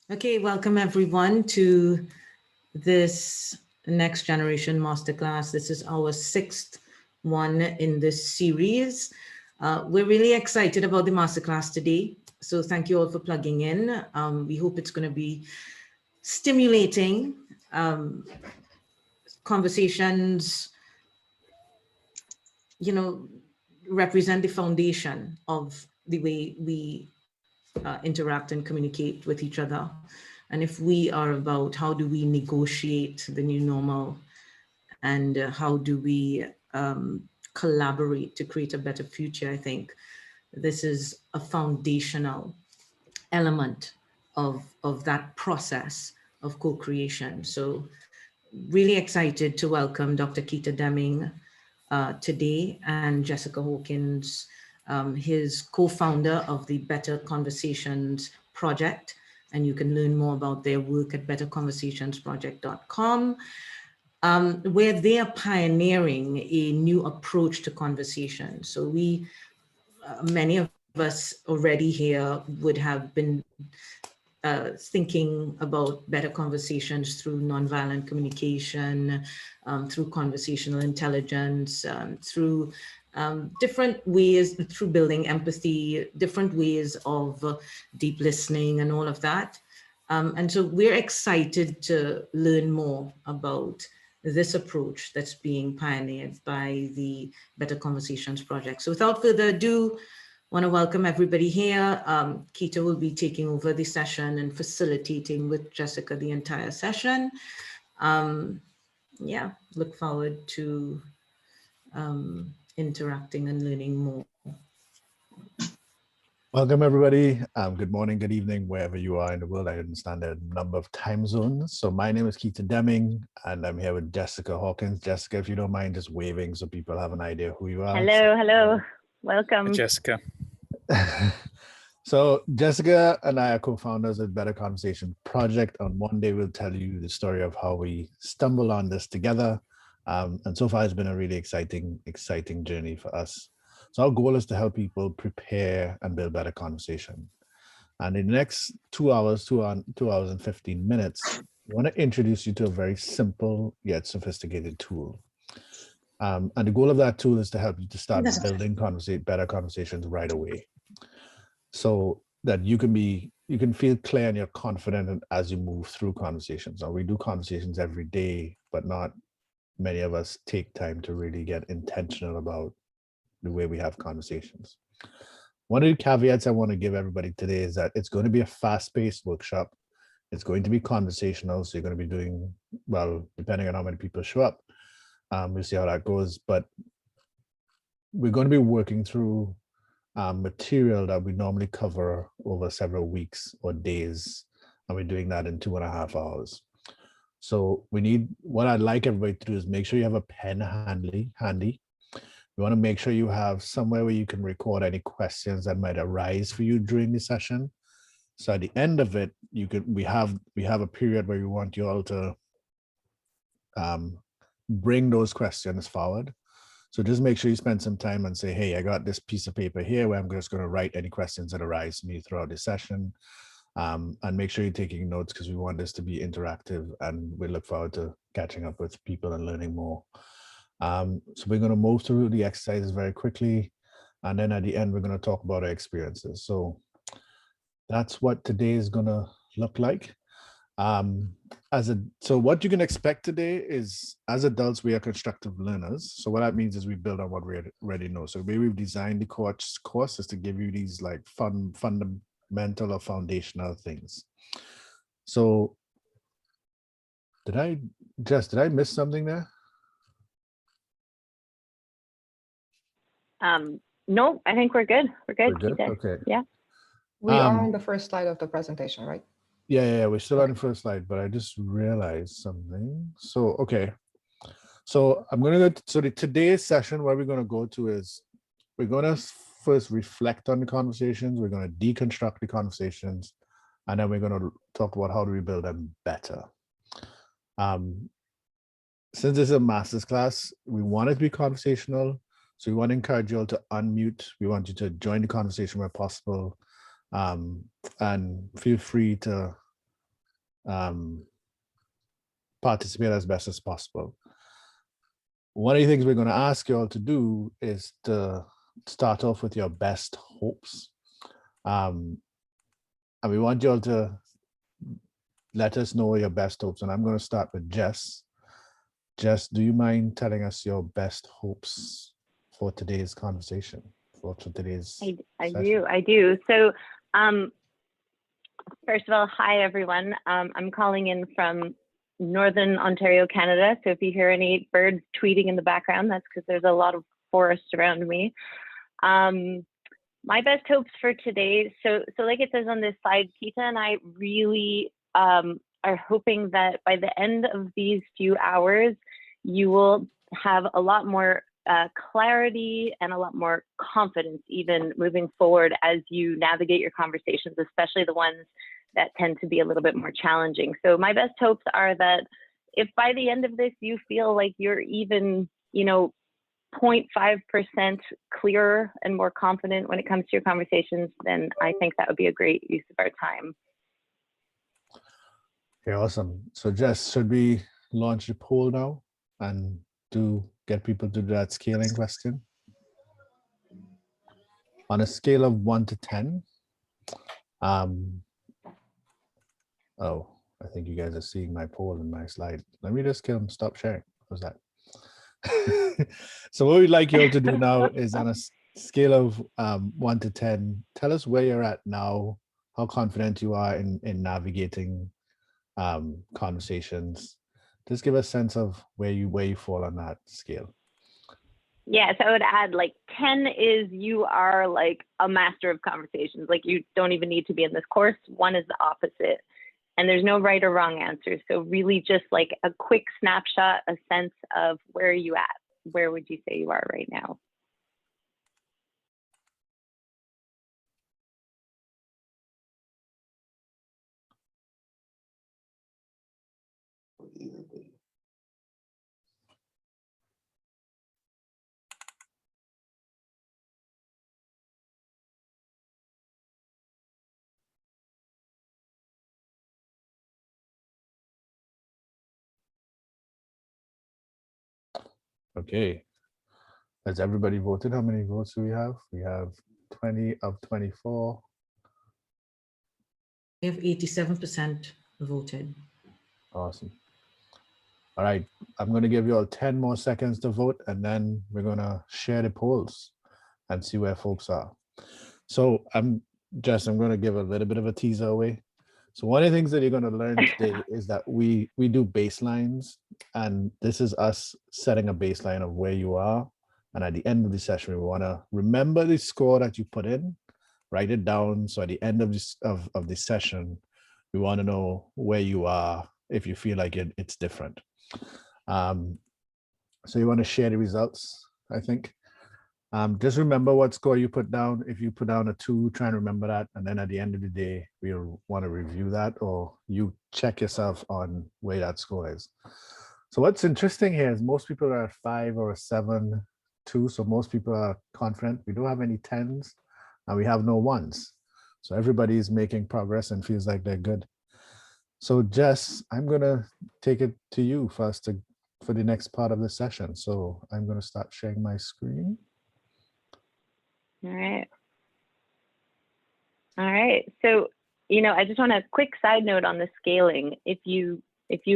Okay, welcome everyone to this Next Generation Masterclass. This is our sixth one in this series. We're really excited about the Masterclass today. So thank you all for plugging in. We hope it's going to be stimulating conversations, represent the foundation of the way we interact and communicate with each other. And if we are about how do we negotiate the new normal and how do we collaborate to create a better future, I think this is a foundational element of that process of co-creation. So really excited to welcome Dr. Keita Demming today and Jessica Hawkins, his co-founder of the Better Conversations Project. And you can learn more about their work at betterconversationsproject.com, where they are pioneering a new approach to conversation. So many of us already here would have been thinking about better conversations through nonviolent communication, through conversational intelligence, through different ways, through building empathy, different ways of deep listening and all of that. And so we're excited to learn more about this approach that's being pioneered by the Better Conversations Project. So without further ado, I want to welcome everybody here. Keita will be taking over the session and facilitating with Jessica the entire session. Yeah, look forward to interacting and learning more. Welcome, everybody. Good morning, good evening, wherever you are in the world. I understand there are a number of time zones. So my name is Keita Demming, and I'm here with Jessica Hawkins. Jessica, if you don't mind just waving so people have an idea who you are. Hello. Welcome. Hi, Jessica. So Jessica and I are co-founders of Better Conversation Project. On one day, we'll tell you the story of how we stumbled on this together. And so far, it's been a really exciting journey for us. So our goal is to help people prepare and build better conversation. And in the next 2 hours, 2 hours and 15 minutes, we want to introduce you to a very simple yet sophisticated tool. And the goal of that tool is to help you to start building better conversations right away, so that you can feel clear and you're confident as you move through conversations. Now, we do conversations every day, but not many of us take time to really get intentional about the way we have conversations. One of the caveats I want to give everybody today is that it's going to be a fast-paced workshop. It's going to be conversational, so you're going to be doing, well, depending on how many people show up, we'll see how that goes. But we're going to be working through material that we normally cover over several weeks or days, and we're doing that in 2.5 hours. So what I'd like everybody to do is make sure you have a pen handy. You want to make sure you have somewhere where you can record any questions that might arise for you during the session. So at the end of it, we have a period where we want you all to bring those questions forward. So just make sure you spend some time and say, hey, I got this piece of paper here where I'm just going to write any questions that arise to me throughout the session. And make sure you're taking notes, because we want this to be interactive, and we look forward to catching up with people and learning more. So we're going to move through the exercises very quickly, and then at the end, we're going to talk about our experiences. So that's what today is going to look like. So what you can expect today is, as adults, we are constructive learners. So what that means is we build on what we already know. So the way we've designed the course is to give you these like fundamental or foundational things. So did I miss something there? No, I think we're good. We're good. Okay. Yeah. We are on the first slide of the presentation, right? Yeah, we're still on the first slide, but I just realized something. So, okay. So I'm going to go, so today's session, what we're going to go to is, we're going to first reflect on the conversations. We're going to deconstruct the conversations, and then we're going to talk about how do we build them better. Since this is a master's class, we want it to be conversational. So we want to encourage you all to unmute. We want you to join the conversation where possible. And feel free to participate as best as possible. One of the things we're going to ask you all to do is to start off with your best hopes. And we want you all to let us know your best hopes. And I'm going to start with Jess. Jess, do you mind telling us your best hopes for today's conversation, for today's I session? do. So first of all, hi, everyone. I'm calling in from Northern Ontario, Canada. So if you hear any birds tweeting in the background, that's because there's a lot of forest around me. My best hopes for today, so like it says on this slide, Keita and I really are hoping that by the end of these few hours, you will have a lot more clarity and a lot more confidence even moving forward as you navigate your conversations, especially the ones that tend to be a little bit more challenging. So my best hopes are that if by the end of this you feel like you're even, 0.5% clearer and more confident when it comes to your conversations, then I think that would be a great use of our time. Okay, awesome. So Jess, should we launch the poll now and get people to do that scaling question? On a scale of 1 to 10, oh, I think you guys are seeing my poll in my slide. Let me just stop sharing. How's that? So what we'd like you all to do now is on a scale of 1 to 10, tell us where you're at now, how confident you are in navigating conversations. Just give a sense of where you fall on that scale. Yes, I would add like 10 is you are like a master of conversations. Like you don't even need to be in this course. 1 is the opposite. And there's no right or wrong answer. So really just like a quick snapshot, a sense of where are you at? Where would you say you are right now? Okay. Has everybody voted? How many votes do we have? We have 20 of 24. We have 87% voted. Awesome. All right. I'm going to give you all 10 more seconds to vote, and then we're going to share the polls and see where folks are. So I'm going to give a little bit of a teaser away. So one of the things that you're going to learn today is that we do baselines, and this is us setting a baseline of where you are. And at the end of the session, we want to remember the score that you put in, write it down. So at the end of this of the session, we want to know where you are if you feel like it's different. So you want to share the results, I think. Just remember what score you put down. If you put down a 2, try and remember that. And then at the end of the day, we'll want to review that, or you check yourself on where that score is. So what's interesting here is most people are at 5 or a 7, 2. So most people are confident. We don't have any 10s and we have no 1s. So everybody's making progress and feels like they're good. So Jess, I'm going to take it to you first for the next part of the session. So I'm going to start sharing my screen. All right. So, I just want a quick side note on the scaling. If you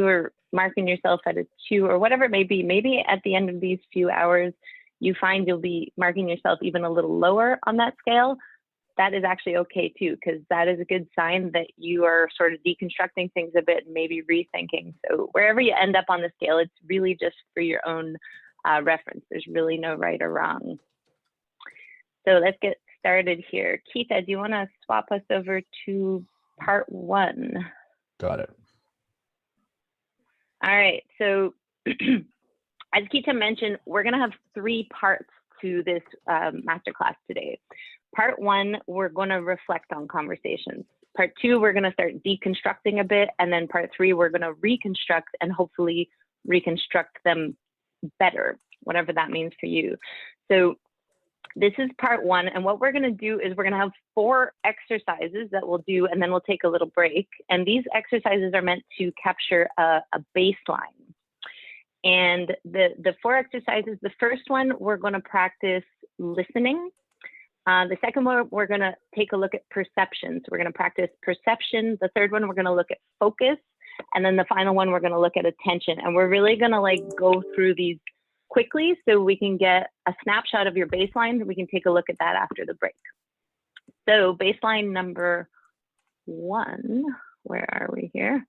are marking yourself at a 2 or whatever it may be, maybe at the end of these few hours, you find you'll be marking yourself even a little lower on that scale. That is actually okay too, because that is a good sign that you are sort of deconstructing things a bit and maybe rethinking. So wherever you end up on the scale, it's really just for your own reference. There's really no right or wrong. So let's get started here. Keita, do you want to swap us over to part 1? Got it. All right. So as Keita mentioned, we're going to have 3 parts to this masterclass today. Part 1, we're going to reflect on conversations. Part 2, we're going to start deconstructing a bit. And then part 3, we're going to reconstruct and hopefully reconstruct them better, whatever that means for you. So This is part one. And what we're going to do is we're going to have 4 exercises that we'll do, and then we'll take a little break. And these exercises are meant to capture a baseline. And the 4 exercises, the first one, we're going to practice listening. The second one, we're going to take a look at perception. So we're going to practice perception. The third one, we're going to look at focus. And then the final one, we're going to look at attention. And we're really going to like go through these quickly so we can get a snapshot of your baseline, and we can take a look at that after the break. So baseline number 1, where are we here?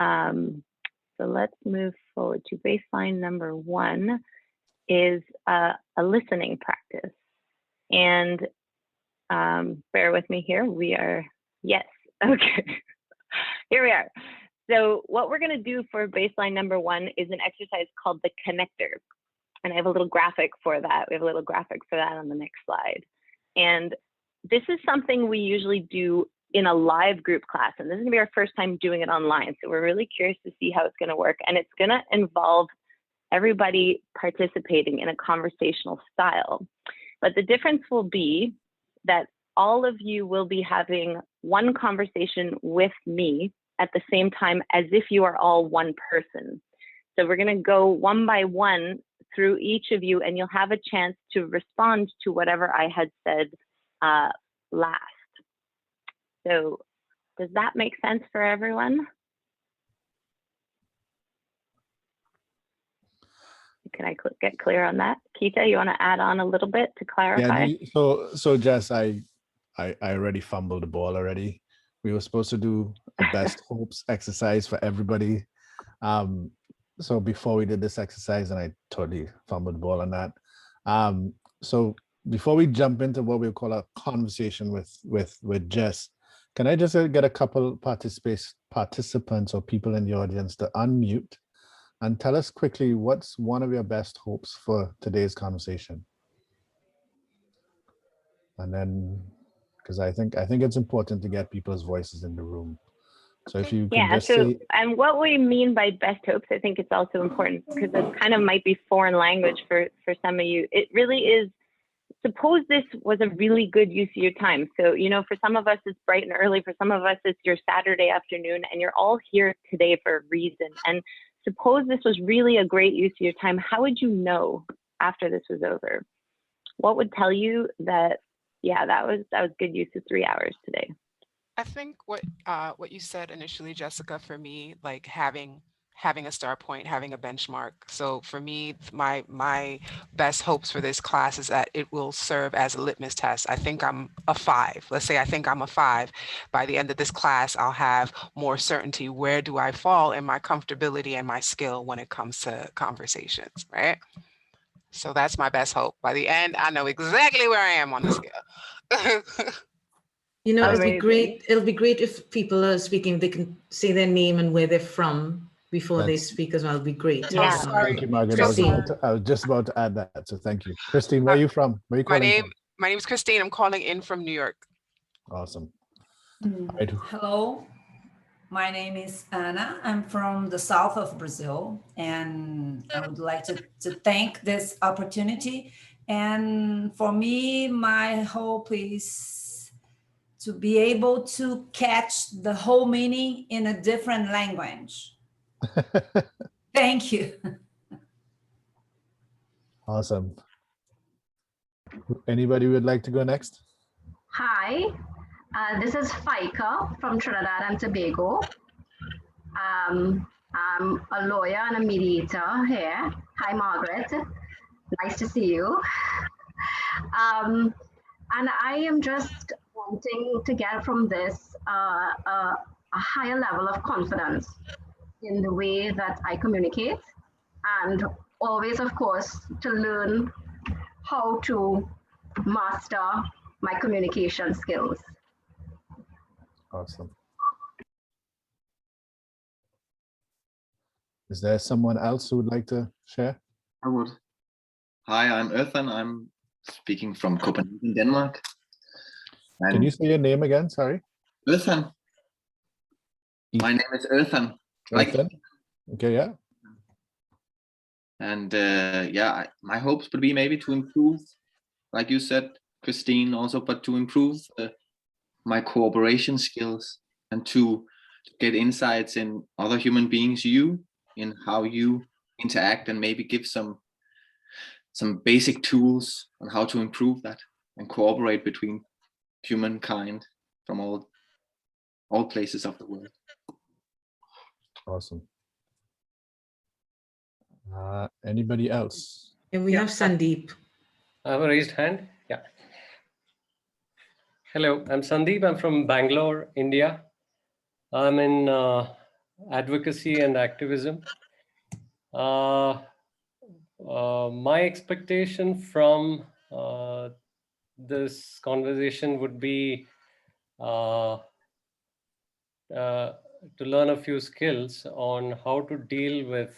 So let's move forward to baseline number 1 is a listening practice. And bear with me here. We are, yes, okay. Here we are. So what we're going to do for baseline number 1 is an exercise called the connector. And I have a little graphic for that. We have a little graphic for that on the next slide. And this is something we usually do in a live group class. And this is going to be our first time doing it online. So we're really curious to see how it's going to work. And it's going to involve everybody participating in a conversational style. But the difference will be that all of you will be having one conversation with me at the same time as if you are all one person. So we're going to go one by one through each of you, and you'll have a chance to respond to whatever I had said last. So does that make sense for everyone? Can I get clear on that? Keita, you want to add on a little bit to clarify? Yeah, so Jess, I already fumbled the ball already. We were supposed to do a best hopes exercise for everybody. So before we did this exercise, and I totally fumbled the ball on that. So before we jump into what we'll call a conversation with Jess, can I just get a couple participants or people in the audience to unmute and tell us quickly what's one of your best hopes for today's conversation? And then, because I think it's important to get people's voices in the room. So if you can just say, and what we mean by best hopes, I think it's also important because it kind of might be foreign language for some of you. It really is. Suppose this was a really good use of your time. So, you know, for some of us, it's bright and early. For some of us, it's your Saturday afternoon, and you're all here today for a reason. And suppose this was really a great use of your time. How would you know after this was over? What would tell you that, yeah, that was good use of 3 hours today? I think what you said initially, Jessica, for me, like having a start point, having a benchmark. So for me, my best hopes for this class is that it will serve as a litmus test. I think I'm a 5. Let's say I think I'm a 5. By the end of this class, I'll have more certainty. Where do I fall in my comfortability and my skill when it comes to conversations, right? So that's my best hope. By the end, I know exactly where I am on the scale. You know, it'll be great if people are speaking, they can say their name and where they're from before they speak as well. It'll be great. Yeah. Thank you, Margaret. I was just about to add that. So thank you. Christine, where are you from? Where are you calling from? My name is Christine. I'm calling in from New York. Awesome. Hello, my name is Ana. I'm from the south of Brazil, and I would like to thank this opportunity. And for me, my hope is to be able to catch the whole meaning in a different language. Thank you. Awesome. Anybody would like to go next? Hi, this is Faika from Trinidad and Tobago. I'm a lawyer and a mediator here. Hi, Margaret. Nice to see you. And I am just wanting to get from this a higher level of confidence in the way that I communicate, and always, of course, to learn how to master my communication skills. Awesome. Is there someone else who would like to share? I would. Hi, I'm Erthan. I'm speaking from Copenhagen, Denmark. And can you say your name again? Sorry. Erthan. My name is Erthan. Erthan? Okay, yeah. And yeah, my hopes would be maybe to improve like you said, Christine, also, but to improve my cooperation skills and to get insights in other human beings, in how you interact, and maybe give some basic tools on how to improve that and cooperate between humankind from all places of the world. Awesome. Anybody else? And we have Sandeep. I have a raised hand. Yeah. Hello, I'm Sandeep. I'm from Bangalore, India. I'm in advocacy and activism. My expectation from this conversation would be to learn a few skills on how to deal with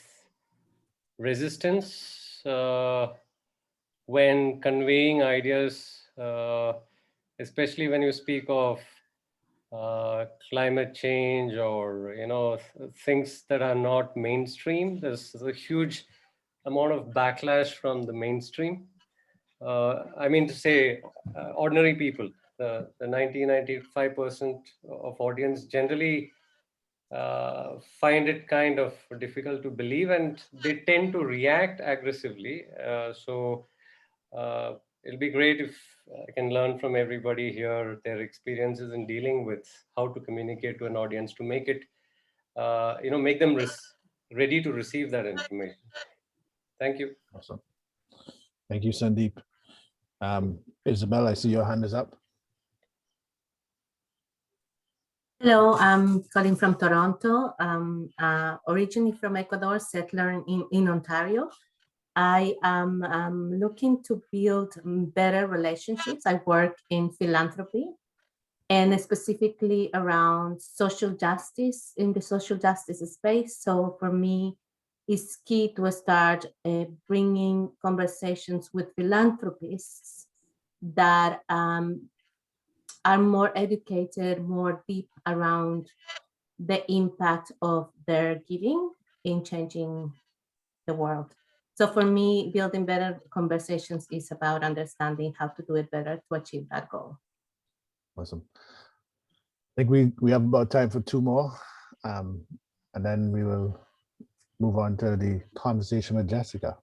resistance when conveying ideas, especially when you speak of climate change or things that are not mainstream. There's a huge amount of backlash from the mainstream. I mean to say, ordinary people, the 90-95% of audience generally find it kind of difficult to believe, and they tend to react aggressively. So it'll be great if I can learn from everybody here their experiences in dealing with how to communicate to an audience to make it, make them ready to receive that information. Thank you. Awesome. Thank you, Sandeep. Isabel, I see your hand is up. Hello, I'm calling from Toronto. Originally from Ecuador, settler in Ontario. I am looking to build better relationships. I work in philanthropy and specifically around social justice, in the social justice space. So for me, it's key to start bringing conversations with philanthropists that are more educated, more deep around the impact of their giving in changing the world. So for me, building better conversations is about understanding how to do it better to achieve that goal. Awesome. I think we have about time for two more, and then we will move on to the conversation with Jessica.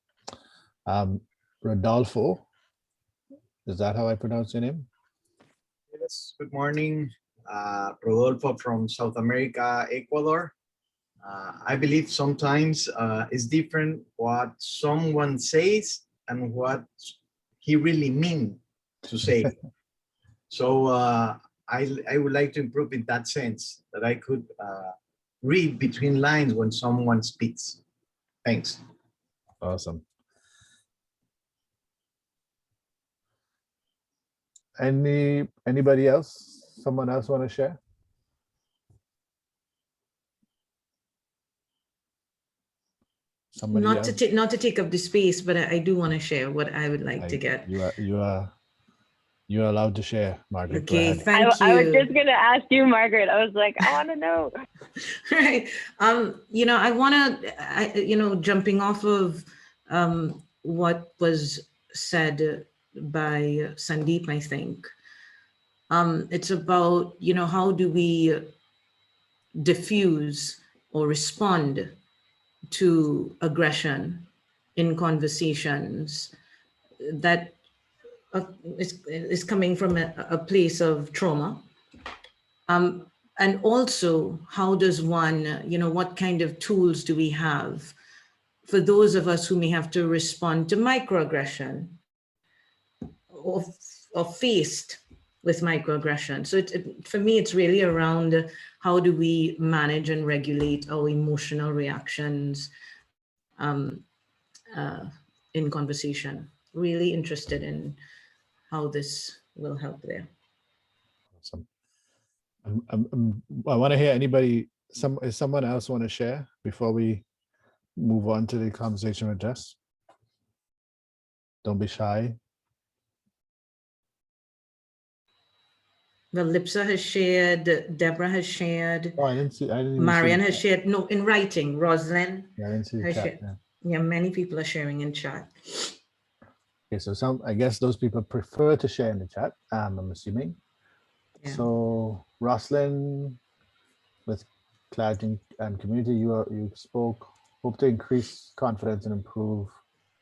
Rodolfo, is that how I pronounce your name? Yes, good morning. Rodolfo from South America, Ecuador. I believe sometimes it's different what someone says and what he really means to say. So I would like to improve in that sense, that I could read between lines when someone speaks. Thanks. Awesome. Anybody else? Someone else want to share? Somebody Not else? to not to take up the space, but I do want to share what I would like to get. You are allowed to share, Margaret. Okay, thank you. I was just gonna ask you, Margaret. I was like, I want to know. Right. I want to, jumping off of what was said by Sandeep, I think. It's about, how do we diffuse or respond to aggression in conversations that is coming from a place of trauma. And also, how does one, what kind of tools do we have for those of us who may have to respond to microaggression or faced with microaggression? So for me, it's really around how do we manage and regulate our emotional reactions in conversation. Really interested in how this will help there. Awesome. I want to hear anybody, if someone else want to share before we move on to the conversation with Jess. Don't be shy. Well, Lipsa has shared, Deborah has shared. Oh, I didn't even Marian see has shared, no, in writing. Rosalind I didn't see the has chat. shared. Yeah, many people are sharing in chat. Okay, so I guess those people prefer to share in the chat, I'm assuming. Yeah. So Roslyn, with clarity and community, you spoke, hope to increase confidence and improve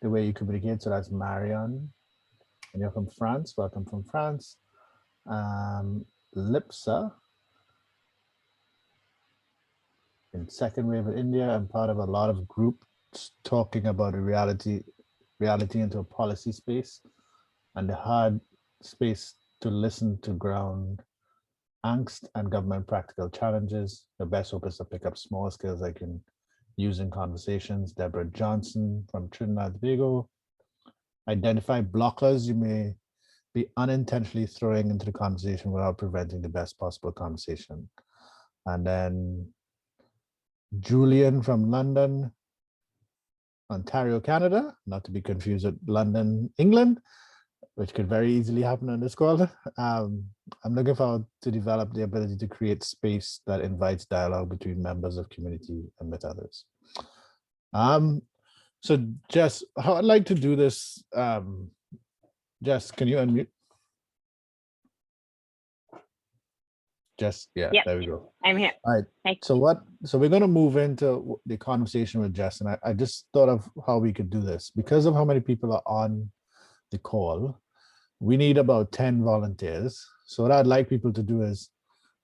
the way you communicate. So that's Marion, and you're from France. Welcome from France. Lipsa, in second wave in India, I'm part of a lot of groups talking about the reality into a policy space and the hard space to listen to ground angst and government practical challenges. The best hope is to pick up small skills I can use in conversations. Deborah Johnson from Trinidad and Tobago. Identify blockers you may be unintentionally throwing into the conversation without preventing the best possible conversation. And then Julian from London, Ontario, Canada, not to be confused with London, England, which could very easily happen on this call. I'm looking forward to develop the ability to create space that invites dialogue between members of community and with others. So Jess, how I'd like to do this, Jess, can you unmute? Jess, yeah, Yep. there we go. I'm here. All right. Hi. So we're going to move into the conversation with Jess, and I just thought of how we could do this. Because of how many people are on the call, we need about 10 volunteers. So what I'd like people to do is,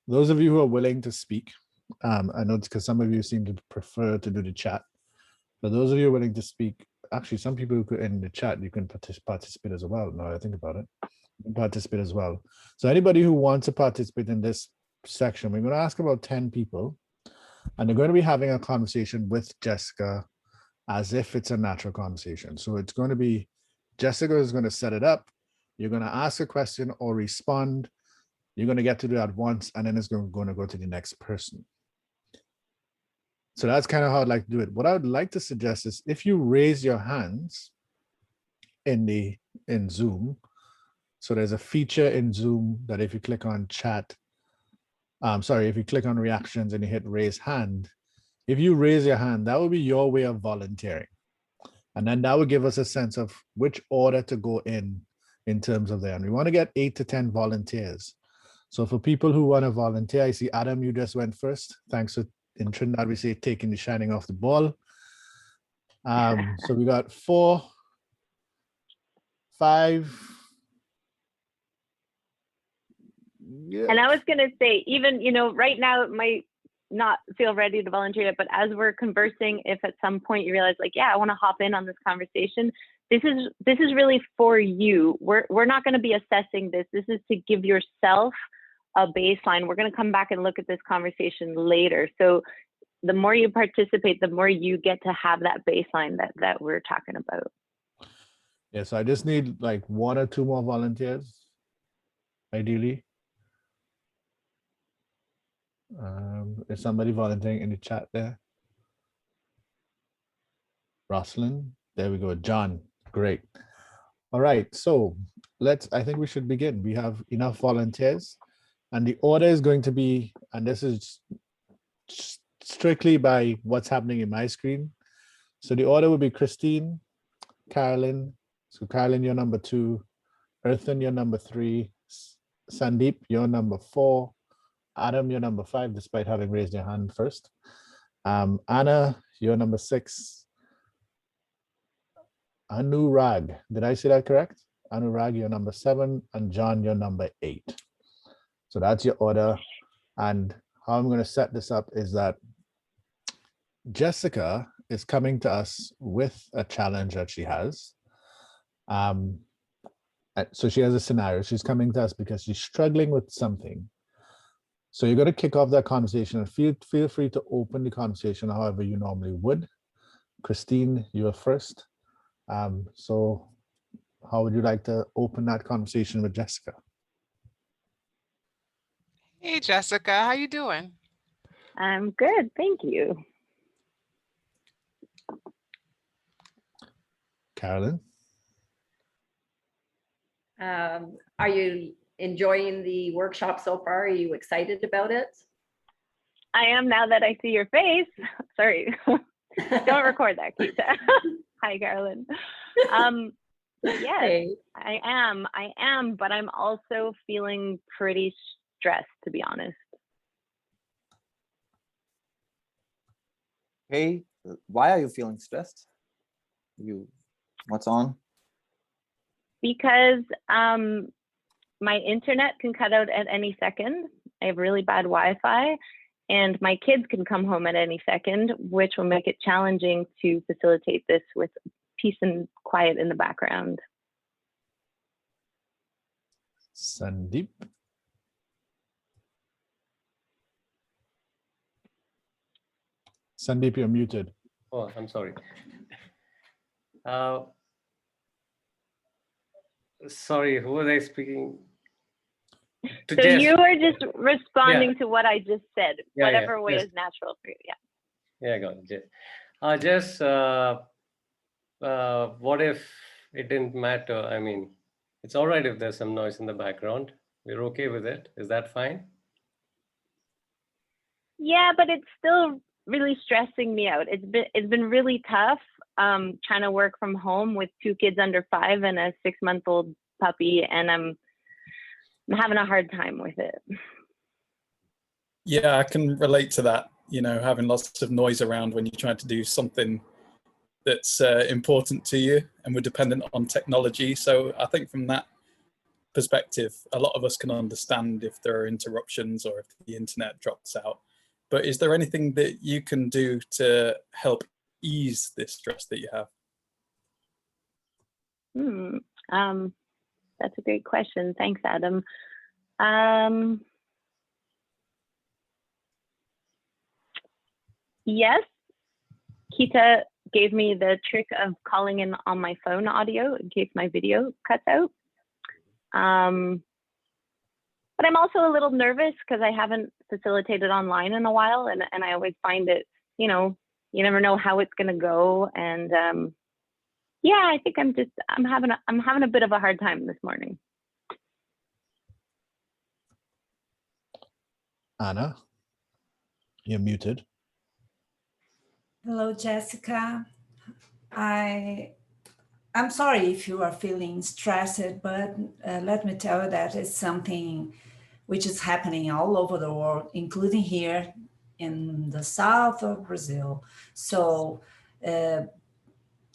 those of you who are willing to speak, I know it's because some of you seem to prefer to do the chat. For those of you willing to speak, actually some people who could in the chat, you can participate as well. Now I think about it, you can participate as well. So anybody who wants to participate in this section, we're going to ask about 10 people, and they're going to be having a conversation with Jessica as if it's a natural conversation. So it's going to be, Jessica is going to set it up. You're going to ask a question or respond. You're going to get to do that once, and then it's going to go to the next person. So that's kind of how I'd like to do it. What I would like to suggest is, if you raise your hands in Zoom, so there's a feature in Zoom that if you click on chat, if you click on reactions and you hit raise hand, if you raise your hand, that will be your way of volunteering. And then that would give us a sense of which order to go in terms of there. And we want to get 8 to 10 volunteers. So for people who want to volunteer, I see Adam, you just went first. Thanks for, in Trinidad, we say taking the shining off the ball. So we got 4, 5. Yeah. And I was going to say, even, right now it might not feel ready to volunteer yet, but as we're conversing, if at some point you realize like, yeah, I want to hop in on this conversation, this is really for you. We're not going to be assessing this. This is to give yourself a baseline. We're going to come back and look at this conversation later. So the more you participate, the more you get to have that baseline that we're talking about. Yeah, so I just need like 1 or 2 more volunteers, ideally. Is somebody volunteering in the chat there? Roslyn, there we go. John, great. All right, so I think we should begin. We have enough volunteers, and the order is going to be, and this is strictly by what's happening in my screen. So the order will be Christine, Carolyn. So Carolyn, you're number 2. Earthen, you're number 3. Sandeep, you're number 4. Adam, you're number 5, despite having raised your hand first. Anna, you're number 6. Anurag, did I say that correct? Anurag, you're number 7, and John, you're number 8. So that's your order. And how I'm going to set this up is that Jessica is coming to us with a challenge that she has. So she has a scenario. She's coming to us because she's struggling with something. So you're going to kick off that conversation, and feel free to open the conversation however you normally would. Christine, you are first. So how would you like to open that conversation with Jessica? Hey, Jessica, how you doing? I'm good, thank you. Carolyn? Are you enjoying the workshop so far? Are you excited about it? I am, now that I see your face. Sorry, don't record that, Keita. Hi, Carolyn. Yes, Hey. I am, but I'm also feeling pretty stressed, to be honest. Hey, why are you feeling stressed? What's on? Because my internet can cut out at any second. I have really bad Wi-Fi, and my kids can come home at any second, which will make it challenging to facilitate this with peace and quiet in the background. Sandeep. Sandeep, you're muted. Oh, I'm sorry. Sorry, who was I speaking to? So Jess. you are just responding to what I just said, Yeah, whatever way yes. is natural for you. Yeah. Yeah, I got it. Jess, what if it didn't matter? I mean, it's all right if there's some noise in the background. We're okay with it. Is that fine? Yeah, but it's still really stressing me out. It's been really tough trying to work from home with 2 kids under 5 and a 6-month-old puppy, and I'm having a hard time with it. Yeah, I can relate to that. You know, having lots of noise around when you're trying to do something that's important to you, and we're dependent on technology. So I think from that perspective, a lot of us can understand if there are interruptions or if the internet drops out. But is there anything that you can do to help ease this stress that you have? That's a great question. Thanks, Adam. Yes, Keita gave me the trick of calling in on my phone audio in case my video cuts out. But I'm also a little nervous because I haven't facilitated online in a while, and I always find it, you know, you never know how it's going to go. And yeah, I think I'm having a bit of a hard time this morning. Anna, you're muted. Hello, Jessica. I'm sorry if you are feeling stressed, but let me tell you that it's something which is happening all over the world, including here in the south of Brazil. So I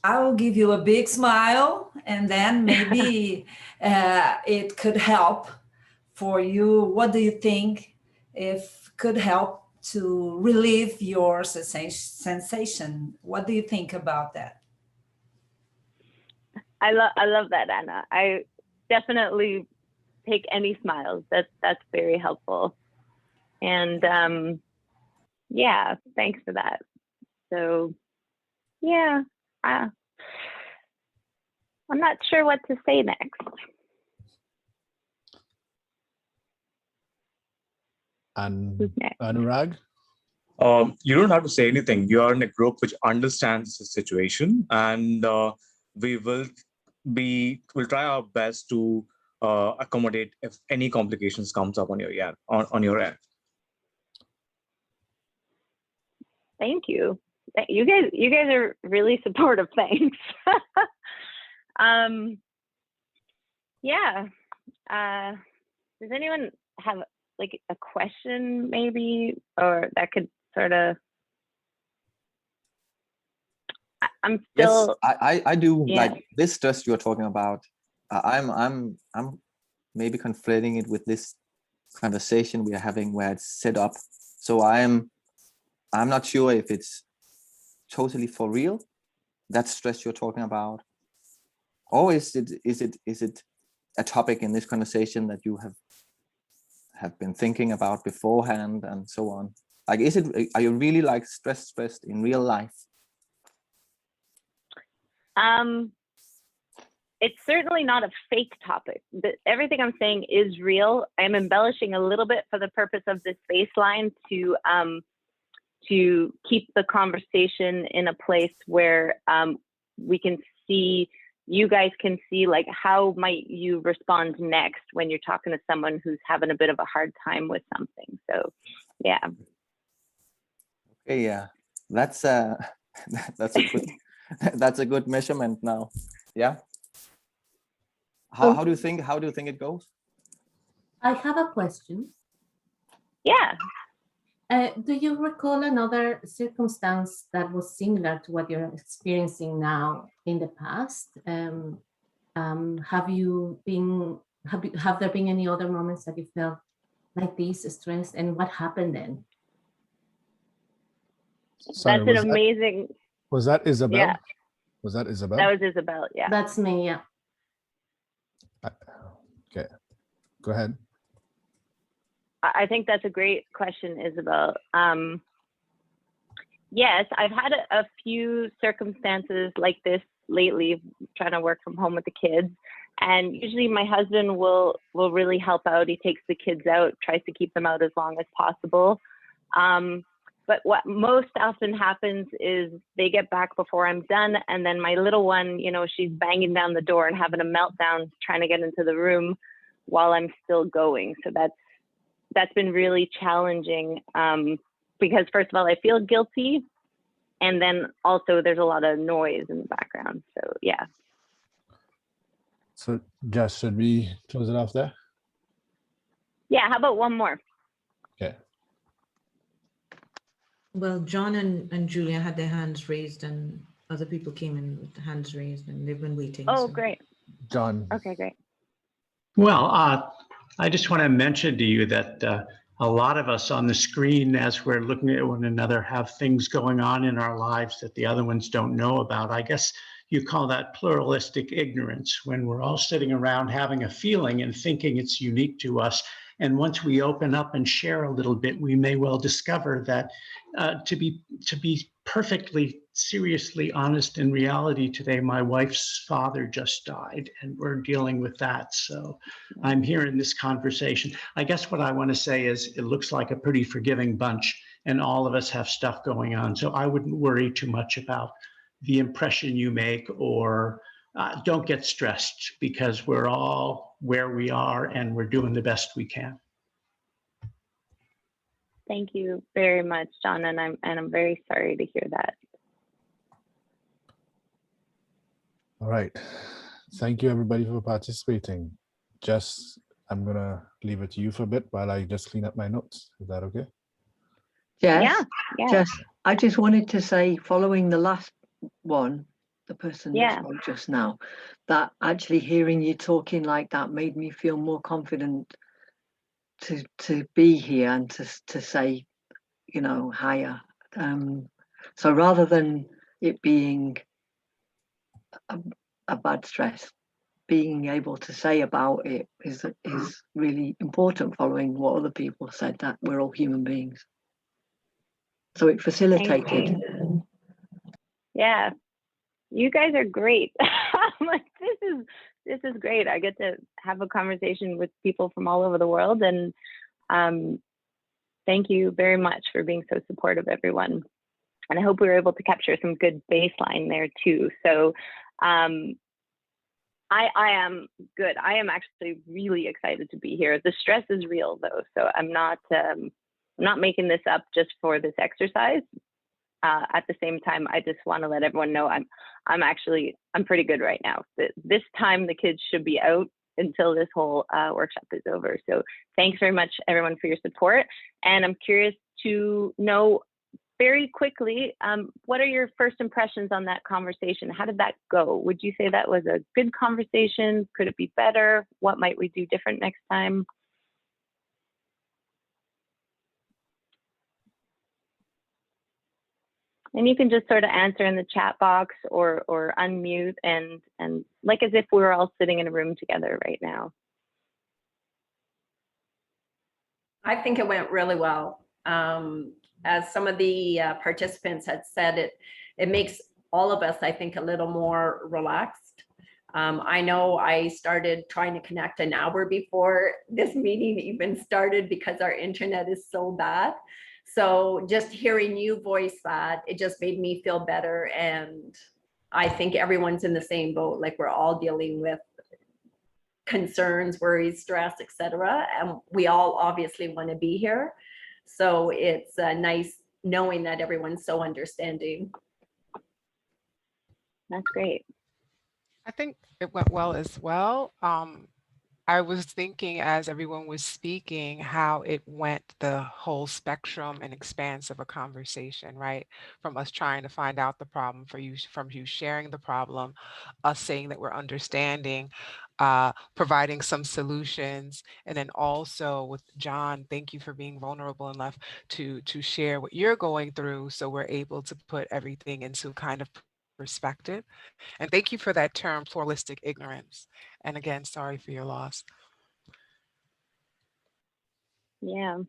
will give you a big smile, and then maybe it could help for you. What do you think if could help to relieve your sensation? What do you think about that? I love that, Anna. I definitely take any smiles. That's very helpful. And yeah, thanks for that. So yeah, I'm not sure what to say next. And Anurag? You don't have to say anything. You are in a group which understands the situation, and we'll try our best to accommodate if any complications comes up on your end. Thank you. You guys are really supportive. Thanks. Yeah. Does anyone have like a question maybe, or that could sort of? I'm still. Yes, I do. Yeah. Like this stress you're talking about. I'm maybe conflating it with this conversation we are having where it's set up. So I'm not sure if it's totally for real, that stress you're talking about, or is it a topic in this conversation that you have been thinking about beforehand and so on? Like, are you really like stressed in real life? It's certainly not a fake topic. Everything I'm saying is real. I'm embellishing a little bit for the purpose of this baseline to keep the conversation in a place where we can see, you guys can see like how might you respond next when you're talking to someone who's having a bit of a hard time with something. So yeah. Okay, yeah, that's a good that's a good measurement now. Yeah. How do you think it goes? I have a question. Yeah. Do you recall another circumstance that was similar to what you're experiencing now in the past? Have there been any other moments that you felt like this, stressed, and what happened then? Sorry, that's an amazing. Was that Isabel? Yeah. Was that Isabel? That was Isabel. Yeah. That's me. Yeah. Okay, go ahead. I think that's a great question, Isabel. Yes, I've had a few circumstances like this lately, trying to work from home with the kids. And usually my husband will really help out. He takes the kids out, tries to keep them out as long as possible. But what most often happens is they get back before I'm done. And then my little one, you know, she's banging down the door and having a meltdown, trying to get into the room while I'm still going. So that's been really challenging because first of all, I feel guilty. And then also there's a lot of noise in the background. So yeah. So Jess, should we close it off there? Yeah, how about one more? Okay. Well, John and Julia had their hands raised and other people came in with hands raised and they've been waiting. Oh, so. great. John. Okay, great. Well, I just want to mention to you that a lot of us on the screen, as we're looking at one another, have things going on in our lives that the other ones don't know about. I guess you call that pluralistic ignorance, when we're all sitting around having a feeling and thinking it's unique to us. And once we open up and share a little bit, we may well discover that to be perfectly seriously honest, in reality today, my wife's father just died and we're dealing with that. So I'm here in this conversation. I guess what I want to say is it looks like a pretty forgiving bunch and all of us have stuff going on. So I wouldn't worry too much about the impression you make, or don't get stressed, because we're all where we are and we're doing the best we can. Thank you very much, John, and I'm very sorry to hear that. All right. Thank you everybody for participating. Jess, I'm gonna leave it to you for a bit while I just clean up my notes. Is that okay? Yeah. Jess, I just wanted to say, following the last one, the person that spoke just now, that actually hearing you talking like that made me feel more confident to be here and to say, you know, higher. So rather than it being a bad stress, being able to say about it is really important, following what other people said, that we're all human beings. So it facilitated. Yeah, you guys are great. I'm like, this is great. I get to have a conversation with people from all over the world, and thank you very much for being so supportive, everyone. And I hope we were able to capture some good baseline there too. So I am good. I am actually really excited to be here. The stress is real though, so I'm not making this up just for this exercise. At the same time, I just want to let everyone know I'm pretty good right now. This time the kids should be out until this whole workshop is over. So thanks very much everyone for your support. And I'm curious to know very quickly, what are your first impressions on that conversation? How did that go? Would you say that was a good conversation? Could it be better? What might we do different next time? And you can just sort of answer in the chat box or unmute and like as if we were all sitting in a room together right now. I think it went really well. As some of the participants had said, it makes all of us, I think, a little more relaxed. I know I started trying to connect an hour before this meeting even started because our internet is so bad. So just hearing you voice that, it just made me feel better. And I think everyone's in the same boat, like we're all dealing with concerns, worries, stress, etc. And we all obviously want to be here. So it's nice knowing that everyone's so understanding. That's great. I think it went well as well. I was thinking as everyone was speaking, how it went the whole spectrum and expanse of a conversation, right? From us trying to find out the problem from you sharing the problem, us saying that we're understanding, providing some solutions, and then also with John, thank you for being vulnerable enough to share what you're going through, so we're able to put everything into kind of perspective. And thank you for that term, pluralistic ignorance. And again, sorry for your loss. Yeah.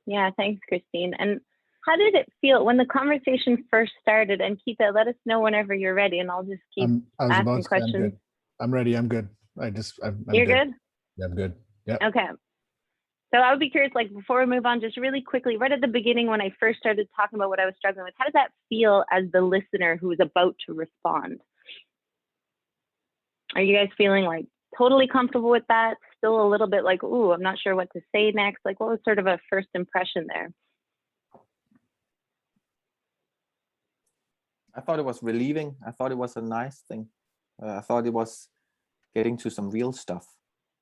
Yeah, thanks, Christine. And how did it feel when the conversation first started? And Keita, let us know whenever you're ready, and I'll just keep I was about asking to say questions. I'm ready. I'm good. I'm You're good? Yeah, I'm good. Yeah. Okay. So I would be curious, like before we move on, just really quickly, right at the beginning when I first started talking about what I was struggling with, how does that feel as the listener who is about to respond? Are you guys feeling like totally comfortable with that? Still a little bit like, ooh, I'm not sure what to say next. Like, what was sort of a first impression there? I thought it was relieving. I thought it was a nice thing. I thought it was getting to some real stuff.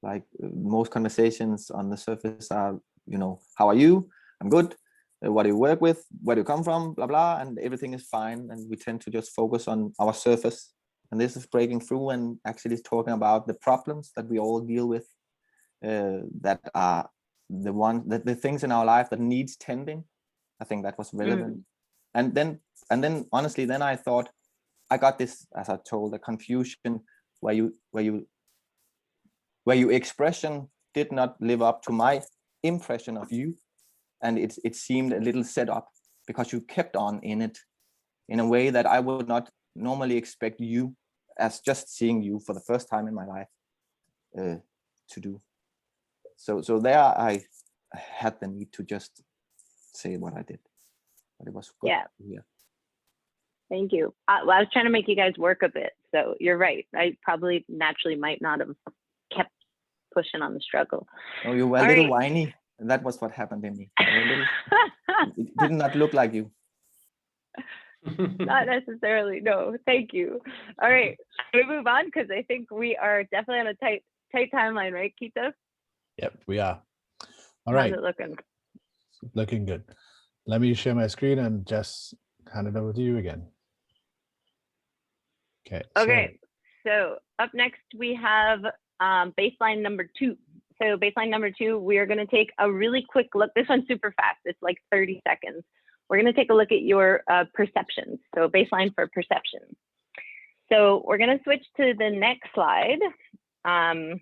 Like most conversations on the surface are, you know, how are you? I'm good. What do you work with? Where do you come from? Blah, blah. And everything is fine. And we tend to just focus on our surface. And this is breaking through and actually talking about the problems that we all deal with, that are the things in our life that needs tending. I think that was relevant. And then honestly, then I thought I got this, as I told, a confusion where your expression did not live up to my impression of you, and it seemed a little set up because you kept on in it in a way that I would not normally expect you, as just seeing you for the first time in my life, to do. So there I had the need to just say what I did, but it was good. Yeah. Thank you. Well, I was trying to make you guys work a bit. So you're right. I probably naturally might not have kept pushing on the struggle. Oh, you were a little whiny. That was what happened in me. It did not look like you. Not necessarily. No, thank you. All right. Can we move on? Because I think we are definitely on a tight timeline, right, Keita? Yep, we are. All right. How's it looking? Looking good. Let me share my screen and just hand it over to you again. Okay. Okay. So up next we have baseline number 2. So baseline number 2, we are going to take a really quick look. This one's super fast. It's like 30 seconds. We're going to take a look at your perceptions. So baseline for perception. So we're going to switch to the next slide. And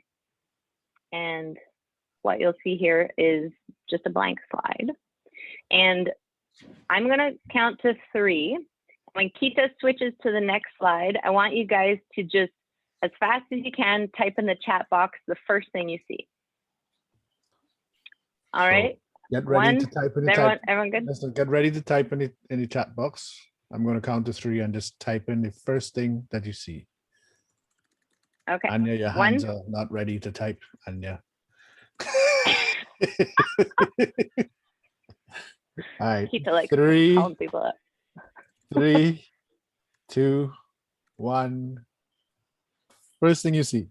what you'll see here is just a blank slide. And I'm going to count to 3. When Keita switches to the next slide, I want you guys to just, as fast as you can, type in the chat box the first thing you see. All right. Get ready to type in the everyone good? Listen, get ready to type in the chat box. I'm going to count to 3 and just type in the first thing that you see. Okay. Anya, your hands are not ready to type, Anya. All right. Keita, like, 3, calling people up. 3, 2, 1. First thing you see.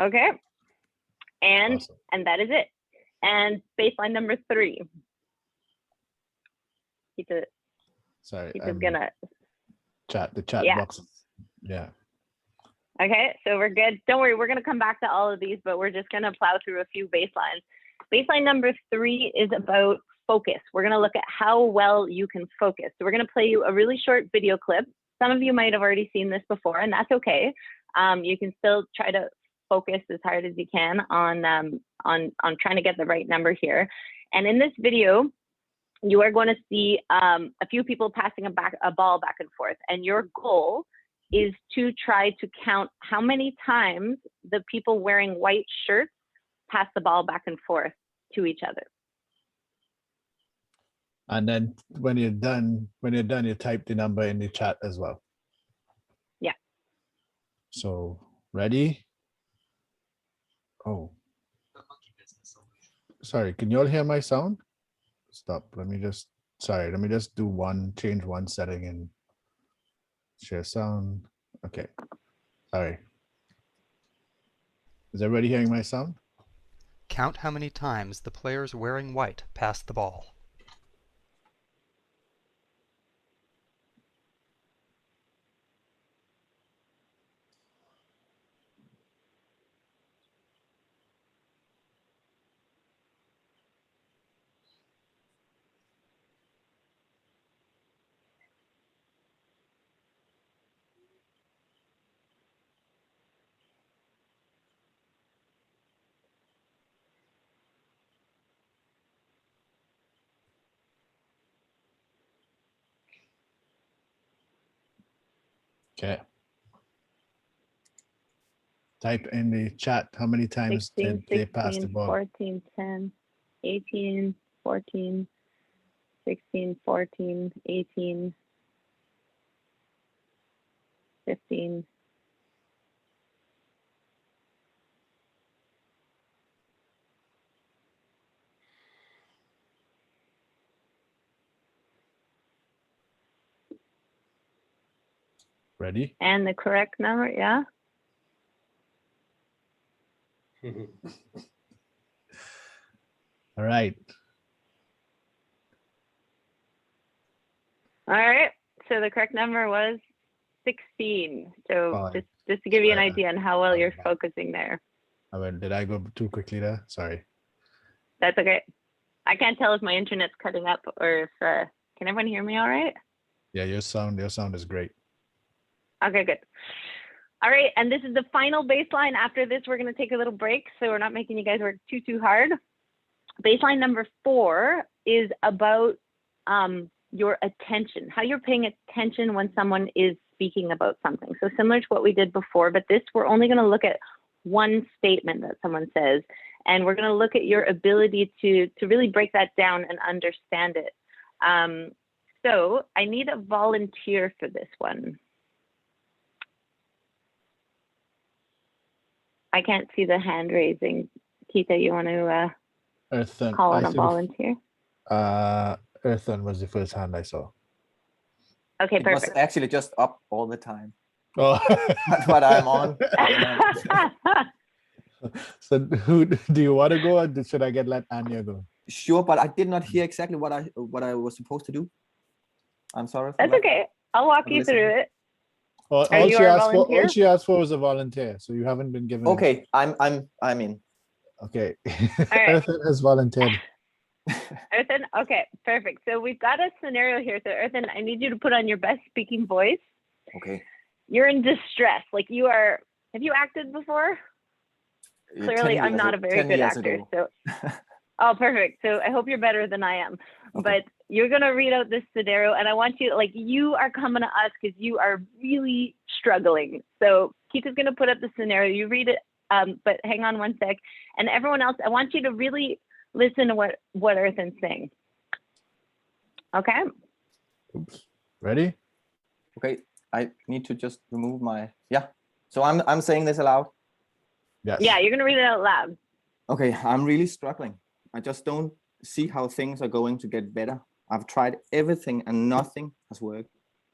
Okay. And awesome. And that is it. And baseline number 3. Sorry. Keita's gonna the chat box. Yeah. Okay, so we're good. Don't worry, we're gonna come back to all of these, but we're just gonna plow through a few baselines. Baseline number 3 is about focus. We're gonna look at how well you can focus. So we're gonna play you a really short video clip. Some of you might have already seen this before, and that's okay. You can still try to focus as hard as you can on trying to get the right number here. And in this video, you are going to see a few people passing a ball back and forth, and your goal is to try to count how many times the people wearing white shirts pass the ball back and forth to each other. And then when you're done, you type the number in the chat as well. Yeah. So ready? Oh. Sorry, can you all hear my sound? stop. Let me just change one setting and share sound. Okay. Sorry. Is everybody hearing my sound? Count how many times the players wearing white pass the ball. Okay. Type in the chat how many times 16, did they pass the 16, ball? 14, 10, 18, 14, 16, 14, 18, 15. Ready? And the correct number, yeah? All right. All right. So the correct number was 16. So Oh, just to give you an idea on how well you're focusing there. Did I go too quickly there? Sorry. That's okay. I can't tell if my internet's cutting up or if can everyone hear me all right? Yeah, your sound is great. Okay, good. All right, and this is the final baseline. After this, we're going to take a little break, so we're not making you guys work too hard. Baseline number 4 is about your attention, how you're paying attention when someone is speaking about something. So similar to what we did before, but this, we're only going to look at one statement that someone says, and we're going to look at your ability to really break that down and understand it. So I need a volunteer for this one. I can't see the hand raising. Keita, you want to call on a volunteer? Earthen was the first hand I saw. Okay, It was perfect. actually just up all the time. Oh, That's what I'm on. So who do you want to go, or should I let Anya go? Sure, but I did not hear exactly what I was supposed to do. I'm sorry. That's okay. I'll walk you through it. All she asked for was a volunteer, so you haven't been given. Okay, I'm in. Okay. Right. Earthen has volunteered. Earthen, okay, perfect. So we've got a scenario here. So Earthen, I need you to put on your best speaking voice. Okay. You're in distress. Like you are. Have you acted before? Clearly, I'm not a very good actor. So, oh, perfect. So I hope you're better than I am. Okay. But you're gonna read out this scenario, and I want you, like, you are coming to us because you are really struggling. So Keita's gonna put up the scenario. You read it, but hang on one sec. And everyone else, I want you to really listen to what Earthen's saying. Okay. Oops. Ready? Okay. I need to just remove my So I'm saying this aloud. Yes. Yeah, you're gonna read it out loud. Okay, I'm really struggling. I just don't see how things are going to get better. I've tried everything and nothing has worked.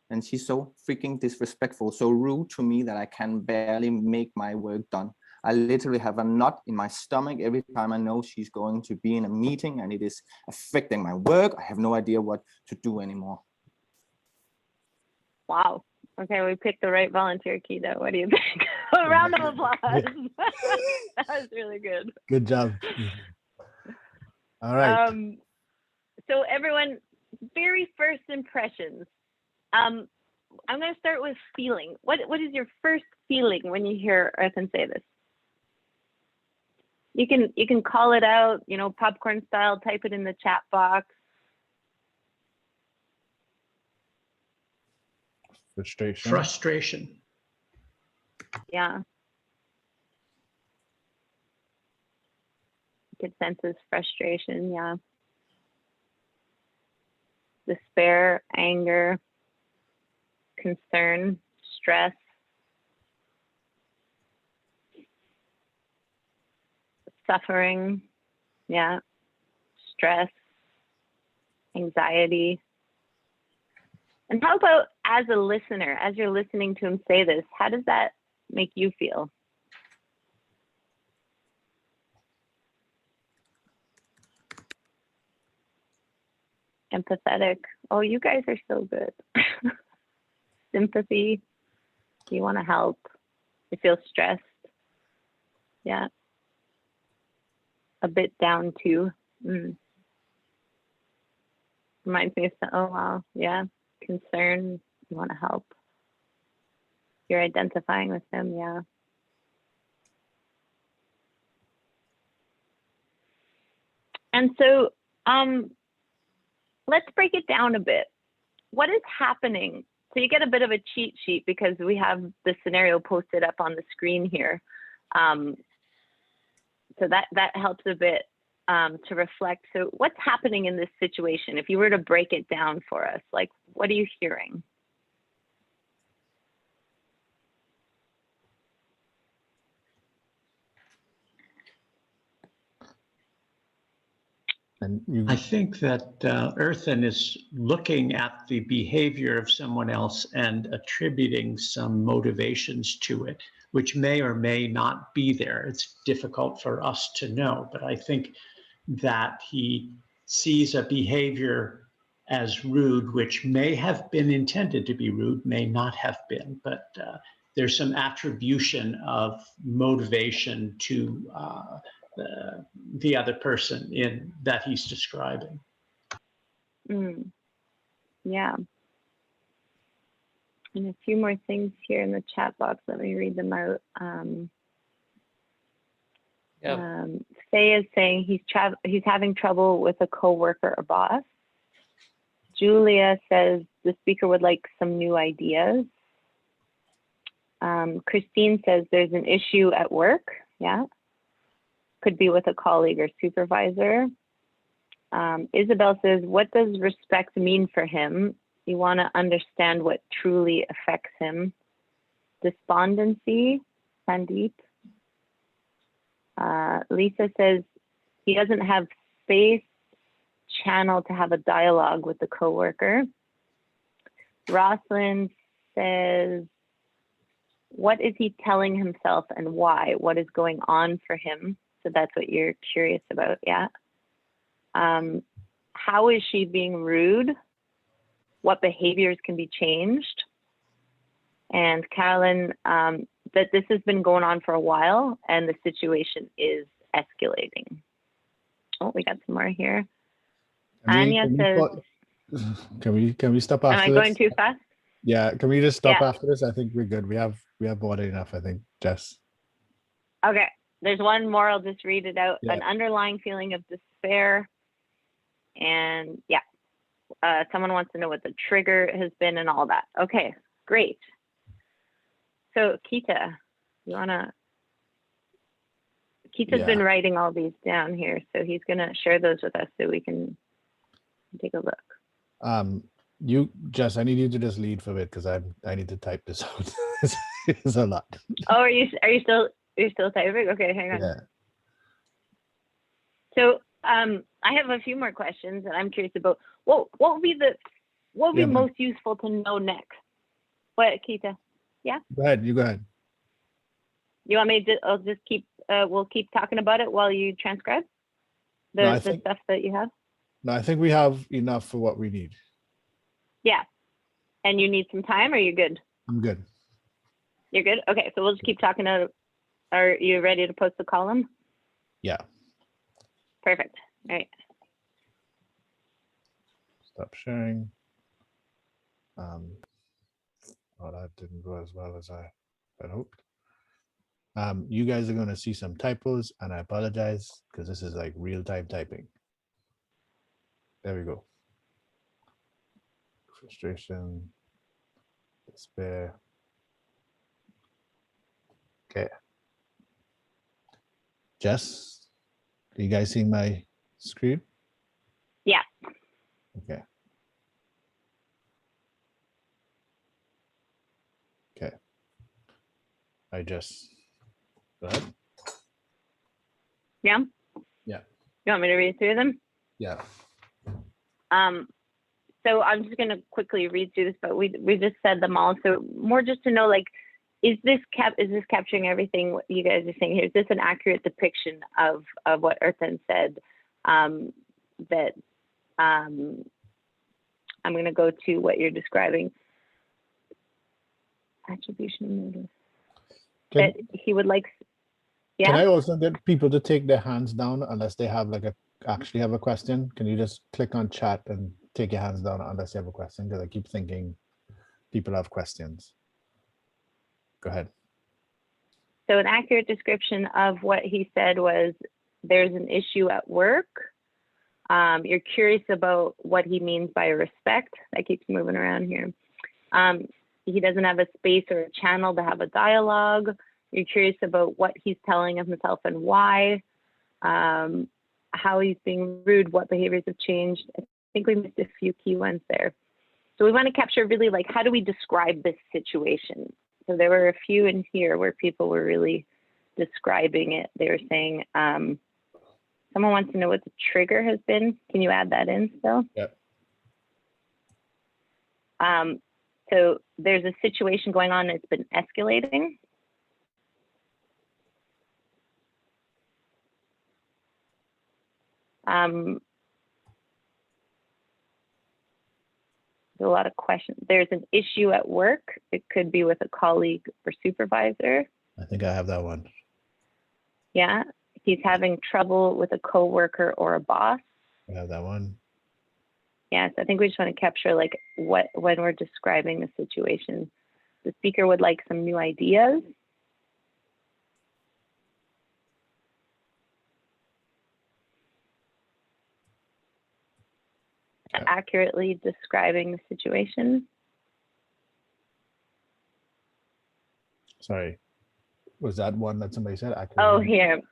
And she's so freaking disrespectful, so rude to me that I can barely make my work done. I literally have a knot in my stomach every time I know she's going to be in a meeting, and it is affecting my work. I have no idea what to do anymore. Wow. Okay, we picked the right volunteer, Keita. What do you think? A round of applause. That was really good. Good job. All right. So everyone, very first impressions. I'm going to start with feeling. What is your first feeling when you hear Earthen say this? You can call it out, popcorn style. Type it in the chat box. Frustration. Yeah. Good sense of frustration. Yeah. Despair, anger, concern, stress. Suffering. Yeah. Stress. anxiety. And how about as a listener, as you're listening to him say this, how does that make you feel? Empathetic. Oh, you guys are so good. Sympathy. You want to help. You feel stressed. Yeah. A bit down too. Reminds me of, oh wow, yeah. Concern. You want to help. You're identifying with him, yeah. And so let's break it down a bit. What is happening? So you get a bit of a cheat sheet because we have the scenario posted up on the screen here. So that helps a bit to reflect. So what's happening in this situation? If you were to break it down for us, like what are you hearing? I think that Earthen is looking at the behavior of someone else and attributing some motivations to it, which may or may not be there. It's difficult for us to know, but I think that he sees a behavior as rude, which may have been intended to be rude, may not have been, but there's some attribution of motivation to the other person in that he's describing. Yeah. And a few more things here in the chat box. Let me read them out. Faye is saying he's having trouble with a coworker or boss. Julia says the speaker would like some new ideas. Christine says there's an issue at work. Yeah. Could be with a colleague or supervisor. Isabel says, what does respect mean for him? You want to understand what truly affects him. Despondency, Sandeep. Lisa says he doesn't have space, channel to have a dialogue with the coworker. Rosalind says, what is he telling himself and why? What is going on for him? So that's what you're curious about, yeah. How is she being rude? What behaviors can be changed? And Carolyn, that this has been going on for a while and the situation is escalating. Oh, we got some more here. Anya says, can we stop after this? Am I going too fast? Yeah, can we just stop after this? I think we're good. We have more than enough, I think, Jess. Okay, there's one more, I'll just read it out. Yeah. An underlying feeling of despair. And yeah, someone wants to know what the trigger has been and all that. Okay, great. So Keita, you wanna, Keita's been writing all these down here, so he's gonna share those with us so we can take a look. Jess, I need you to just lead for it because I need to type this out. It's a lot. Oh, are you still typing? Okay, hang on. Yeah. So I have a few more questions and I'm curious about what would be most useful to know next? What, Keita? Yeah. Go ahead. You go ahead. You want me to? I'll just keep. We'll keep talking about it while you transcribe the stuff that you have. No, I think we have enough for what we need. Yeah. And you need some time, or you good? I'm good. You're good? Okay, so we'll just keep talking. Are you ready to post the column? Yeah. Perfect. All right. Stop sharing. Well, that didn't go as well as I had hoped. You guys are going to see some typos, and I apologize because this is like real-time typing. There we go. Frustration, despair. Okay. Jess, are you guys seeing my screen? Yeah. Okay. Okay. I just go ahead. Yeah. Yeah. You want me to read through them? Yeah. So I'm just going to quickly read through this, but we just said them all. So more just to know, like, is this capturing everything what you guys are saying here? Is this an accurate depiction of what Ertan said? That I'm going to go to what you're describing. Attribution motive. That he would like. Yeah. Can I also get people to take their hands down unless they have like actually have a question? Can you just click on chat and take your hands down unless you have a question? Because I keep thinking people have questions. Go ahead. So an accurate description of what he said was, there's an issue at work. You're curious about what he means by respect. That keeps moving around here. He doesn't have a space or a channel to have a dialogue. You're curious about what he's telling of himself and why, how he's being rude, what behaviors have changed. I think we missed a few key ones there. So we want to capture really, like, how do we describe this situation? So there were a few in here where people were really describing it. They were saying, someone wants to know what the trigger has been. Can you add that in still? Yep. So there's a situation going on, and it's been escalating. There's a lot of questions. There's an issue at work. It could be with a colleague or supervisor. I think I have that one. Yeah. He's having trouble with a coworker or a boss. I have that one. Yes, I think we just want to capture, like, when we're describing the situation. The speaker would like some new ideas. Accurately describing the situation. Sorry, was that one that somebody said? Oh, here.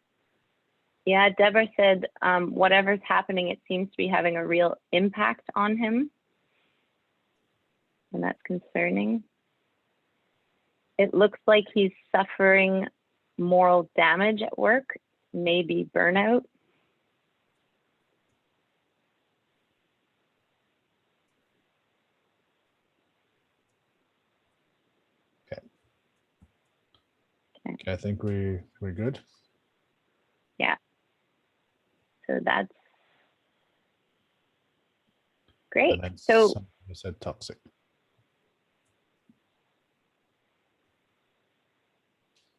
Yeah, Deborah said, whatever's happening, it seems to be having a real impact on him. And that's concerning. It looks like he's suffering moral damage at work, maybe burnout. Okay, I think we're good. Yeah. So that's great. And then So you said toxic.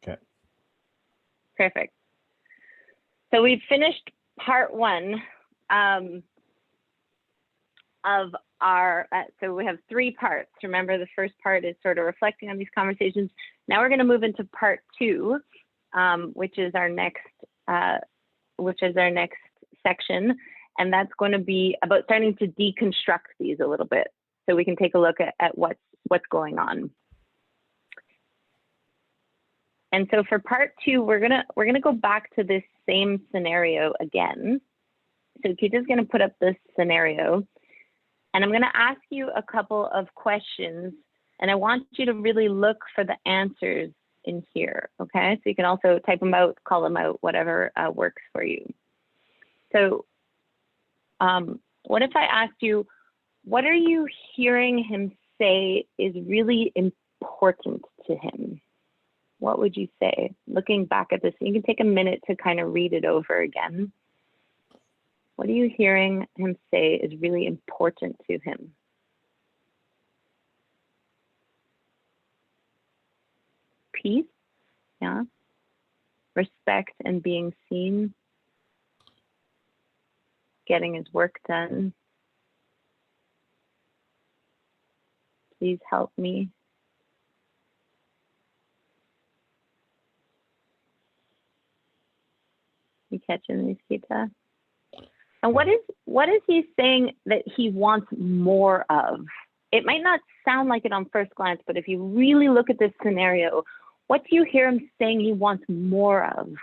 Okay. perfect. So we've finished part one of our, so we have 3 parts. Remember, the first part is sort of reflecting on these conversations. Now we're going to move into part 2, which is our next section. And that's going to be about starting to deconstruct these a little bit, so we can take a look at what's going on. And so for part 2, we're gonna go back to this same scenario again. So Keita's gonna put up this scenario, and I'm gonna ask you a couple of questions, and I want you to really look for the answers in here, okay? So you can also type them out, call them out, whatever works for you. So what if I asked you, what are you hearing him say is really important to him? What would you say? Looking back at this, you can take a minute to kind of read it over again. What are you hearing him say is really important to him? Peace, yeah. Respect and being seen. Getting his work done. Please help me. You catching these, Keita? And what is he saying that he wants more of? It might not sound like it on first glance, but if you really look at this scenario, what do you hear him saying he wants more of?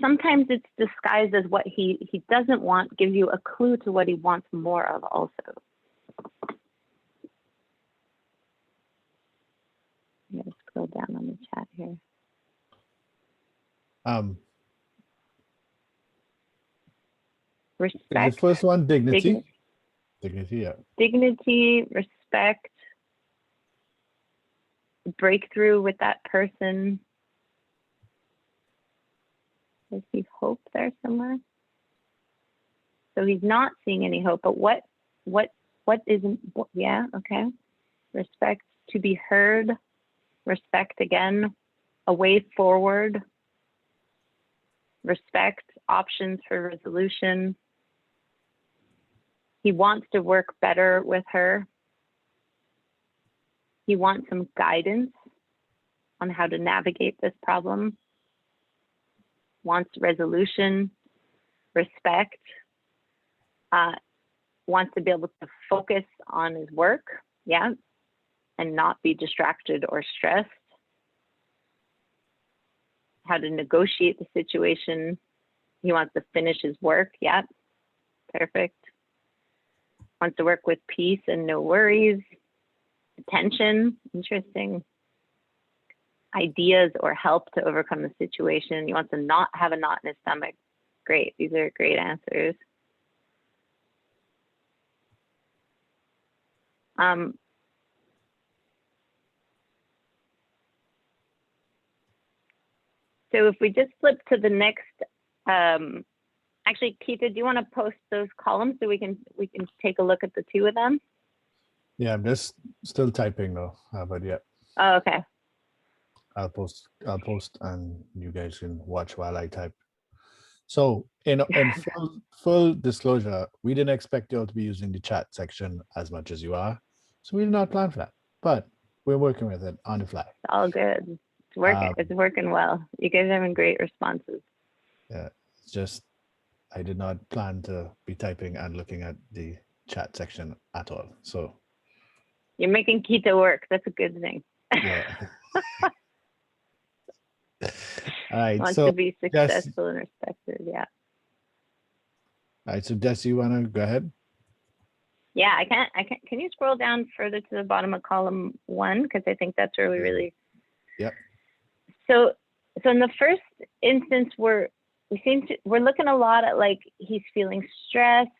Sometimes it's disguised as what he doesn't want, gives you a clue to what he wants more of also. I'm going to scroll down on the chat here. The respect, first one, dignity. Dignity, yeah. dignity, respect, breakthrough with that person. I see hope there somewhere. So he's not seeing any hope, but what isn't, yeah, okay. Respect, to be heard, respect again, a way forward, respect, options for resolution. He wants to work better with her. He wants some guidance on how to navigate this problem. Wants resolution, respect, wants to be able to focus on his work, yeah, and not be distracted or stressed. How to negotiate the situation. He wants to finish his work, yeah, perfect. Wants to work with peace and no worries. Attention, interesting. Ideas or help to overcome the situation. He wants to not have a knot in his stomach. Great, these are great answers. So if we just flip to the next, actually, Keita, do you want to post those columns so we can take a look at the two of them? Yeah, I'm just still typing though, but yeah. Oh, okay. I'll post and you guys can watch while I type. So in full disclosure, we didn't expect you all to be using the chat section as much as you are. So we did not plan for that, but we're working with it on the fly. It's all good. It's working. It's working well. You guys are having great responses. Yeah, it's just I did not plan to be typing and looking at the chat section at all. So you're making Keita work. That's a good thing. Yeah. All right. Wants so to be successful and respected. Yeah. All right. So Des, you want to go ahead? Yeah, I can't. Can you scroll down further to the bottom of column 1? Because I think that's where we really. Yep. So in the first instance, we're looking a lot at like he's feeling stressed.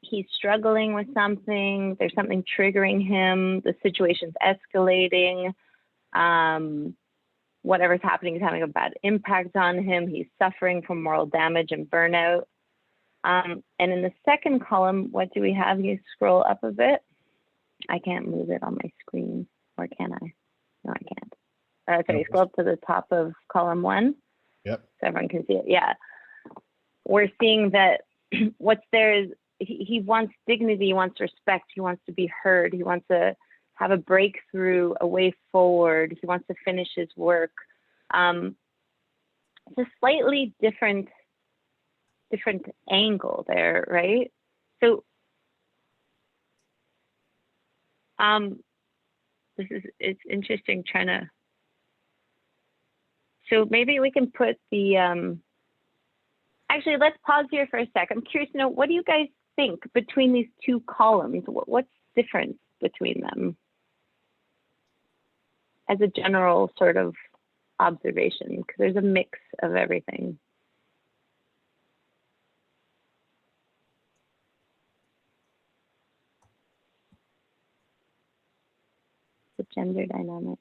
He's struggling with something. There's something triggering him. The situation's escalating. Whatever's happening is having a bad impact on him. He's suffering from moral damage and burnout. And in the second column, what do we have? You scroll up a bit. I can't move it on my screen, or can I? No, I can't. Okay, scroll up to the top of column 1. Yep. So everyone can see it. Yeah. We're seeing that what's there is he wants dignity, he wants respect, he wants to be heard, he wants to have a breakthrough, a way forward, he wants to finish his work. It's a slightly different angle there, right? So it's interesting trying to, so maybe we can put the, actually let's pause here for a sec. I'm curious to know, what do you guys think between these two columns? What's different between them as a general sort of observation? Because there's a mix of everything. The gender dynamic.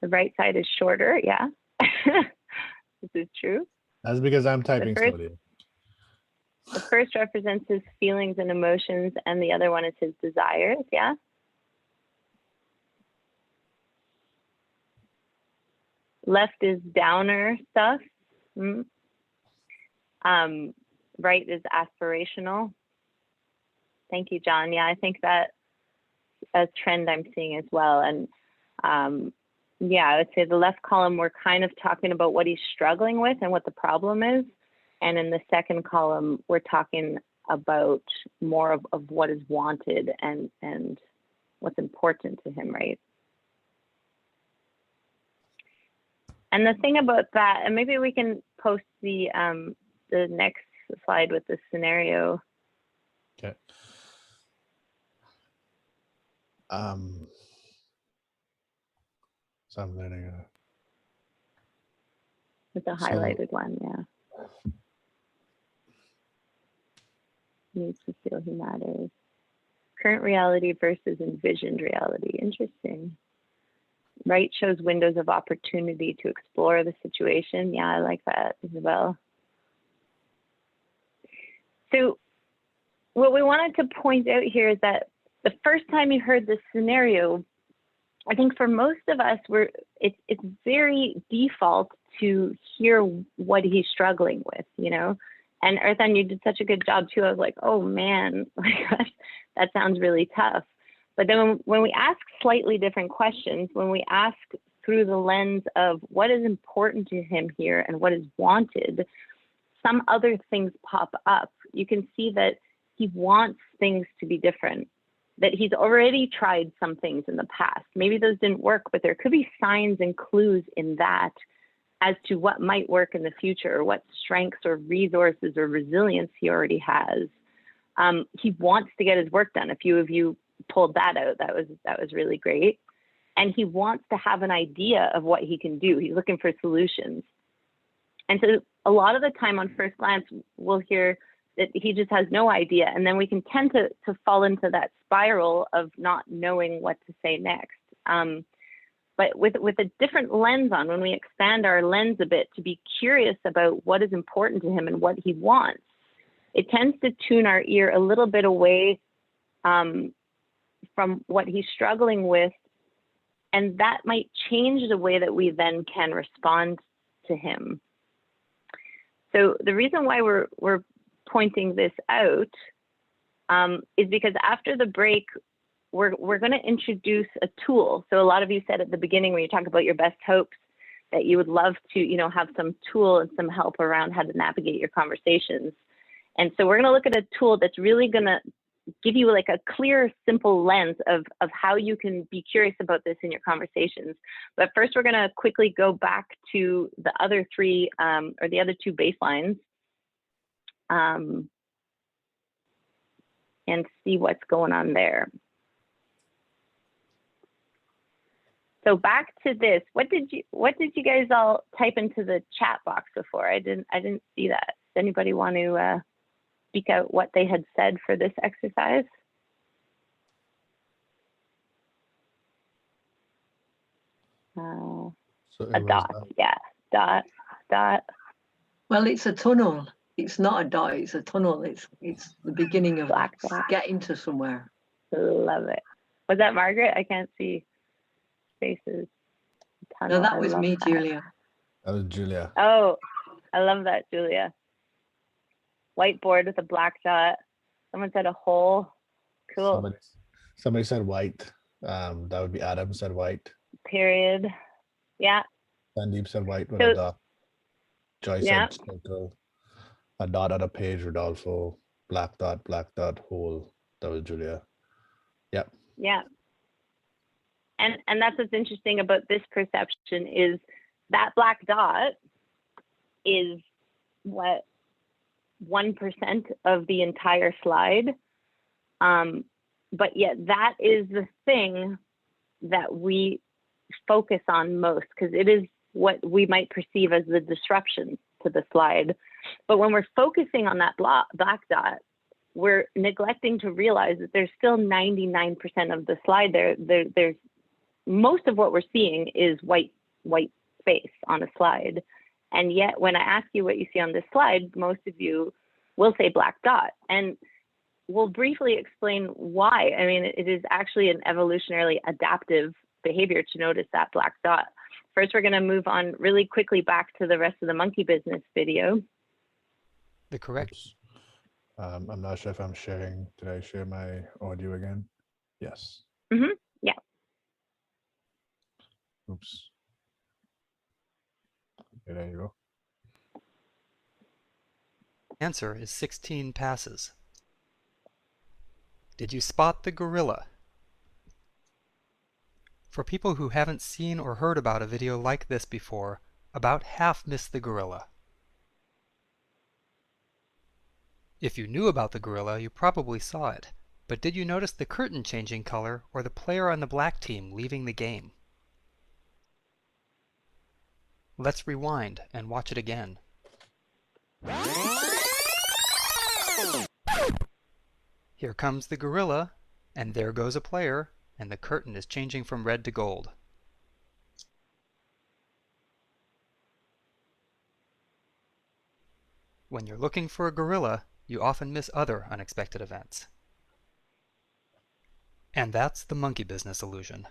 The right side is shorter, yeah. This is true. That's because I'm typing slowly. The first represents his feelings and emotions, and the other one is his desires, yeah? Left is downer stuff. Right is aspirational. Thank you, John. Yeah, I think that's a trend I'm seeing as well. And yeah, I would say the left column, we're kind of talking about what he's struggling with and what the problem is. And in the second column, we're talking about more of what is wanted and what's important to him, right? And the thing about that, and maybe we can post the next slide with the scenario. Okay. So I'm learning. With the highlighted one, yeah. Needs to feel he matters. Current reality versus envisioned reality. Interesting. Right shows windows of opportunity to explore the situation. Yeah, I like that, Isabel. So what we wanted to point out here is that the first time you heard this scenario, I think for most of us, it's very default to hear what he's struggling with, you know? And Earthan, you did such a good job too. I was like, oh man, that sounds really tough. But then when we ask slightly different questions, when we ask through the lens of what is important to him here and what is wanted, some other things pop up. You can see that he wants things to be different, that he's already tried some things in the past. Maybe those didn't work, but there could be signs and clues in that as to what might work in the future, or what strengths or resources or resilience he already has. He wants to get his work done. A few of you pulled that out. That was really great. And he wants to have an idea of what he can do. He's looking for solutions. And so a lot of the time on first glance, we'll hear that he just has no idea. And then we can tend to fall into that spiral of not knowing what to say next. But with a different lens on, when we expand our lens a bit to be curious about what is important to him and what he wants, it tends to tune our ear a little bit away from what he's struggling with. And that might change the way that we then can respond to him. So the reason why we're pointing this out is because after the break, we're going to introduce a tool. So a lot of you said at the beginning when you talk about your best hopes that you would love to, you know, have some tool and some help around how to navigate your conversations. And so we're going to look at a tool that's really going to give you like a clear, simple lens of how you can be curious about this in your conversations. But first, we're going to quickly go back to the other three or the other two baselines and see what's going on there. So back to this. What did you guys all type into the chat box before? I didn't see that. Does anybody want to speak out what they had said for this exercise? A dot, yeah, dot. Well, it's a tunnel. It's not a dot, it's a tunnel. It's the beginning of Black dot. Getting to somewhere. Love it. Was that Margaret? I can't see faces. No, that was me, Julia. That was Julia. Oh, I love that, Julia. Whiteboard with a black dot. Someone said a hole. Cool. Somebody said white. That would be Adam said white. Period. Yeah. Sandeep said white with a dot. Joy said circle. A dot on a page, Rodolfo. Black dot, hole. That was Julia. Yep. Yeah. And that's what's interesting about this perception is that black dot is what 1% of the entire slide. But yet that is the thing that we focus on most because it is what we might perceive as the disruption to the slide. But when we're focusing on that black dot, we're neglecting to realize that there's still 99% of the slide there. There's most of what we're seeing is white space on a slide. And yet when I ask you what you see on this slide, most of you will say black dot. And we'll briefly explain why. I mean, it is actually an evolutionarily adaptive behavior to notice that black dot. First, we're going to move on really quickly back to the rest of the monkey business video. The correct. I'm not sure if I'm sharing. Did I share my audio again? Yes. Mm-hmm. Yeah. Oops. Okay, there you go. Answer is 16 passes. Did you spot the gorilla? For people who haven't seen or heard about a video like this before, about half miss the gorilla. If you knew about the gorilla, you probably saw it, but did you notice the curtain changing color or the player on the black team leaving the game? Let's rewind and watch it again. Here comes the gorilla, and there goes a player, and the curtain is changing from red to gold. When you're looking for a gorilla, you often miss other unexpected events. And that's the monkey business illusion.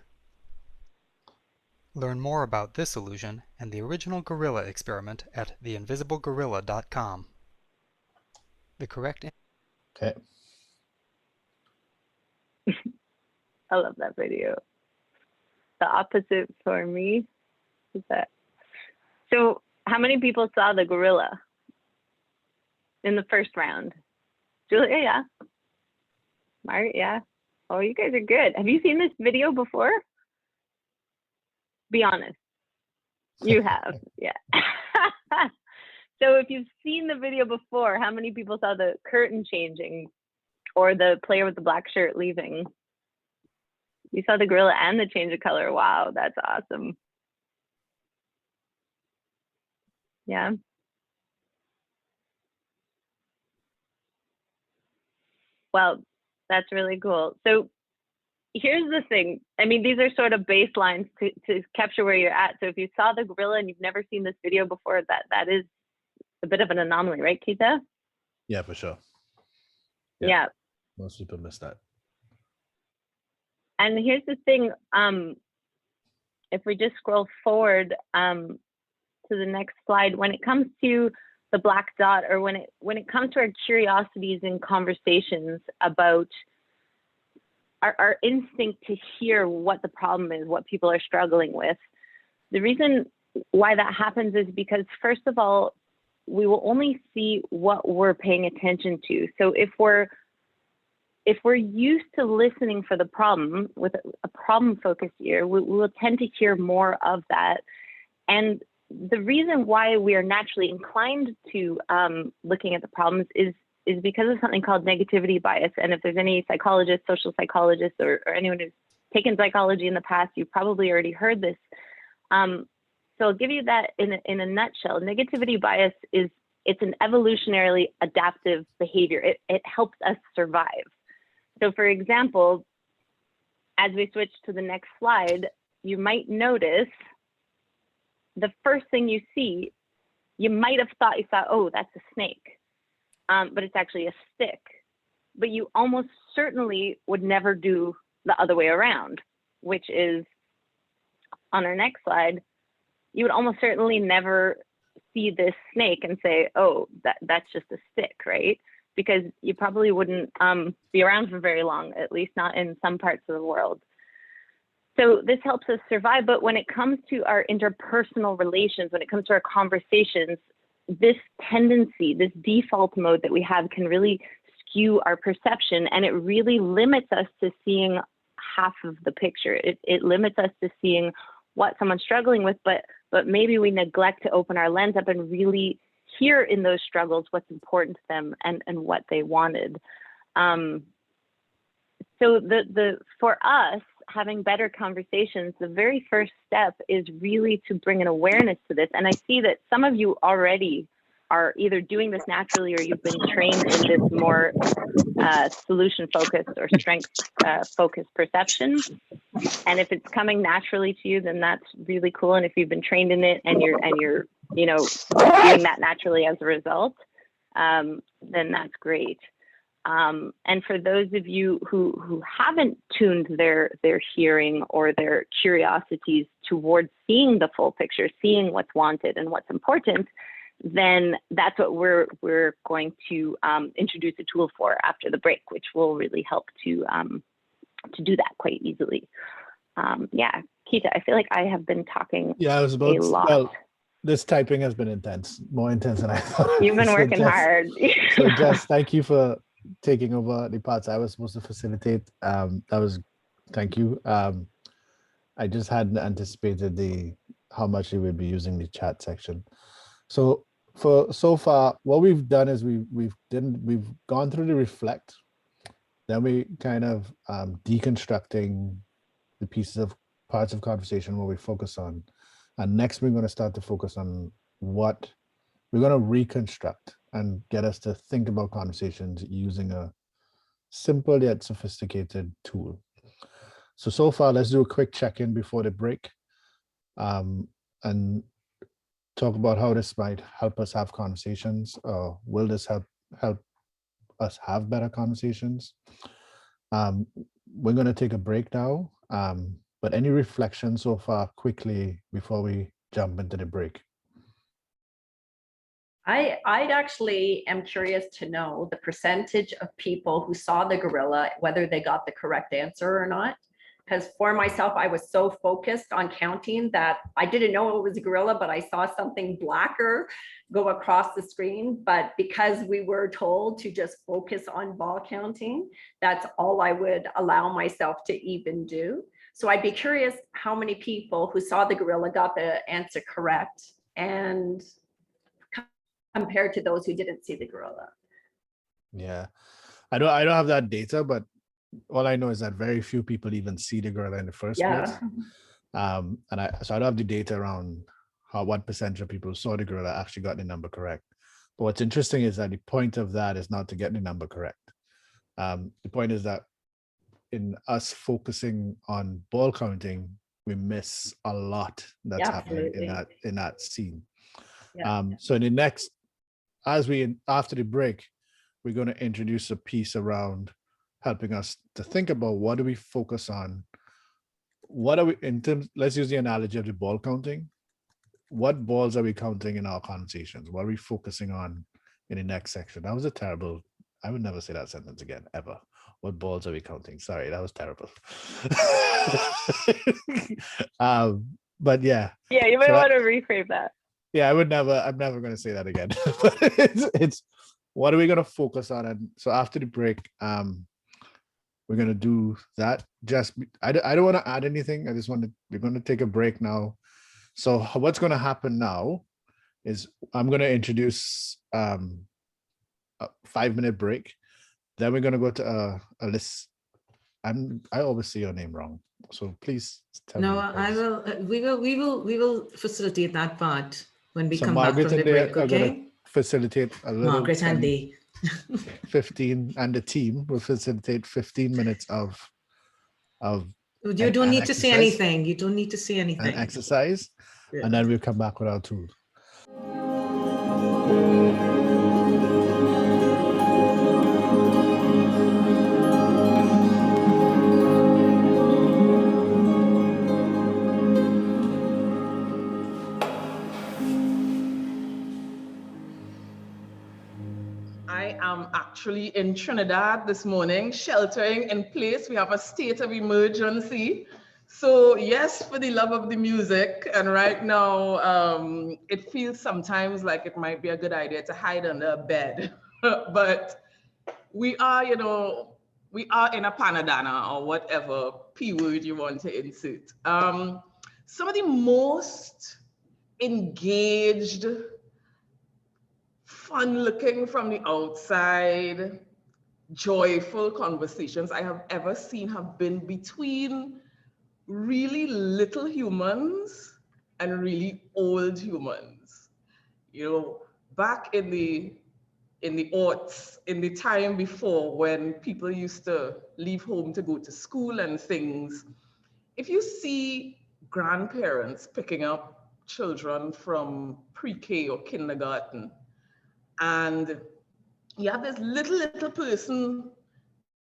Learn more about this illusion and the original gorilla experiment at theinvisiblegorilla.com. The correct Okay. I love that video. The opposite for me is that. So how many people saw the gorilla in the first round? Julia, yeah. Margaret, yeah. Oh, you guys are good. Have you seen this video before? Be honest. You have, yeah. So if you've seen the video before, how many people saw the curtain changing or the player with the black shirt leaving? You saw the gorilla and the change of color. Wow, that's awesome. Yeah. Well, that's really cool. So here's the thing. I mean, these are sort of baselines to capture where you're at. So if you saw the gorilla and you've never seen this video before, that is a bit of an anomaly, right, Keita? Yeah, for sure. Yeah. Most people miss that. And here's the thing. If we just scroll forward to the next slide, when it comes to the black dot, or when it comes to our curiosities in conversations about our instinct to hear what the problem is, what people are struggling with, the reason why that happens is because, first of all, we will only see what we're paying attention to. So if we're used to listening for the problem with a problem-focused ear, we will tend to hear more of that. And the reason why we are naturally inclined to looking at the problems is because of something called negativity bias. And if there's any psychologists, social psychologists, or anyone who's taken psychology in the past, you've probably already heard this. So I'll give you that in a nutshell. Negativity bias it's an evolutionarily adaptive behavior. It helps us survive. So for example, as we switch to the next slide, you might notice the first thing you see, you might have thought oh, that's a snake, but it's actually a stick. But you almost certainly would never do the other way around, which is on our next slide, you would almost certainly never see this snake and say, oh, that's just a stick, right? Because you probably wouldn't be around for very long, at least not in some parts of the world. So this helps us survive. But when it comes to our interpersonal relations, when it comes to our conversations, this tendency, this default mode that we have can really skew our perception, and it really limits us to seeing half of the picture. It limits us to seeing what someone's struggling with, but maybe we neglect to open our lens up and really hear in those struggles what's important to them and what they wanted. So for us, having better conversations, the very first step is really to bring an awareness to this. And I see that some of you already are either doing this naturally, or you've been trained in this more solution-focused or strength-focused perception. And if it's coming naturally to you, then that's really cool. And if you've been trained in it and you're doing that naturally as a result, then that's great. And for those of you who haven't tuned their hearing or their curiosities towards seeing the full picture, seeing what's wanted and what's important, then that's what we're going to introduce a tool for after the break, which will really help to do that quite easily. Yeah, Keita, I feel like I have been talking a lot. Well, this typing has been intense, more intense than I thought. You've been working hard. So Jess, thank you for taking over the parts I was supposed to facilitate. Thank you. I just hadn't anticipated how much you would be using the chat section. So far, what we've done is we've gone through the reflect, then we kind of deconstructing the parts of conversation where we focus on And next, we're going to start to focus on what we're going to reconstruct and get us to think about conversations using a simple yet sophisticated tool. So far, let's do a quick check-in before the break and talk about how this might help us have conversations. Will this help us have better conversations? We're going to take a break now, but any reflections so far quickly before we jump into the break? I actually am curious to know the percentage of people who saw the gorilla, whether they got the correct answer or not. Because for myself, I was so focused on counting that I didn't know it was a gorilla, but I saw something blacker go across the screen. But because we were told to just focus on ball counting, that's all I would allow myself to even do. So I'd be curious how many people who saw the gorilla got the answer correct, and compared to those who didn't see the gorilla. Yeah, I don't have that data, but all I know is that very few people even see the gorilla in the first place. So I don't have the data around what percentage of people who saw the gorilla actually got the number correct. But what's interesting is that the point of that is not to get the number correct. The point is that in us focusing on ball counting, we miss a lot that's happening in that scene. So in the next, after the break, we're going to introduce a piece around helping us to think about what do we focus on. What are we in terms? Let's use the analogy of the ball counting. What balls are we counting in our conversations? What are we focusing on in the next section? That was a terrible. I would never say that sentence again, ever. What balls are we counting? Sorry, that was terrible. But yeah. Yeah, you might want to reframe that. Yeah, I'm never going to say that again. But it's what are we going to focus on? And so after the break, we're going to do that. I don't want to add anything. We're going to take a break now. So what's going to happen now is I'm going to introduce a 5-minute break. Then we're going to go to a list. I always say your name wrong, so please tell me. No, I will. We will facilitate that part when we come Margaret back from the break. Okay. Facilitate a little. Margaret and Day. 15 and the team will facilitate 15 minutes of. You don't need to say anything. You don't need to say anything. An exercise, and then we'll come back with our tool. I am actually in Trinidad this morning, sheltering in place. We have a state of emergency. So yes, for the love of the music. And right now, it feels sometimes like it might be a good idea to hide under a bed. But we are, we are in a panadana or whatever P word you want to insert. Some of the most engaged, fun looking from the outside, joyful conversations I have ever seen have been between really little humans and really old humans. Back in the aughts, in the time before when people used to leave home to go to school and things, if you see grandparents picking up children from pre-K or kindergarten, and you have this little person,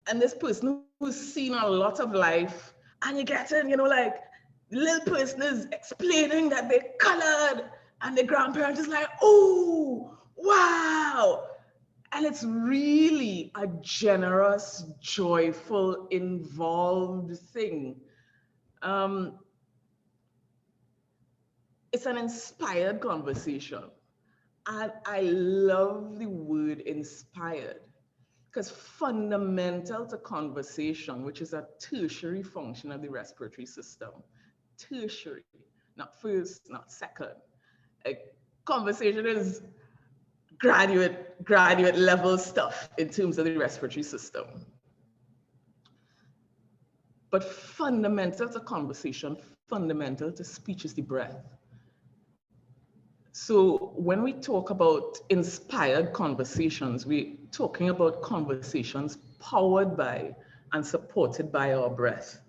and this person who's seen a lot of life, and you get in, like, the little person is explaining that they're colored, and the grandparent is like, oh, wow. And it's really a generous, joyful, involved thing. It's an inspired conversation. And I love the word inspired, because fundamental to conversation, which is a tertiary function of the respiratory system, tertiary, not first, not second. Conversation is graduate level stuff in terms of the respiratory system. But fundamental to conversation, fundamental to speech is the breath. So when we talk about inspired conversations, we're talking about conversations powered by and supported by our breath.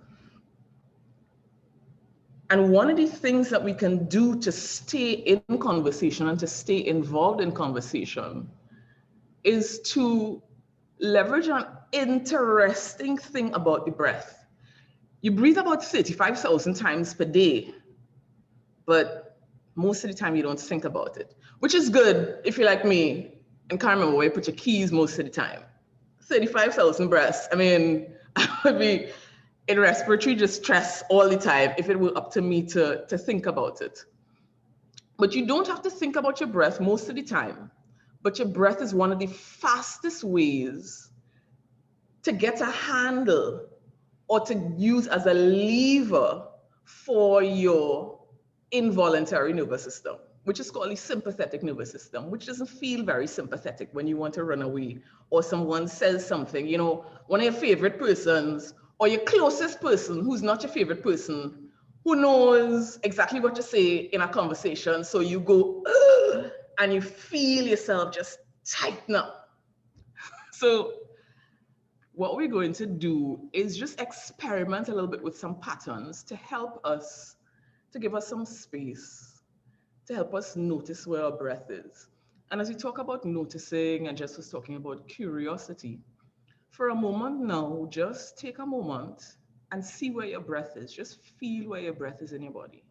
And one of the things that we can do to stay in conversation and to stay involved in conversation is to leverage an interesting thing about the breath. You breathe about 35,000 times per day, but most of the time you don't think about it, which is good if you're like me and can't remember where you put your keys most of the time. 35,000 breaths. I mean, I would be in respiratory distress all the time if it were up to me to think about it. But you don't have to think about your breath most of the time. But your breath is one of the fastest ways to get a handle or to use as a lever for your involuntary nervous system, which is called the sympathetic nervous system, which doesn't feel very sympathetic when you want to run away or someone says something, you know, one of your favorite persons or your closest person who's not your favorite person, who knows exactly what to say in a conversation. So you go, ugh, and you feel yourself just tighten up. So what we're going to do is just experiment a little bit with some patterns to help us, to give us some space, to help us notice where our breath is. And as we talk about noticing, and Jess was talking about curiosity, for a moment now, just take a moment and see where your breath is. Just feel where your breath is in your body.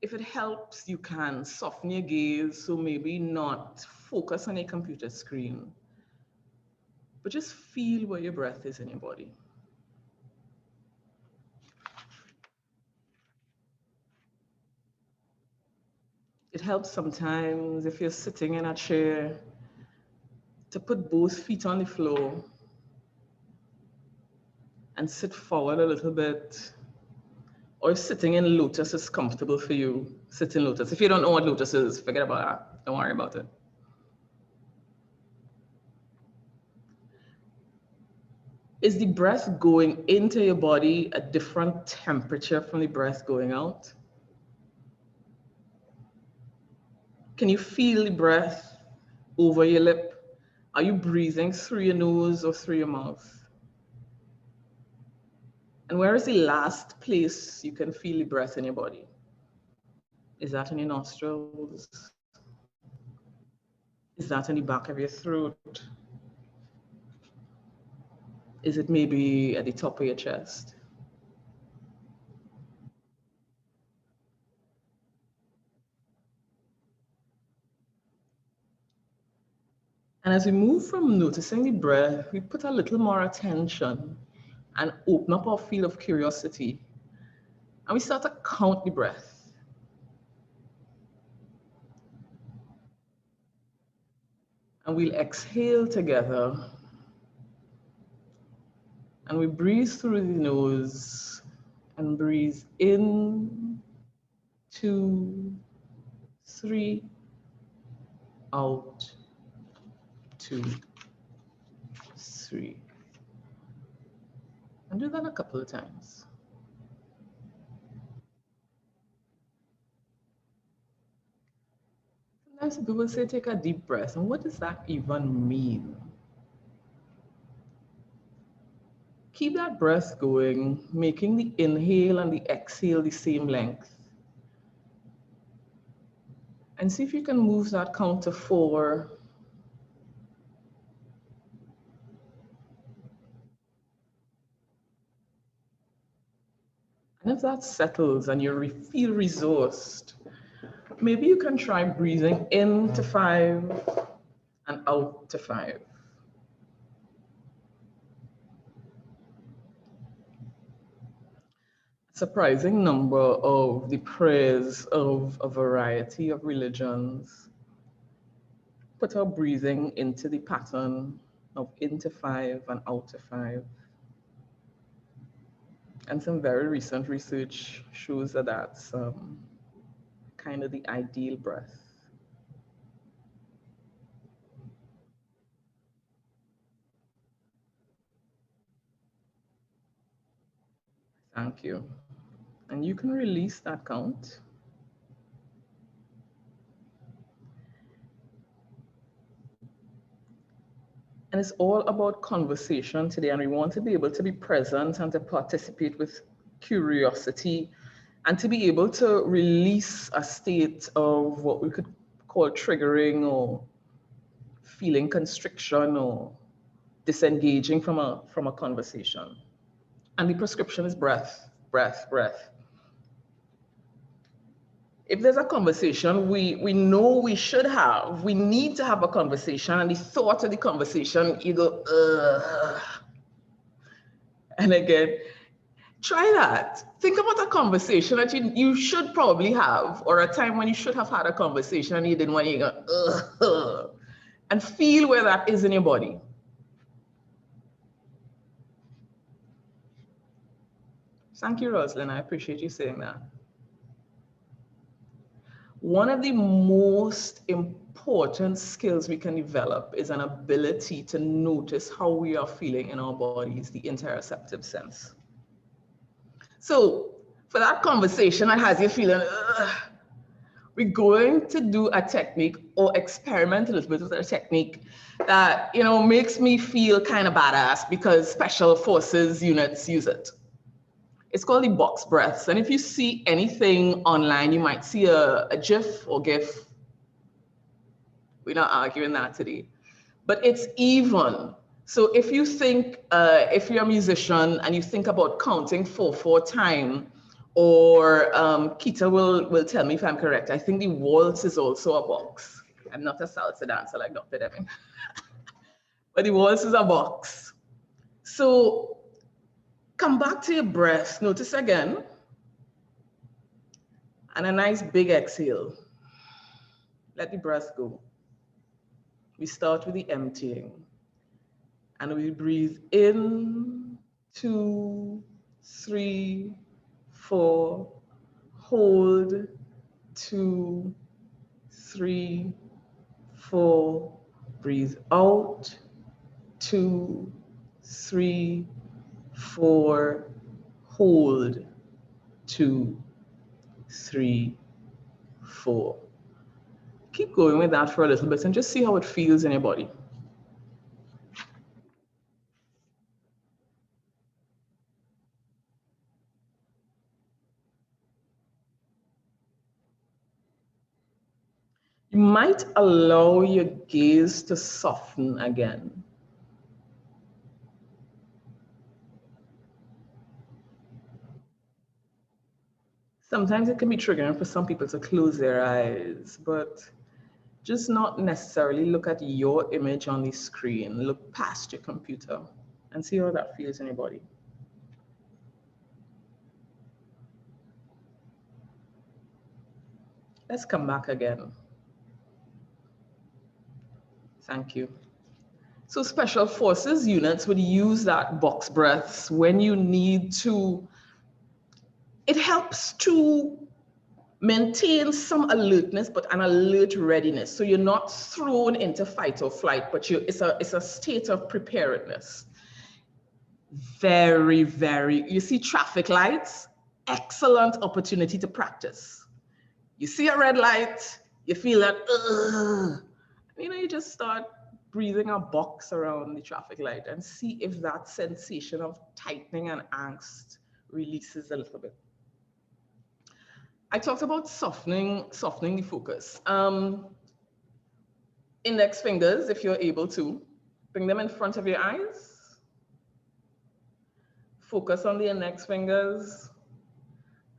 If it helps, you can soften your gaze, so maybe not focus on a computer screen, but just feel where your breath is in your body. It helps sometimes if you're sitting in a chair to put both feet on the floor and sit forward a little bit. Or if sitting in lotus is comfortable for you, sit in lotus. If you don't know what lotus is, forget about that. Don't worry about it. Is the breath going into your body a different temperature from the breath going out? Can you feel the breath over your lip? Are you breathing through your nose or through your mouth? And where is the last place you can feel the breath in your body? Is that in your nostrils? Is that in the back of your throat? Is it maybe at the top of your chest? And as we move from noticing the breath, we put a little more attention and open up our field of curiosity. And we start to count the breath. And we'll exhale together. And we breathe through the nose and breathe in, 2, 3, out, 2, 3. And do that a couple of times. Sometimes people say take a deep breath. And what does that even mean? Keep that breath going, making the inhale and the exhale the same length. And see if you can move that count to 4. And if that settles and you feel resourced, maybe you can try breathing in to 5 and out to 5. Surprising number of the prayers of a variety of religions put our breathing into the pattern of into 5 and out to 5. And some very recent research shows that that's kind of the ideal breath. Thank you. And you can release that count. And it's all about conversation today. And we want to be able to be present and to participate with curiosity and to be able to release a state of what we could call triggering or feeling constriction or disengaging from a conversation. And the prescription is breath, breath, breath. If there's a conversation we know we should have, we need to have a conversation, and the thought of the conversation, you go, ugh. And again, try that. Think about a conversation that you should probably have, or a time when you should have had a conversation and you didn't want to go, ugh. And feel where that is in your body. Thank you, Rosalind. I appreciate you saying that. One of the most important skills we can develop is an ability to notice how we are feeling in our bodies, the interoceptive sense. So for that conversation that has you feeling, we're going to do a technique or experiment a little bit with a technique that, makes me feel kind of badass because special forces units use it. It's called the box breaths. And if you see anything online, you might see a GIF or GIF. We're not arguing that today. But it's even. So if you think, if you're a musician and you think about counting 4/4 time, or Keita will tell me if I'm correct, I think the waltz is also a box. I'm not a salsa dancer like Dr. Demming. But the waltz is a box. So come back to your breath. Notice again. And a nice big exhale. Let the breath go. We start with the emptying. And we breathe in, 2, 3, 4. Hold, 2, 3, 4. Breathe out, 2, 3, 4. Hold, 2, 3, 4. Keep going with that for a little bit and just see how it feels in your body. You might allow your gaze to soften again. Sometimes it can be triggering for some people to close their eyes, but just not necessarily look at your image on the screen. Look past your computer and see how that feels in your body. Let's come back again. Thank you. So special forces units would use that box breaths when you need to. It helps to maintain some alertness, but an alert readiness. So you're not thrown into fight or flight, but it's a state of preparedness. Very, very, you see traffic lights, excellent opportunity to practice. You see a red light, you feel that, you just start breathing a box around the traffic light and see if that sensation of tightening and angst releases a little bit. I talked about softening the focus. Index fingers, if you're able to, bring them in front of your eyes. Focus on the index fingers.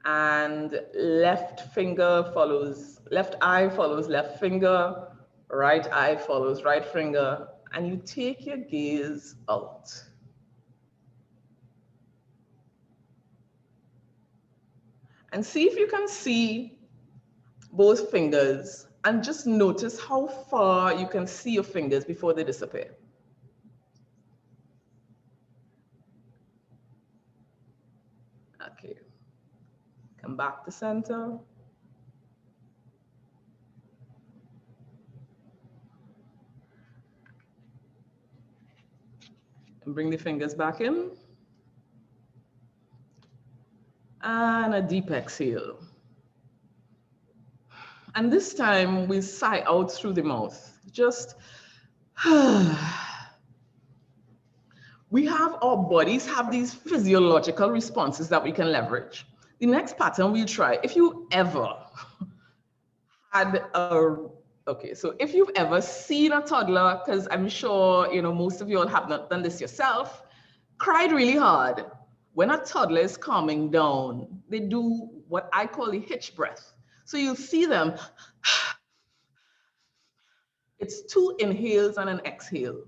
And left eye follows left finger, right eye follows right finger, and you take your gaze out. And see if you can see both fingers and just notice how far you can see your fingers before they disappear. Okay. Come back to center. And bring the fingers back in. And a deep exhale. And this time we sigh out through the mouth. Just Our bodies have these physiological responses that we can leverage. The next pattern we'll try, if you ever had if you've ever seen a toddler, because I'm sure, most of you all have not done this yourself, cried really hard. When a toddler is calming down, they do what I call the hitch breath. So you'll see them, it's 2 inhales and an exhale.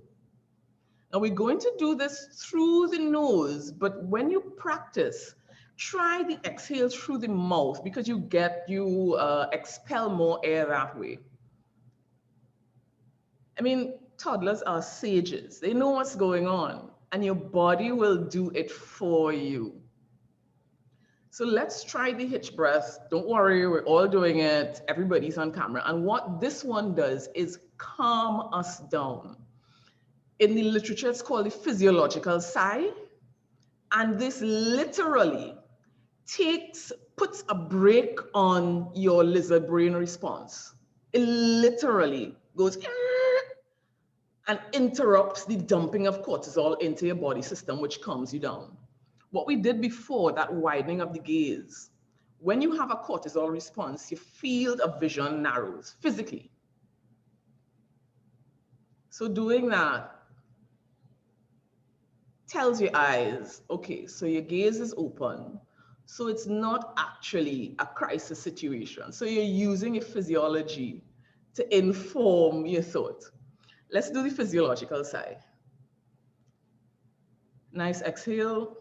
Now we're going to do this through the nose, but when you practice, try the exhale through the mouth because you expel more air that way. I mean, toddlers are sages. They know what's going on, and your body will do it for you. So let's try the hitch breath. Don't worry, we're all doing it. Everybody's on camera. And what this one does is calm us down. In the literature, it's called the physiological sigh. And this literally puts a brake on your lizard brain response. It literally goes and interrupts the dumping of cortisol into your body system, which calms you down. What we did before, that widening of the gaze, when you have a cortisol response, your field of vision narrows physically. So doing that tells your eyes, okay, so your gaze is open. So it's not actually a crisis situation. So you're using your physiology to inform your thought. Let's do the physiological side. Nice exhale.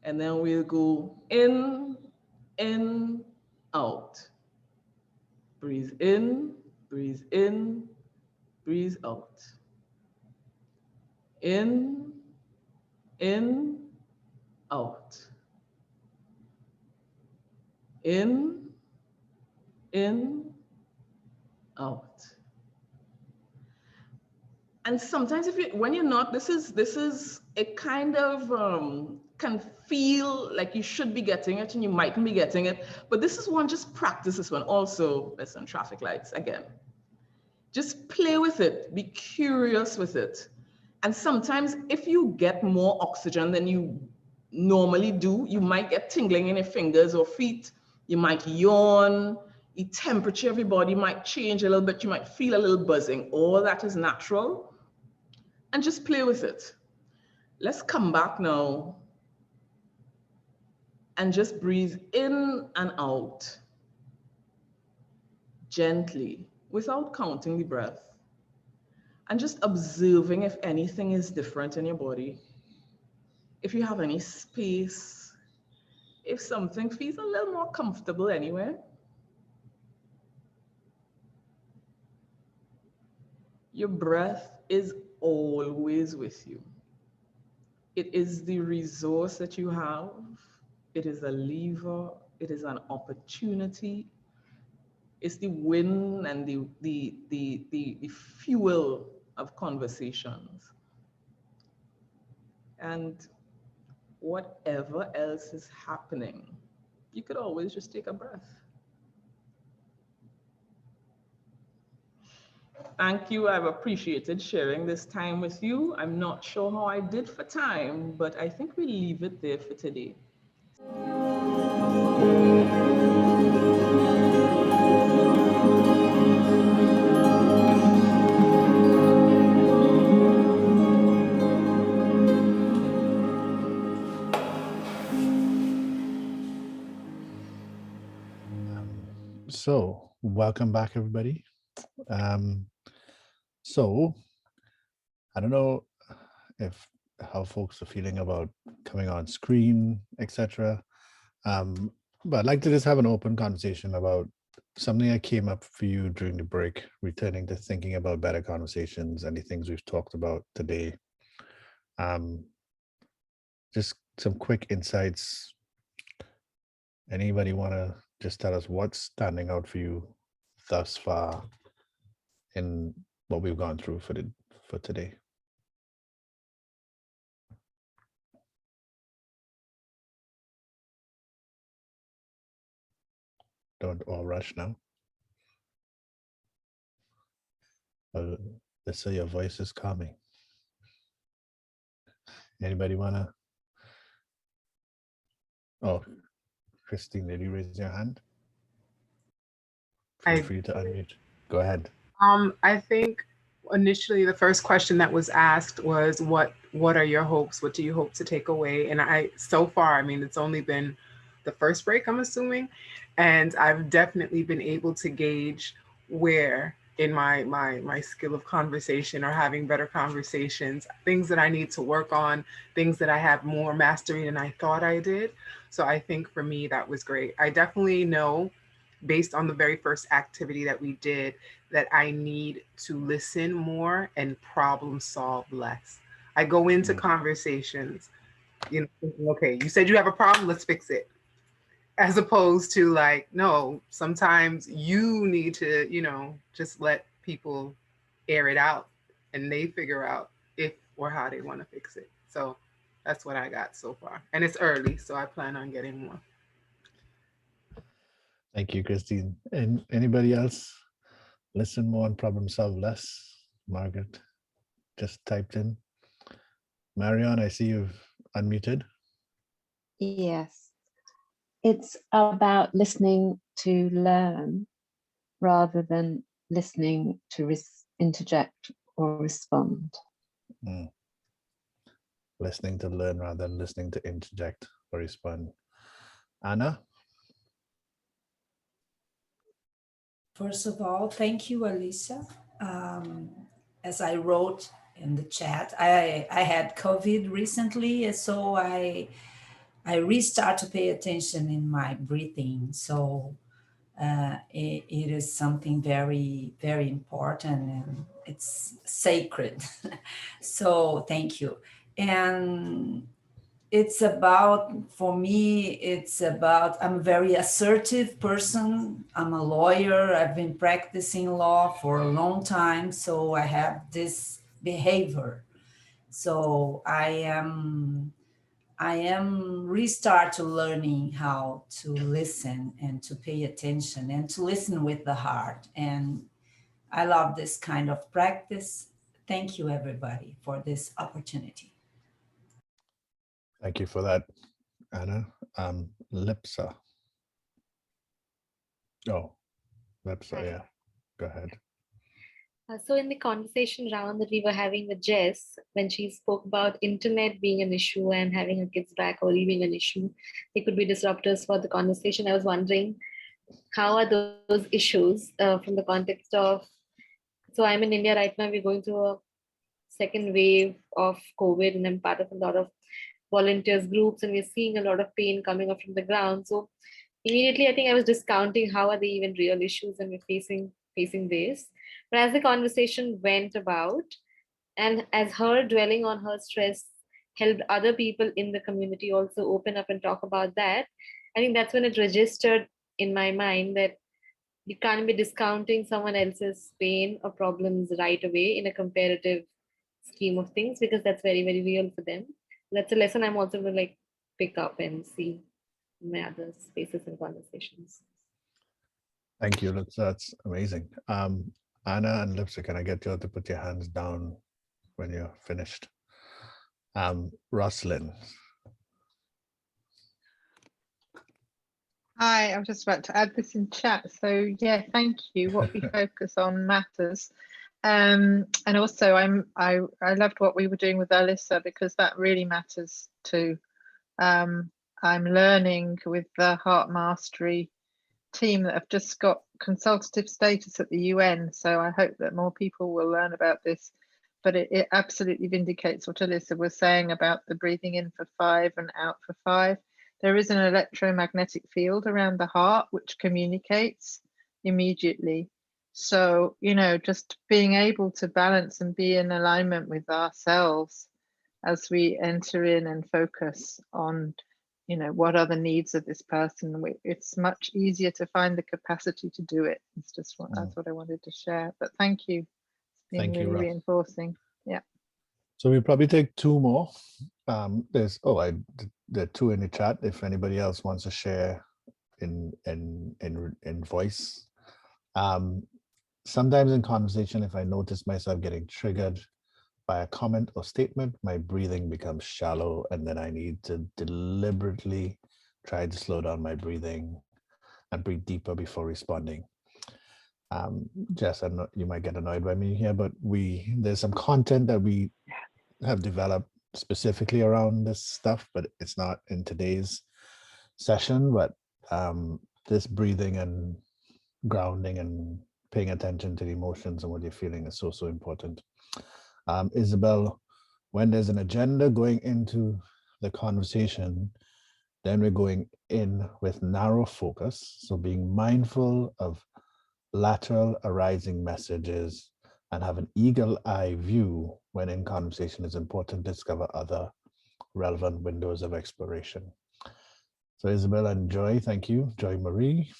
And then we'll go in, out. Breathe in, breathe out. In, out. In, out. And sometimes when you're not, this is a kind of can feel like you should be getting it and you mightn't be getting it. But this is one, just practice this one. Also, listen, traffic lights again. Just play with it, be curious with it. And sometimes if you get more oxygen than you normally do, you might get tingling in your fingers or feet. You might yawn. The temperature of your body might change a little bit. You might feel a little buzzing. All that is natural. And just play with it. Let's come back now and just breathe in and out gently without counting the breath. And just observing if anything is different in your body. If you have any space, if something feels a little more comfortable anywhere. Your breath is always with you. It is the resource that you have. It is a lever. It is an opportunity. It's the wind and the fuel of conversations. And whatever else is happening, you could always just take a breath. Thank you. I've appreciated sharing this time with you. I'm not sure how I did for time, but I think we leave it there for today. So welcome back, everybody. So I don't know how folks are feeling about coming on screen, etc. But I'd like to just have an open conversation about something that came up for you during the break, returning to thinking about better conversations and the things we've talked about today. Just some quick insights. Anybody want to just tell us what's standing out for you thus far in what we've gone through for today? Don't all rush now. Well, Lisa, your voice is calming. Anybody wanna? Oh, Christine, did you raise your hand? Feel free to unmute. Go ahead. I think initially the first question that was asked was what are your hopes? What do you hope to take away? And so far, I mean, it's only been the first break, I'm assuming, and I've definitely been able to gauge where in my skill of conversation or having better conversations, things that I need to work on, things that I have more mastery than I thought I did. So I think for me, that was great. I definitely know, based on the very first activity that we did, that I need to listen more and problem solve less. I go into conversations, you know, thinking, okay, you said you have a problem, let's fix it. As opposed to like, no, sometimes you need to, you know, just let people air it out and they figure out if or how they want to fix it. So that's what I got so far. And it's early, so I plan on getting more. Thank you, Christine. And anybody else? Listen more and problem solve less. Margaret just typed in. Marion, I see you've unmuted. Yes. It's about listening to learn rather than listening to interject or respond. Listening to learn rather than listening to interject or respond. Anna? First of all, thank you, Alicia. As I wrote in the chat, I had COVID recently, so I restart to pay attention in my breathing. So it is something very, very important and it's sacred. So thank you. And it's about, for me, it's about, I'm a very assertive person. I'm a lawyer. I've been practicing law for a long time. So I have this behavior. So I am restart to learning how to listen and to pay attention and to listen with the heart. And I love this kind of practice. Thank you, everybody, for this opportunity. Thank you for that, Anna. Lipsa. Oh, Lipsa, yeah. Go ahead. So in the conversation round that we were having with Jess, when she spoke about internet being an issue and having her kids back or leaving an issue, they could be disruptors for the conversation. I was wondering, how are those issues from the context of, so I'm in India right now, we're going through a second wave of COVID and I'm part of a lot of volunteers groups and we're seeing a lot of pain coming up from the ground. So immediately, I think I was discounting how are they even real issues and we're facing this. But as the conversation went about, and as her dwelling on her stress helped other people in the community also open up and talk about that, I think that's when it registered in my mind that you can't be discounting someone else's pain or problems right away in a comparative scheme of things, because that's very, very real for them. That's a lesson I'm also going to like pick up and see in my other spaces and conversations. Thank you, Lipsa. That's amazing. Anna and Lipsa, can I get you all to put your hands down when you're finished? Roslyn. Hi, I was just about to add this in chat. So yeah, thank you. What we focus on matters. And also I loved what we were doing with Alyssa, because that really matters too. I'm learning with the Heart Mastery team that have just got consultative status at the UN. So I hope that more people will learn about this. But it absolutely vindicates what Alyssa was saying about the breathing in for 5 and out for 5. There is an electromagnetic field around the heart which communicates immediately. So, you know, just being able to balance and be in alignment with ourselves as we enter in and focus on, you know, what are the needs of this person. It's much easier to find the capacity to do it. It's just that's what I wanted to share. But thank you. It's been really reinforcing. Yeah. So we'll probably take 2 more. There are 2 in the chat. If anybody else wants to share in voice. sometimes in conversation, if I notice myself getting triggered by a comment or statement, my breathing becomes shallow, and then I need to deliberately try to slow down my breathing and breathe deeper before responding. Jess, I know you might get annoyed by me here, but there's some content that we have developed specifically around this stuff, but it's not in today's session. But this breathing and grounding and paying attention to the emotions and what you're feeling is so important. Isabel, when there's an agenda going into the conversation, then we're going in with narrow focus. So being mindful of lateral arising messages and have an eagle eye view when in conversation is important to discover other relevant windows of exploration. So Isabel and Joy, thank you. Joy Marie.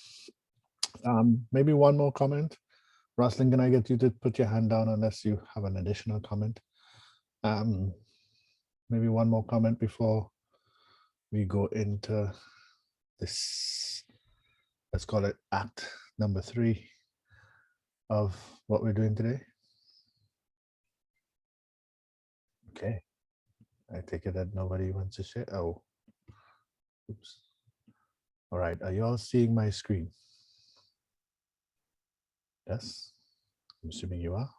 Maybe one more comment. Rosalind, can I get you to put your hand down unless you have an additional comment? Maybe one more comment before we go into this, let's call it act number 3 of what we're doing today. Okay, I take it that nobody wants to share. Oh, oops. All right, are you all seeing my screen? Yes, I'm assuming you are.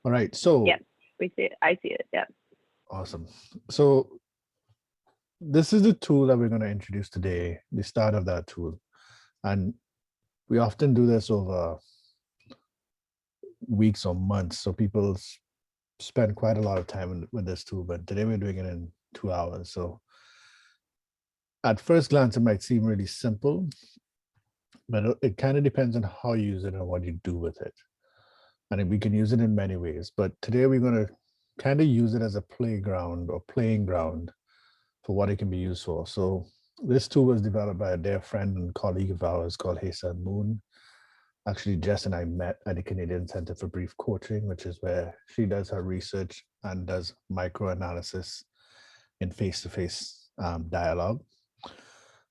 All right, so. Yep, we see it. I see it, yep. Awesome. So this is the tool that we're going to introduce today, the start of that tool. And we often do this over weeks or months. So people spend quite a lot of time with this tool, but today we're doing it in 2 hours. So at first glance, it might seem really simple, but it kind of depends on how you use it and what you do with it. And we can use it in many ways, but today we're going to kind of use it as a playground or playing ground for what it can be used for. So this tool was developed by a dear friend and colleague of ours called Hasan Moon. Actually, Jess and I met at the Canadian Center for Brief Coaching, which is where she does her research and does microanalysis in face-to-face dialogue.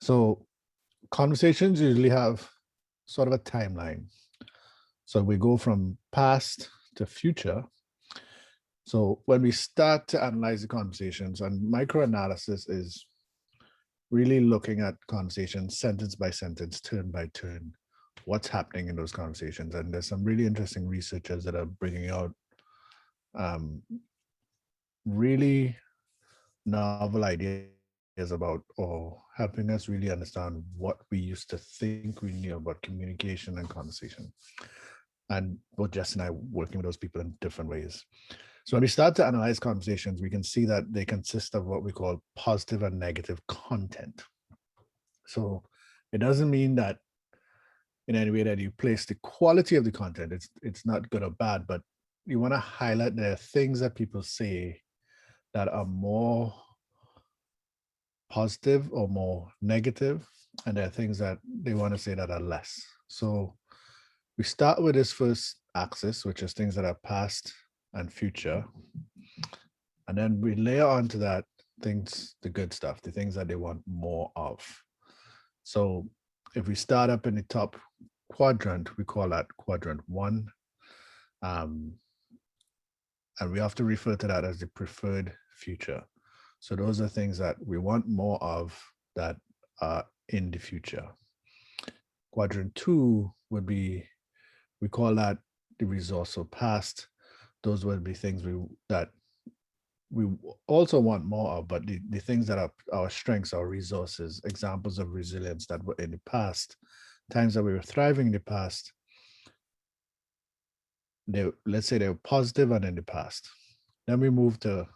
So conversations usually have sort of a timeline. So we go from past to future. So when we start to analyze the conversations, and microanalysis is really looking at conversations sentence by sentence, turn by turn, what's happening in those conversations. And there's some really interesting researchers that are bringing out really novel ideas about, or helping us really understand what we used to think we knew about communication and conversation. And both Jess and I working with those people in different ways. So when we start to analyze conversations, we can see that they consist of what we call positive and negative content. So it doesn't mean that in any way that you place the quality of the content, it's not good or bad, but you want to highlight there are things that people say that are more positive or more negative, and there are things that they want to say that are less. So we start with this first axis, which is things that are past and future. And then we layer onto that things, the good stuff, the things that they want more of. So if we start up in the top quadrant, we call that quadrant 1. And we have to refer to that as the preferred future. So those are things that we want more of that are in the future. Quadrant 2 would be, we call that the resourceful past. Those would be things that we also want more of, but the things that are our strengths, our resources, examples of resilience that were in the past, times that we were thriving in the past, let's say they were positive and in the past. Then we move to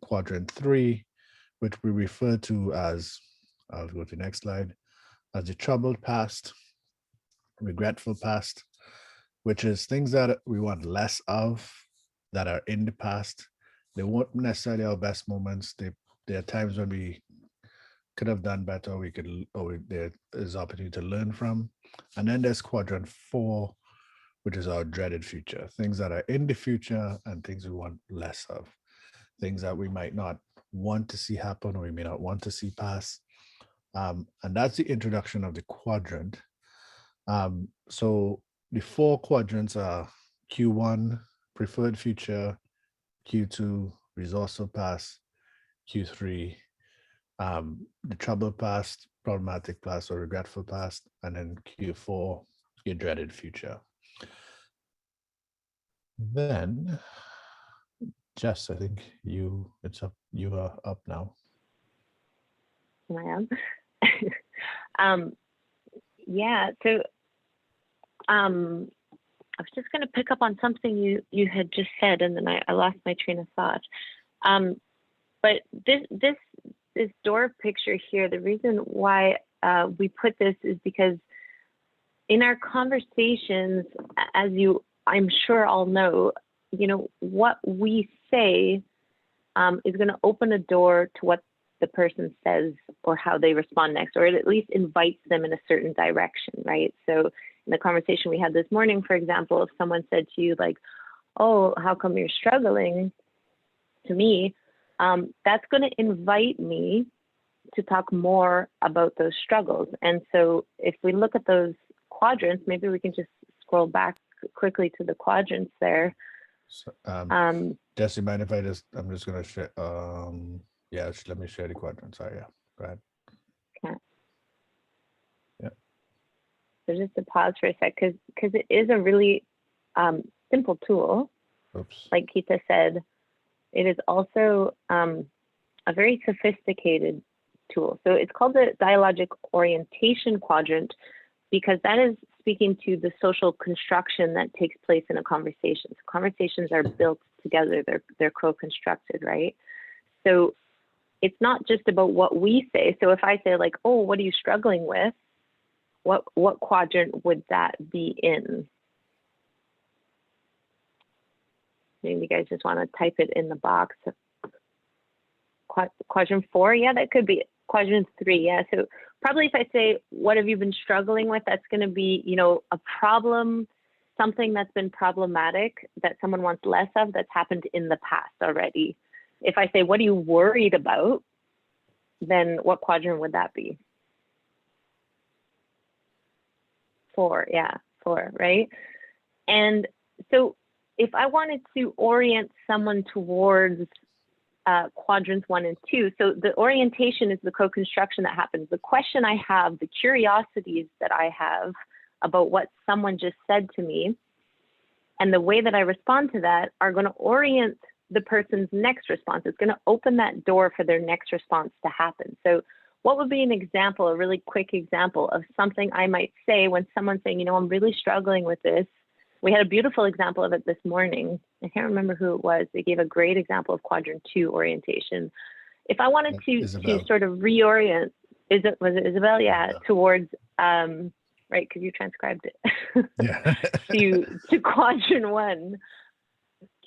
quadrant 3, which we refer to as, I'll go to the next slide, as the troubled past, regretful past, which is things that we want less of that are in the past. They weren't necessarily our best moments. There are times when we could have done better, there is opportunity to learn from. And then there's quadrant 4, which is our dreaded future, things that are in the future and things we want less of, things that we might not want to see happen or we may not want to see pass. And that's the introduction of the quadrant. So the 4 quadrants are Q1, preferred future, Q2, resourceful past, Q3, the troubled past, problematic past, or regretful past, and then Q4, your dreaded future. Then, Jess, I think you are up now. I am. Yeah, so I was just going to pick up on something you had just said, and then I lost my train of thought. But this door picture here, the reason why we put this is because in our conversations, as I'm sure all know, what we say is going to open a door to what the person says or how they respond next, or it at least invites them in a certain direction, right? So in the conversation we had this morning, for example, if someone said to you like, oh, how come you're struggling? To me, that's going to invite me to talk more about those struggles. And so if we look at those quadrants, maybe we can just scroll back quickly to the quadrants there. So, Jesse, mind if I'm just going to share, yeah, let me share the quadrant. Sorry, yeah, go ahead. Okay. Yeah. So just to pause for a sec, because it is a really simple tool. Oops. Like Keita said, it is also a very sophisticated tool. So it's called the dialogic orientation quadrant because that is speaking to the social construction that takes place in a conversation. So conversations are built together, they're co-constructed, right? So it's not just about what we say. So if I say like, oh, what are you struggling with? What quadrant would that be in? Maybe you guys just want to type it in the box. Quadrant 4, yeah, that could be it. Quadrant 3, yeah. So probably if I say, what have you been struggling with? That's going to be, a problem, something that's been problematic that someone wants less of that's happened in the past already. If I say, what are you worried about? Then what quadrant would that be? 4, yeah, 4, right? And so if I wanted to orient someone towards quadrants 1 and 2, so the orientation is the co-construction that happens. The question I have, the curiosities that I have about what someone just said to me, and the way that I respond to that are going to orient the person's next response. It's going to open that door for their next response to happen. So what would be an example, a really quick example of something I might say when someone's saying, I'm really struggling with this. We had a beautiful example of it this morning. I can't remember who it was. They gave a great example of quadrant 2 orientation. If I wanted to sort of reorient, was it Isabel? Yeah, towards, right, because you transcribed it, yeah. to quadrant 1.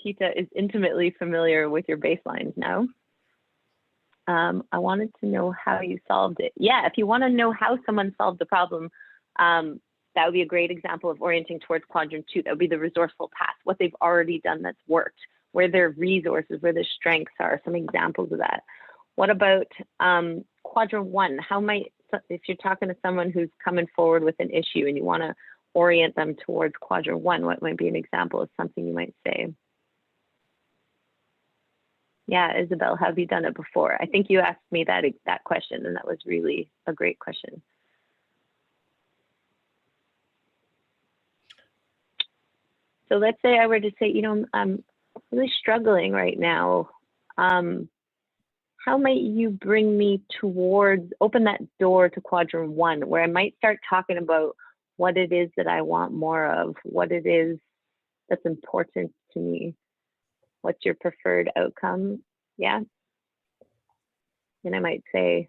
Keita is intimately familiar with your baselines now. I wanted to know how you solved it. Yeah, if you want to know how someone solved the problem, that would be a great example of orienting towards quadrant 2. That would be the resourceful path, what they've already done that's worked, where their resources, where their strengths are, some examples of that. What about quadrant 1? How might, if you're talking to someone who's coming forward with an issue and you want to orient them towards quadrant 1, what might be an example of something you might say? Yeah, Isabel, have you done it before? I think you asked me that question, and that was really a great question. So let's say I were to say, I'm really struggling right now. How might you bring me towards, open that door to quadrant 1, where I might start talking about what it is that I want more of, what it is that's important to me. What's your preferred outcome? Yeah. And I might say,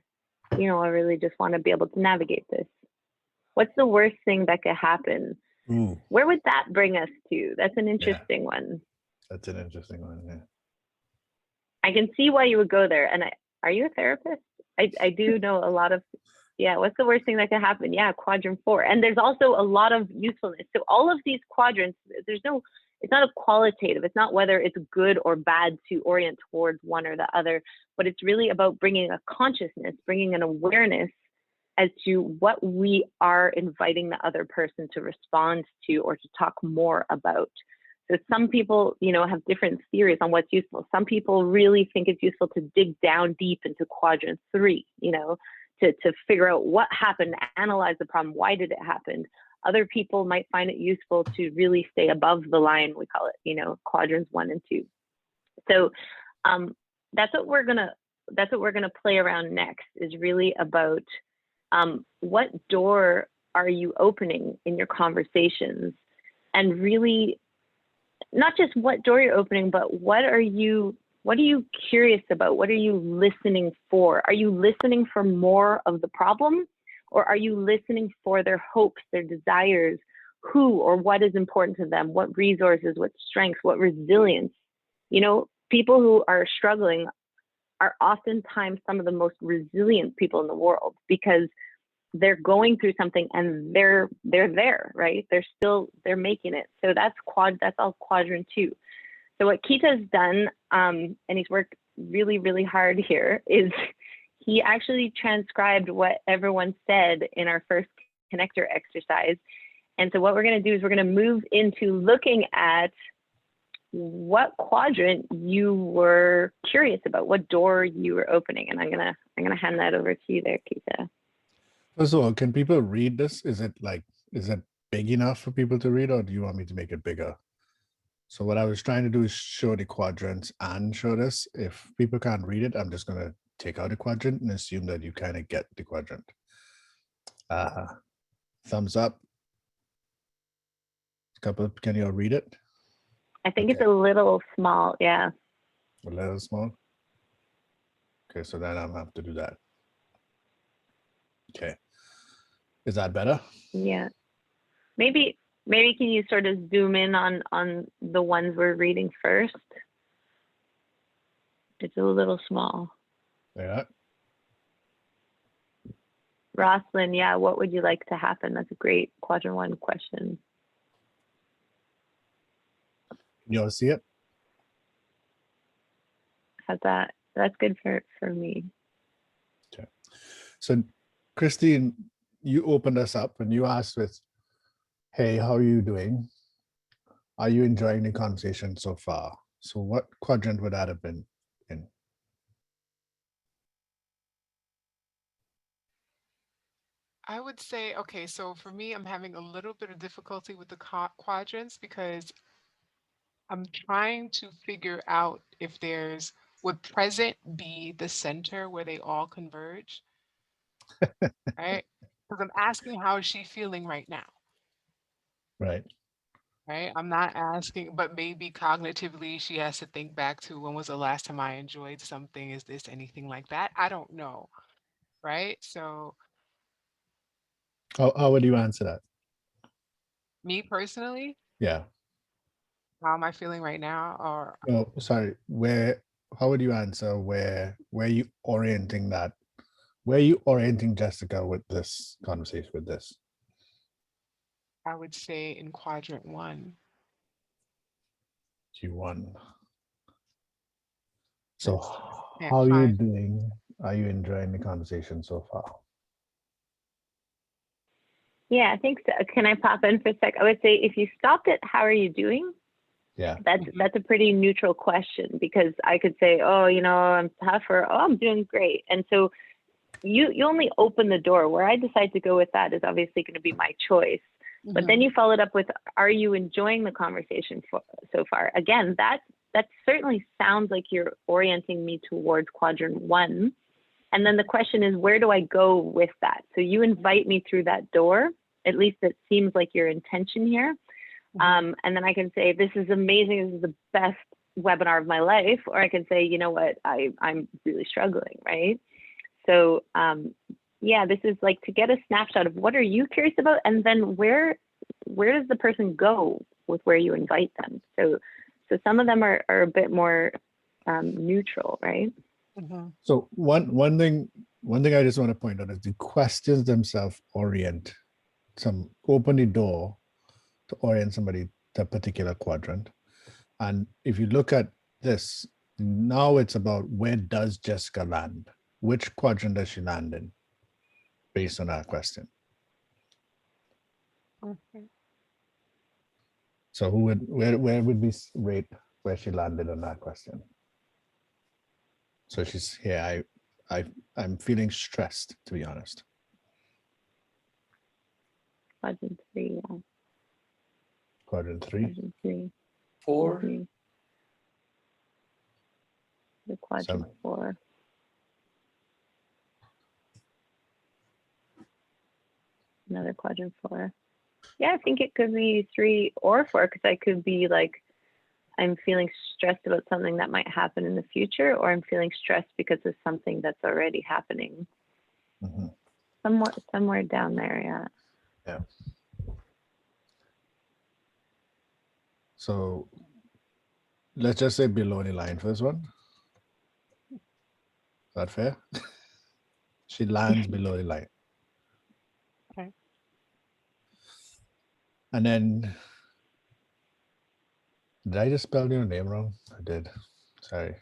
I really just want to be able to navigate this. What's the worst thing that could happen? Ooh. Where would that bring us to? That's an interesting one. That's an interesting one, yeah. I can see why you would go there. And are you a therapist? I do know a lot of, yeah, what's the worst thing that could happen? Yeah, quadrant 4. And there's also a lot of usefulness. So all of these quadrants, it's not a qualitative. It's not whether it's good or bad to orient towards one or the other, but it's really about bringing a consciousness, bringing an awareness, as to what we are inviting the other person to respond to or to talk more about. So some people, you know, have different theories on what's useful. Some people really think it's useful to dig down deep into quadrant 3, you know, to figure out what happened, analyze the problem, why did it happen. Other people might find it useful to really stay above the line, we call it, you know, quadrants 1 and 2. So that's what we're gonna play around next, is really about what door are you opening in your conversations, and really not just what door you're opening, but what are you curious about? What are you listening for? Are you listening for more of the problem, or are you listening for their hopes, their desires, who or what is important to them, what resources, what strengths, what resilience? You know, people who are struggling are oftentimes some of the most resilient people in the world, because they're going through something and they're there, right? They're making it. So that's all quadrant 2. So what Keita's done, and he's worked really, really hard here, is he actually transcribed what everyone said in our first connector exercise. And so what we're going to do is we're going to move into looking at what quadrant you were curious about, what door you were opening. And I'm gonna hand that over to you there, Keita. First of all, can people read this? Is it big enough for people to read, or do you want me to make it bigger? So what I was trying to do is show the quadrants and show this. If people can't read it, I'm just gonna take out the quadrant and assume that you kind of get the quadrant. Thumbs up. Can you all read it? I think it's a little small, yeah. A little small? Okay, so then I'll have to do that. Okay. Is that better? Yeah. Maybe can you sort of zoom in on the ones we're reading first? It's a little small. Yeah. Roslyn, yeah, what would you like to happen? That's a great quadrant 1 question. You all see it? That's good for me. Okay. So Christine, you opened us up and you asked with, hey, how are you doing? Are you enjoying the conversation so far? So what quadrant would that have been in? I would say, okay, so for me, I'm having a little bit of difficulty with the quadrants, because I'm trying to figure out if would present be the center where they all converge, right? Because I'm asking, how is she feeling right now? Right. Right. I'm not asking, but maybe cognitively she has to think back to, when was the last time I enjoyed something? Is this anything like that? I don't know. Right. So How would you answer that? me personally, Yeah. how am I feeling right now? Or Oh, sorry. How would you answer where are you orienting that? Where are you orienting Jessica with this conversation, with this? I would say in quadrant 1. Q1. So Can't how are you find. doing? Are you enjoying the conversation so far? Yeah, I think so. Can I pop in for a sec? I would say if you stopped at how are you doing? Yeah. That's a pretty neutral question, because I could say, oh, you know, I'm tough, or oh, I'm doing great. And so you only open the door. Where I decide to go with that is obviously going to be my choice. But then you followed up with, are you enjoying the conversation so far? Again, that certainly sounds like you're orienting me towards quadrant 1. And then the question is, where do I go with that? So you invite me through that door. At least it seems like your intention here. And then I can say, this is amazing. This is the best webinar of my life. Or I can say, you know what, I'm really struggling, right? So yeah, this is like to get a snapshot of what are you curious about, and then where does the person go with where you invite them. So some of them are a bit more neutral, right? So one thing I just want to point out is the questions themselves open the door to orient somebody to a particular quadrant. And if you look at this, now it's about, where does Jessica land? Which quadrant does she land in? based on that question. Okay. So where would we rate where she landed on that question? So she's here. I'm feeling stressed, to be honest. Quadrant 3, yeah. Quadrant 3. Quadrant 3. 4. The quadrant 4. Another quadrant 4. Yeah, I think it could be 3 or 4, because I could be like, I'm feeling stressed about something that might happen in the future, or I'm feeling stressed because of something that's already happening. Mm-hmm. Somewhere down there, yeah. Yeah. So let's just say below the line for this one. Is that fair? She lands below the line. Okay. And then, did I just spell your name wrong? I did. Sorry.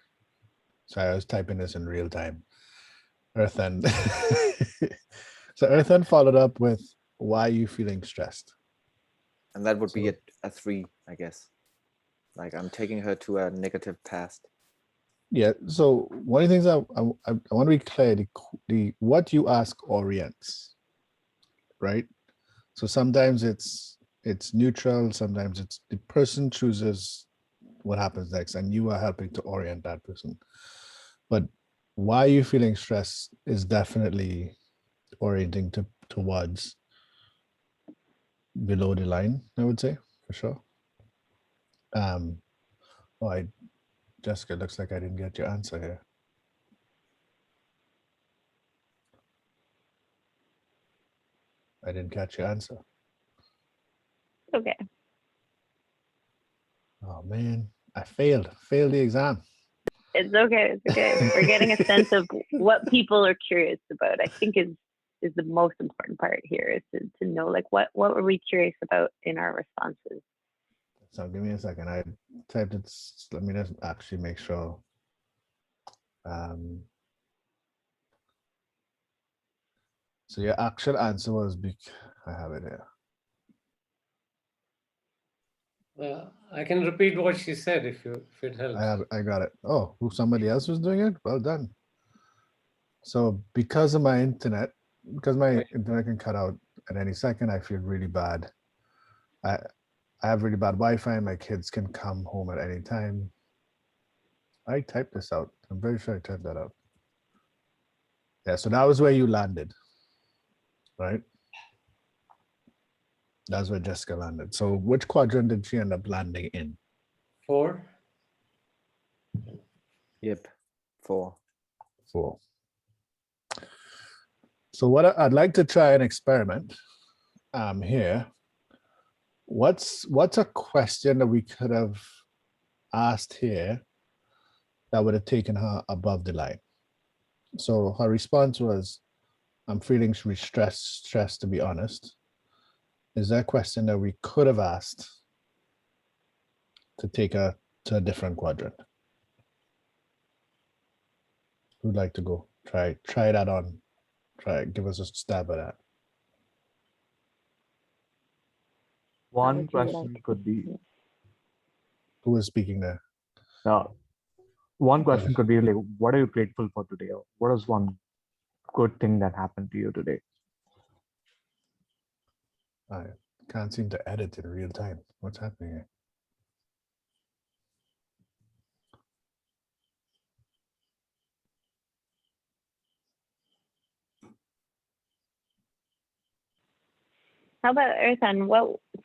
I was typing this in real time. Earthen. So Earthen followed up with, why are you feeling stressed? And that would be a 3, I guess. Like I'm taking her to a negative past. Yeah. So one of the things I want to be clear, the what you ask orients, right? So sometimes it's neutral, sometimes it's the person chooses what happens next, and you are helping to orient that person. But why are you feeling stressed is definitely orienting towards below the line, I would say, for sure. Jessica, looks like I didn't get your answer here. I didn't catch your answer. Okay. Oh man, I failed the exam. It's okay. It's okay. We're getting a sense of what people are curious about. I think is the most important part here, is to know like what were we curious about in our responses. So give me a second. I typed it. Let me just actually make sure. So your actual answer was I have it here. I can repeat what she said if it helps. I got it. Oh, somebody else was doing it? Well done. So because of my internet, because my internet can cut out at any second, I feel really bad. I have really bad Wi-Fi. My kids can come home at any time. I typed this out. I'm very sure I typed that out. Yeah, so that was where you landed, right? That's where Jessica landed. So which quadrant did she end up landing in? 4. Yep, 4. 4. So what I'd like to try an experiment here. What's a question that we could have asked here that would have taken her above the line? So her response was, I'm feeling stressed to be honest. Is there a question that we could have asked to take her to a different quadrant? Who'd like to go? Try that on. Give us a stab at that. One question could be, who is speaking there? One question could be like, what are you grateful for today? Or what is one good thing that happened to you today? I can't seem to edit in real time. What's happening here? How about Earthen?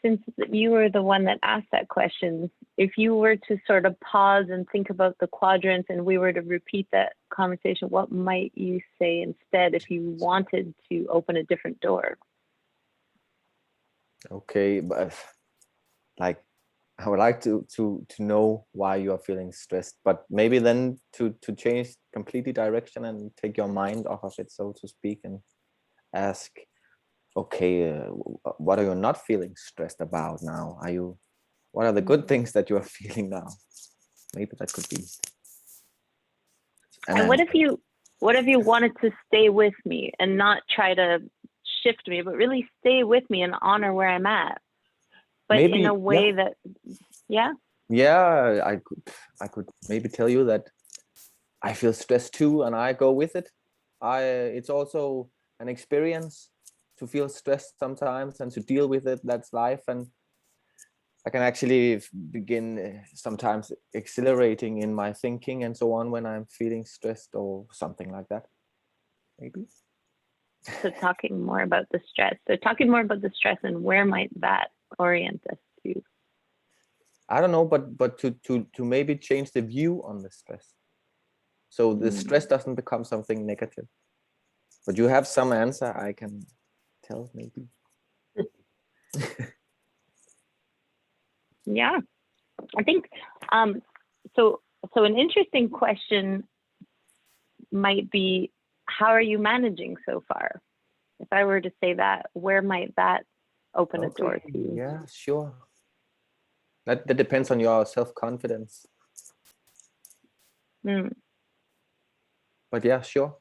Since you were the one that asked that question, if you were to sort of pause and think about the quadrants and we were to repeat that conversation, what might you say instead if you wanted to open a different door? Okay, but like I would like to know why you are feeling stressed, but maybe then to change completely direction and take your mind off of it, so to speak, and ask, okay, what are you not feeling stressed about now? What are the good things that you are feeling now? Maybe that could be. And what if you what if you wanted to stay with me and not try to shift me, but really stay with me and honor where I'm at, but Maybe, in a way yeah. that, yeah. Yeah, I could maybe tell you that I feel stressed too, and I go with it. It's also an experience to feel stressed sometimes and to deal with it. That's life, and I can actually begin sometimes accelerating in my thinking and so on when I'm feeling stressed or something like that. Maybe. So talking more about the stress. So talking more about the stress and where might that orient us to? I don't know, but to maybe change the view on the stress. So the stress doesn't become something negative. But you have some answer I can tell maybe. Yeah, I think so an interesting question might be, how are you managing so far? If I were to say that, where might that open a door to you? Yeah, sure. That depends on your self-confidence. But yeah, sure.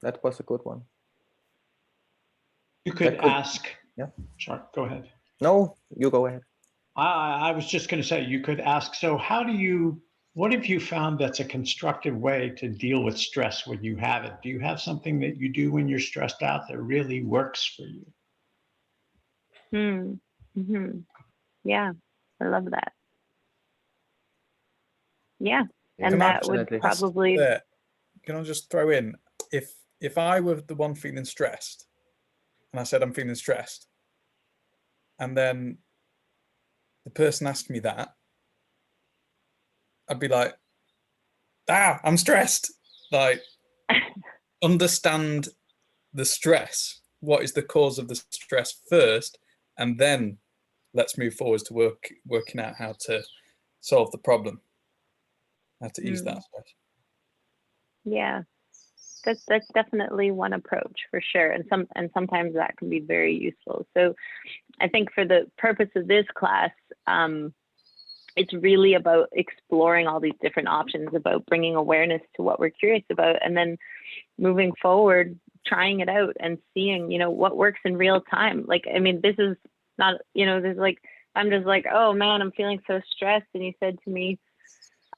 That was a good one. You could ask. Yeah. Sorry, go ahead. No, you go ahead. I was just going to say, you could ask, so what have you found that's a constructive way to deal with stress when you have it? Do you have something that you do when you're stressed out that really works for you? Yeah, I love that. Yeah, and Can that would probably. Can I just throw in, if I were the one feeling stressed, and I said I'm feeling stressed, and then the person asked me that, I'd be like, I'm stressed. Like, understand the stress. What is the cause of the stress first, and then let's move forward to working out how to solve the problem, how to ease that stress. Yeah, that's definitely one approach for sure, and sometimes that can be very useful. So I think for the purpose of this class, it's really about exploring all these different options, about bringing awareness to what we're curious about, and then moving forward, trying it out and seeing, what works in real time. Like, I mean, this is not, there's like, I'm just like, oh man, I'm feeling so stressed. And you said to me,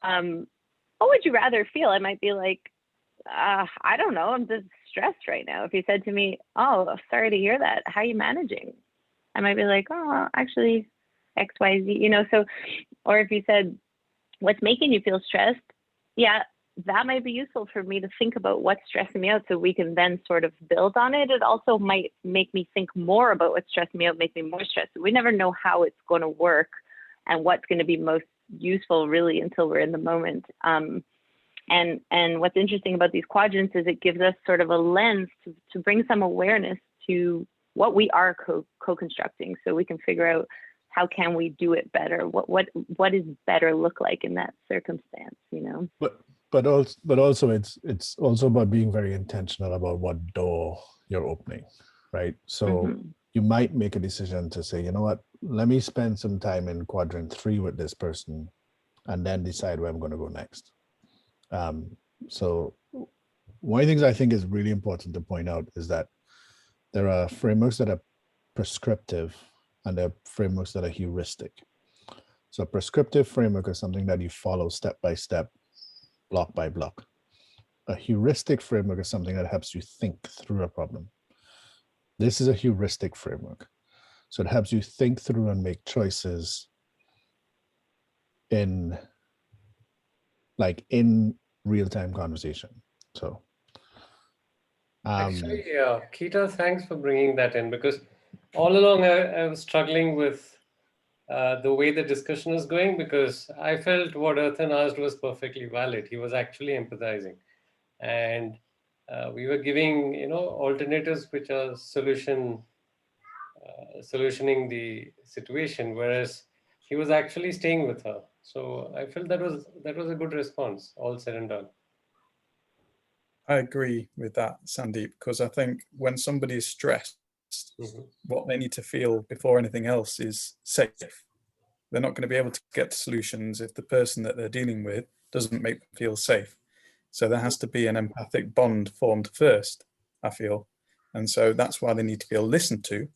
what would you rather feel? I might be like, I don't know, I'm just stressed right now. If you said to me, oh, sorry to hear that, how are you managing? I might be like, oh, actually X, Y, Z, so, or if you said, what's making you feel stressed? Yeah, that might be useful for me to think about what's stressing me out so we can then sort of build on it. It also might make me think more about what's stressing me out, make me more stressed. We never know how it's going to work and what's going to be most useful really until we're in the moment. And what's interesting about these quadrants is it gives us sort of a lens to bring some awareness to what we are co-constructing, so we can figure out how can we do it better? What does better look like in that circumstance? But also it's also about being very intentional about what door you're opening, right? So you might make a decision to say, you know what, let me spend some time in quadrant 3 with this person, and then decide where I'm going to go next. So one of the things I think is really important to point out is that there are frameworks that are prescriptive and there are frameworks that are heuristic. So a prescriptive framework is something that you follow step by step, block by block. A heuristic framework is something that helps you think through a problem. This is a heuristic framework. So it helps you think through and make choices in real-time conversation. So actually, Keita, thanks for bringing that in, because all along I was struggling with the way the discussion is going, because I felt what Earthen asked was perfectly valid. He was actually empathizing, and we were giving alternatives which are solutioning the situation, whereas he was actually staying with her. So I felt that was a good response, all said and done. I agree with that, Sandeep, because I think when somebody is stressed, what they need to feel before anything else is safe. They're not going to be able to get to solutions if the person that they're dealing with doesn't make them feel safe. So there has to be an empathic bond formed first, I feel. And so that's why they need to feel listened to.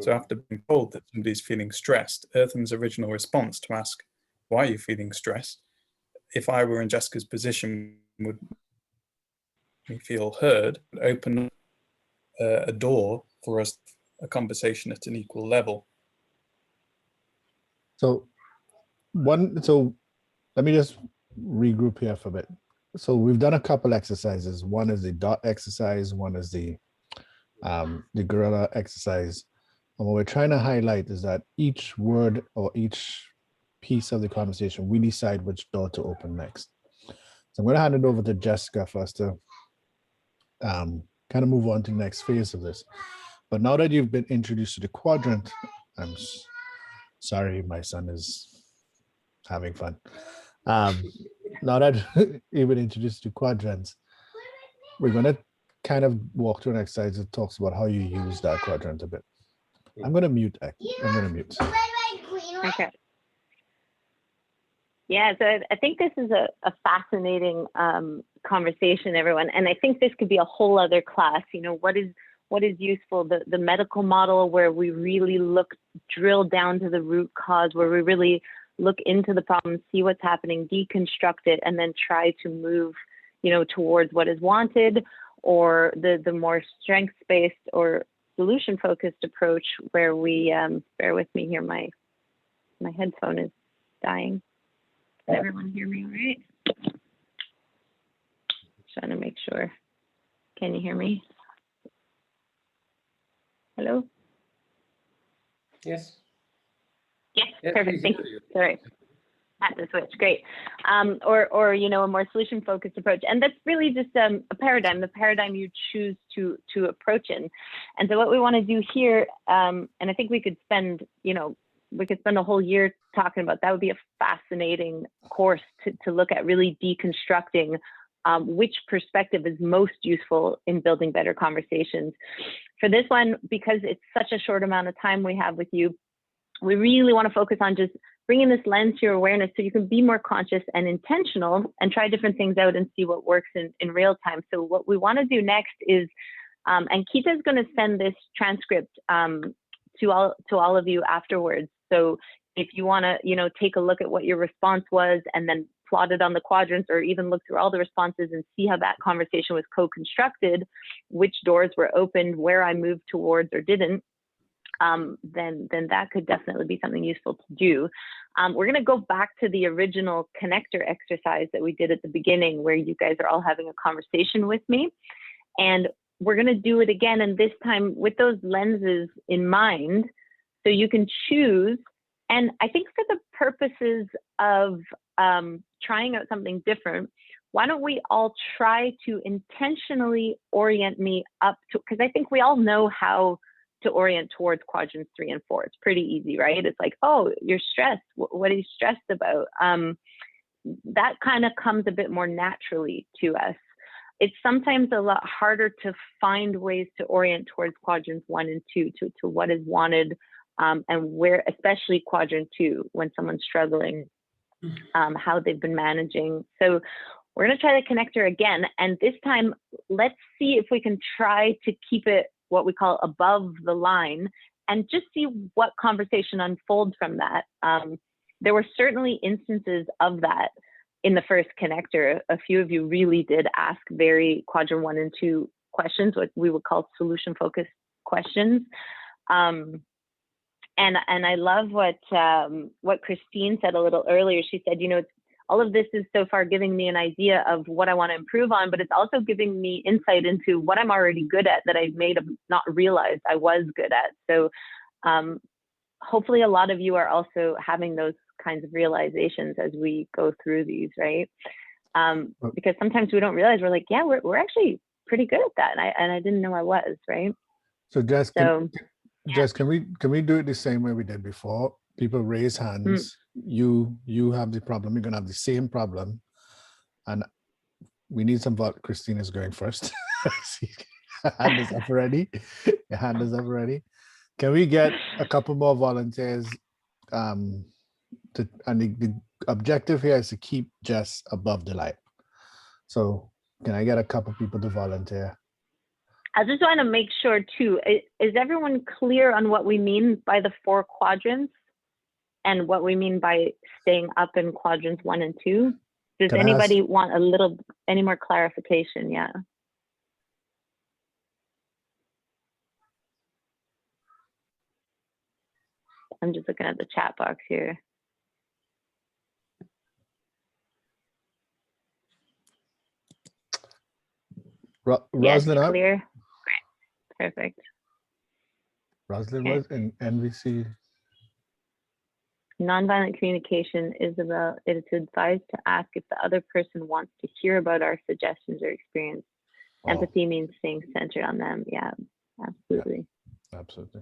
So after being told that somebody's feeling stressed, Eartham's original response to ask, why are you feeling stressed? If I were in Jessica's position, would me feel heard, open a door for us, a conversation at an equal level. So let me just regroup here for a bit. So we've done a couple exercises. One is the dot exercise, one is the gorilla exercise. And what we're trying to highlight is that each word or each piece of the conversation, we decide which door to open next. So I'm going to hand it over to Jessica for us to kind of move on to the next phase of this. But now that you've been introduced to the quadrant, I'm sorry, my son is having fun. Now that you've been introduced to quadrants, we're going to kind of walk through an exercise that talks about how you use that quadrant a bit. I'm going to mute. Okay. Yeah, so I think this is a fascinating conversation, everyone. And I think this could be a whole other class. You know, what is useful, the medical model where we really drill down to the root cause, where we really look into the problem, see what's happening, deconstruct it, and then try to move, you know, towards what is wanted, or the more strengths-based or solution-focused approach where we, bear with me here, my headphone is dying. Can everyone hear me all right? Trying to make sure. Can you hear me? Hello? Yes. Yes, perfect. Thank you. Sorry. Had to switch. Great. Or you know, a more solution-focused approach, and that's really just a paradigm, the paradigm you choose to approach in. And so, what we want to do here, and I think we could spend, you know, a whole year talking about that. Would be a fascinating course to look at, really deconstructing which perspective is most useful in building better conversations. For this one, because it's such a short amount of time we have with you, we really want to focus on just bringing this lens to your awareness so you can be more conscious and intentional and try different things out and see what works in real time. So what we want to do next is, and Keita is going to send this transcript to all of you afterwards. So if you want to, you know, take a look at what your response was and then plot it on the quadrants, or even look through all the responses and see how that conversation was co-constructed, which doors were opened, where I moved towards or didn't, then that could definitely be something useful to do. We're going to go back to the original connector exercise that we did at the beginning, where you guys are all having a conversation with me. And we're going to do it again, and this time with those lenses in mind, so you can choose. And I think for the purposes of trying out something different, why don't we all try to intentionally orient me up to, because I think we all know how to orient towards quadrants 3 and 4. It's pretty easy, right? It's like, oh, you're stressed. What are you stressed about? That kind of comes a bit more naturally to us. It's sometimes a lot harder to find ways to orient towards quadrants 1 and 2 to what is wanted, and where, especially quadrant 2, when someone's struggling, how they've been managing. So we're going to try the connector again. And this time, let's see if we can try to keep it what we call above the line, and just see what conversation unfolds from that. There were certainly instances of that in the first connector. A few of you really did ask very quadrant 1 and 2 questions, what we would call solution-focused questions. And I love what Christine said a little earlier. She said, you know, all of this is so far giving me an idea of what I want to improve on, but it's also giving me insight into what I'm already good at that I may have not realized I was good at. So hopefully a lot of you are also having those kinds of realizations as we go through these, right? Because sometimes we don't realize, we're like, yeah, we're actually pretty good at that. And I didn't know I was, right? So Jess, can we do it the same way we did before? People raise hands. You have the problem. You're gonna have the same problem, and we need some vote. Christine is going first. Your hand is up already. Your hand is up already. Can we get a couple more volunteers? And the objective here is to keep Jess above the light. So can I get a couple people to volunteer? I just want to make sure too, is everyone clear on what we mean by the 4 quadrants and what we mean by staying up in quadrants 1 and 2? Does anybody want any more clarification? Yeah. I'm just looking at the chat box here. Yes, Rosalind, clear. Great. Perfect. Rosalind was in NVC. Nonviolent communication is about, it's advised to ask if the other person wants to hear about our suggestions or experience. Oh. Empathy means staying centered on them. Yeah, absolutely. Yeah, absolutely.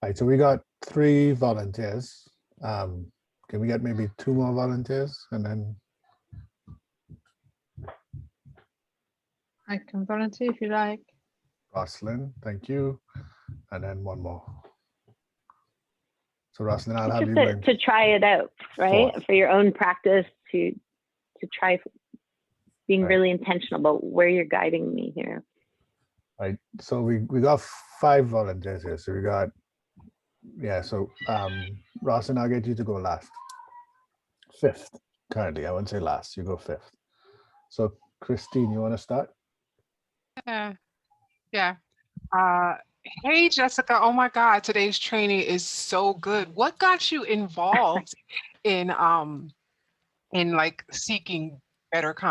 All right, so we got 3 volunteers. Can we get maybe 2 more volunteers and then? I can volunteer if you like. Rosalind, thank you. And then 1 more. So Rosalind, I'll have you to try it out, right? 4th. For your own practice, to try being really intentional about where you're guiding me here. Right. So we got 5 volunteers here. So we got, so Rosalind, I'll get you to go last. 5th currently. I wouldn't say last. You go 5th. So Christine, you want to start? Yeah. Hey, Jessica. Oh my God, today's training is so good. What got you involved in like seeking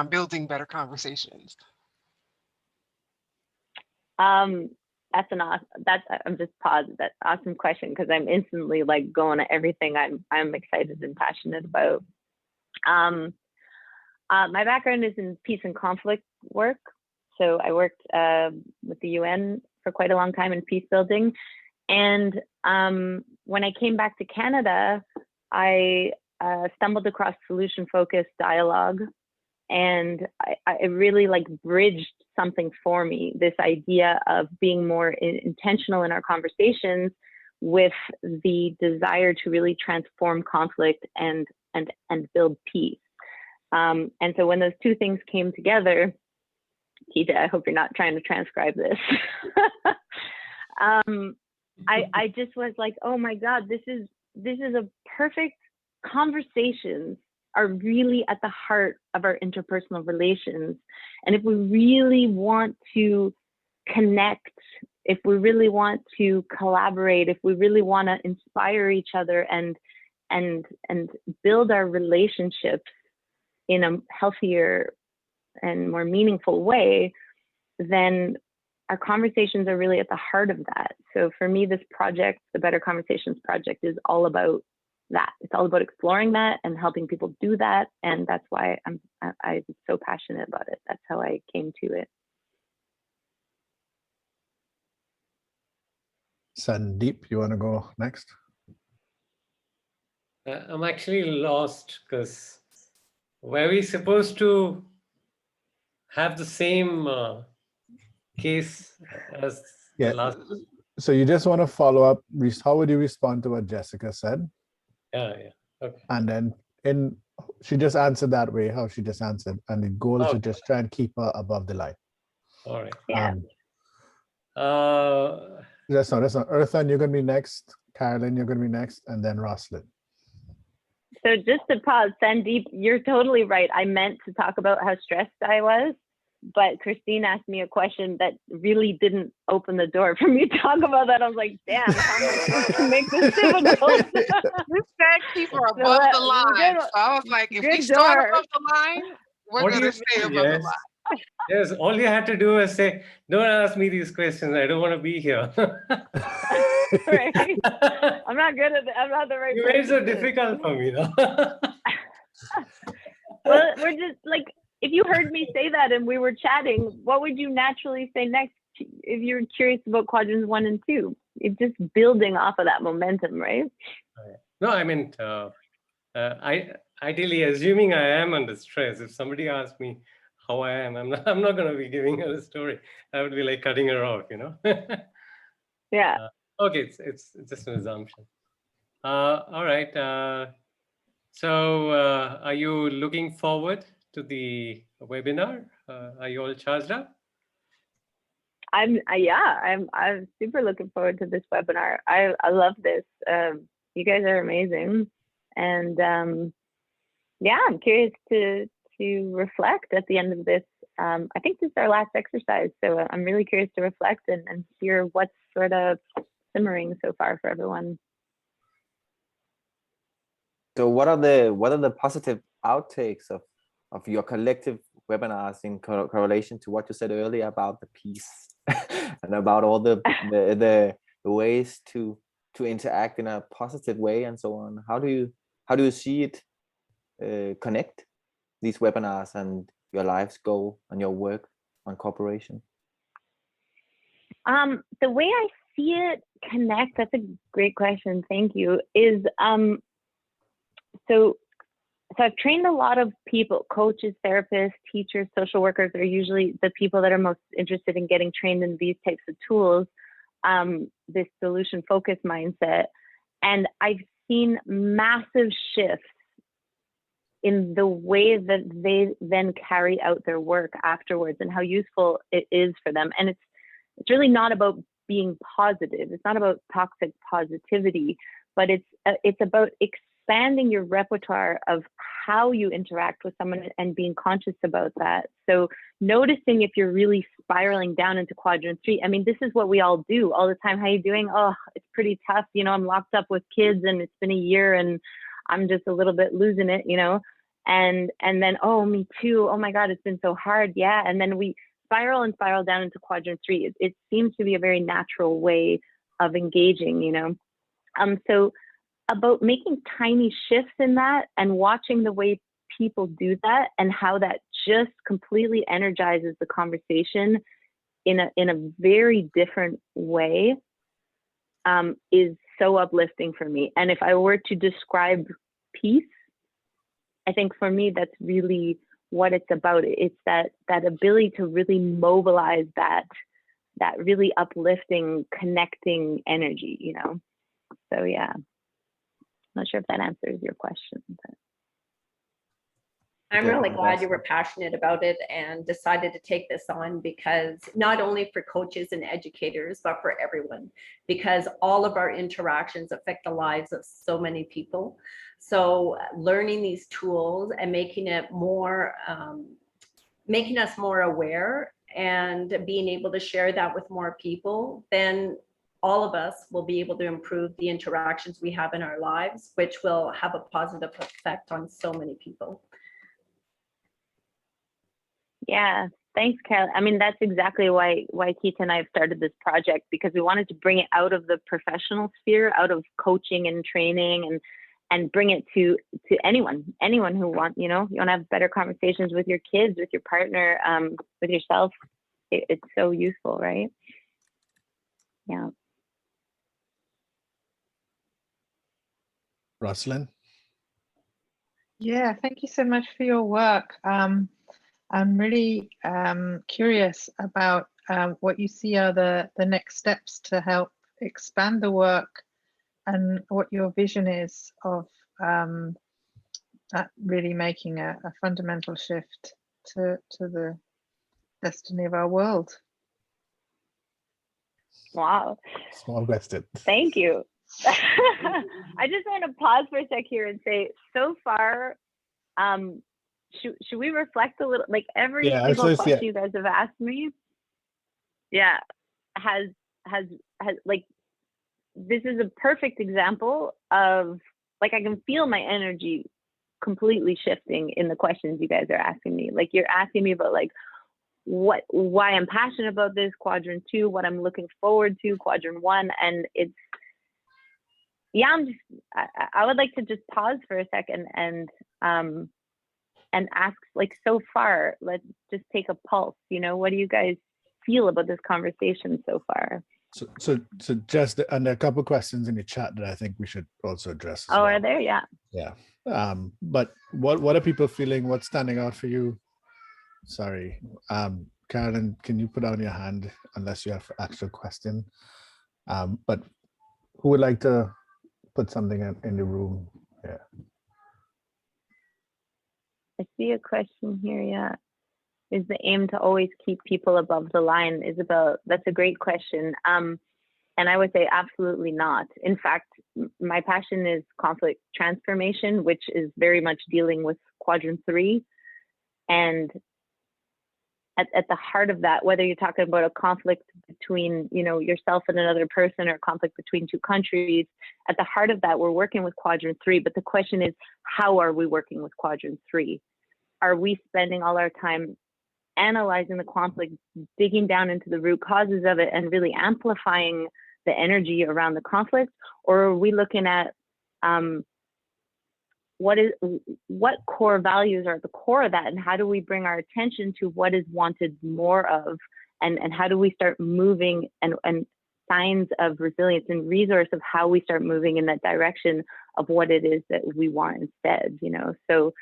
building better conversations? I'm just paused. That's an awesome question, because I'm instantly like going to everything I'm excited and passionate about. My background is in peace and conflict work. So I worked with the UN for quite a long time in peace building. And when I came back to Canada, I stumbled across solution-focused dialogue. And I really like bridged something for me, this idea of being more intentional in our conversations with the desire to really transform conflict and build peace. And so when those 2 things came together, Keita, I hope you're not trying to transcribe this. I just was like, oh my God, this is a perfect conversations are really at the heart of our interpersonal relations. And if we really want to connect, if we really want to collaborate, if we really want to inspire each other and build our relationships in a healthier and more meaningful way, then our conversations are really at the heart of that. So for me, this project, the Better Conversations Project, is all about that. It's all about exploring that and helping people do that. And that's why I'm so passionate about it. That's how I came to it. Sandeep, you want to go next? I'm actually lost, because were we supposed to have the same case as the last? So you just want to follow up. How would you respond to what Jessica said? Yeah. Okay. And then she just answered that way, how she just answered. And the goal is to just try and keep her above the line. All right. Yeah. That's not. Earthan, you're going to be next. Carolyn, you're going to be next. And then Rosalind. So just to pause, Sandeep, you're totally right. I meant to talk about how stressed I was, but Christine asked me a question that really didn't open the door for me to talk about that. I was like, damn, how am I supposed to make this difficult? You said keep her above the line. So I was like, if we start above the line, we're going to stay above the line. Yes, all you had to do was say, don't ask me these questions. I don't want to be here. Right. I'm not good at it. I'm not the right You person. made it so difficult for me, though. Well, we're just like, if you heard me say that and we were chatting, what would you naturally say next if you're curious about quadrants 1 and 2? It's just building off of that momentum, right? No, I mean, ideally, assuming I am under stress, if somebody asks me how I am, I'm not going to be giving her a story. I would be like cutting her off, Yeah. Okay, it's just an assumption. All right. So are you looking forward to the webinar? Are you all charged up? I'm super looking forward to this webinar. I love this. You guys are amazing, and yeah, I'm curious to reflect at the end of this. I think this is our last exercise, so I'm really curious to reflect and hear what's sort of simmering so far for everyone. So what are the positive outtakes of your collective webinars in correlation to what you said earlier about the peace and about all the ways to interact in a positive way and so on? How do you see it connect these webinars and your life's goal and your work on cooperation? The way I see it connect, that's a great question, thank you, is so I've trained a lot of people, coaches, therapists, teachers, social workers are usually the people that are most interested in getting trained in these types of tools, this solution focused mindset. And I've seen massive shifts in the way that they then carry out their work afterwards and how useful it is for them. And it's really not about being positive. It's not about toxic positivity, but it's about expanding your repertoire of how you interact with someone and being conscious about that. So noticing if you're really spiraling down into quadrant 3. I mean, this is what we all do all the time. How you doing? Oh, it's pretty tough. You know, I'm locked up with kids and it's been a year and I'm just a little bit losing it, you know, and then, oh, me too. Oh my God, it's been so hard. Yeah. And then we spiral and spiral down into quadrant 3. It seems to be a very natural way of engaging, you know. So about making tiny shifts in that and watching the way people do that and how that just completely energizes the conversation in a very different way is so uplifting for me. And if I were to describe peace, I think for me that's really what it's about. It's that ability to really mobilize that really uplifting, connecting energy, you know. So yeah. Not sure if that answers your question. But. I'm really glad you were passionate about it and decided to take this on, because not only for coaches and educators, but for everyone, because all of our interactions affect the lives of so many people. So learning these tools and making it more, making us more aware and being able to share that with more people, then all of us will be able to improve the interactions we have in our lives, which will have a positive effect on so many people. Yeah, thanks, Carol. I mean, that's exactly why Keita and I have started this project, because we wanted to bring it out of the professional sphere, out of coaching and training, and bring it to anyone who wants, you know, you want to have better conversations with your kids, with your partner, with yourself. It's so useful, right? Yeah. Rosalind? Yeah, thank you so much for your work. I'm really curious about what you see are the next steps to help expand the work and what your vision is of that really making a fundamental shift to the destiny of our world. Wow. Small question. Thank you. I just want to pause for a sec here and say, so far, should we reflect a little, like every single question you guys have asked me, has like, this is a perfect example of, like, I can feel my energy completely shifting in the questions you guys are asking me. Like, you're asking me about like why I'm passionate about this, quadrant 2, what I'm looking forward to, quadrant 1, and it's, yeah, I would like to just pause for a second and ask, like, so far, let's just take a pulse, you know, what do you guys feel about this conversation so far? So just, and there are a couple of questions in the chat that I think we should also address as well. Are there? Yeah. Yeah. But what are people feeling? What's standing out for you? Sorry. Carolyn, can you put down your hand unless you have an actual question? But who would like to put something in the room? Yeah. I see a question here. Yeah. Is the aim to always keep people above the line? Isabel, that's a great question. And I would say absolutely not. In fact, my passion is conflict transformation, which is very much dealing with quadrant 3. And at the heart of that, whether you're talking about a conflict between, you know, yourself and another person, or a conflict between 2 countries, at the heart of that, we're working with quadrant 3. But the question is, how are we working with quadrant 3? Are we spending all our time analyzing the conflict, digging down into the root causes of it, and really amplifying the energy around the conflict? Or are we looking at what core values are at the core of that, and how do we bring our attention to what is wanted more of, and how do we start moving, and signs of resilience and resource of how we start moving in that direction of what it is that we want instead, you know? So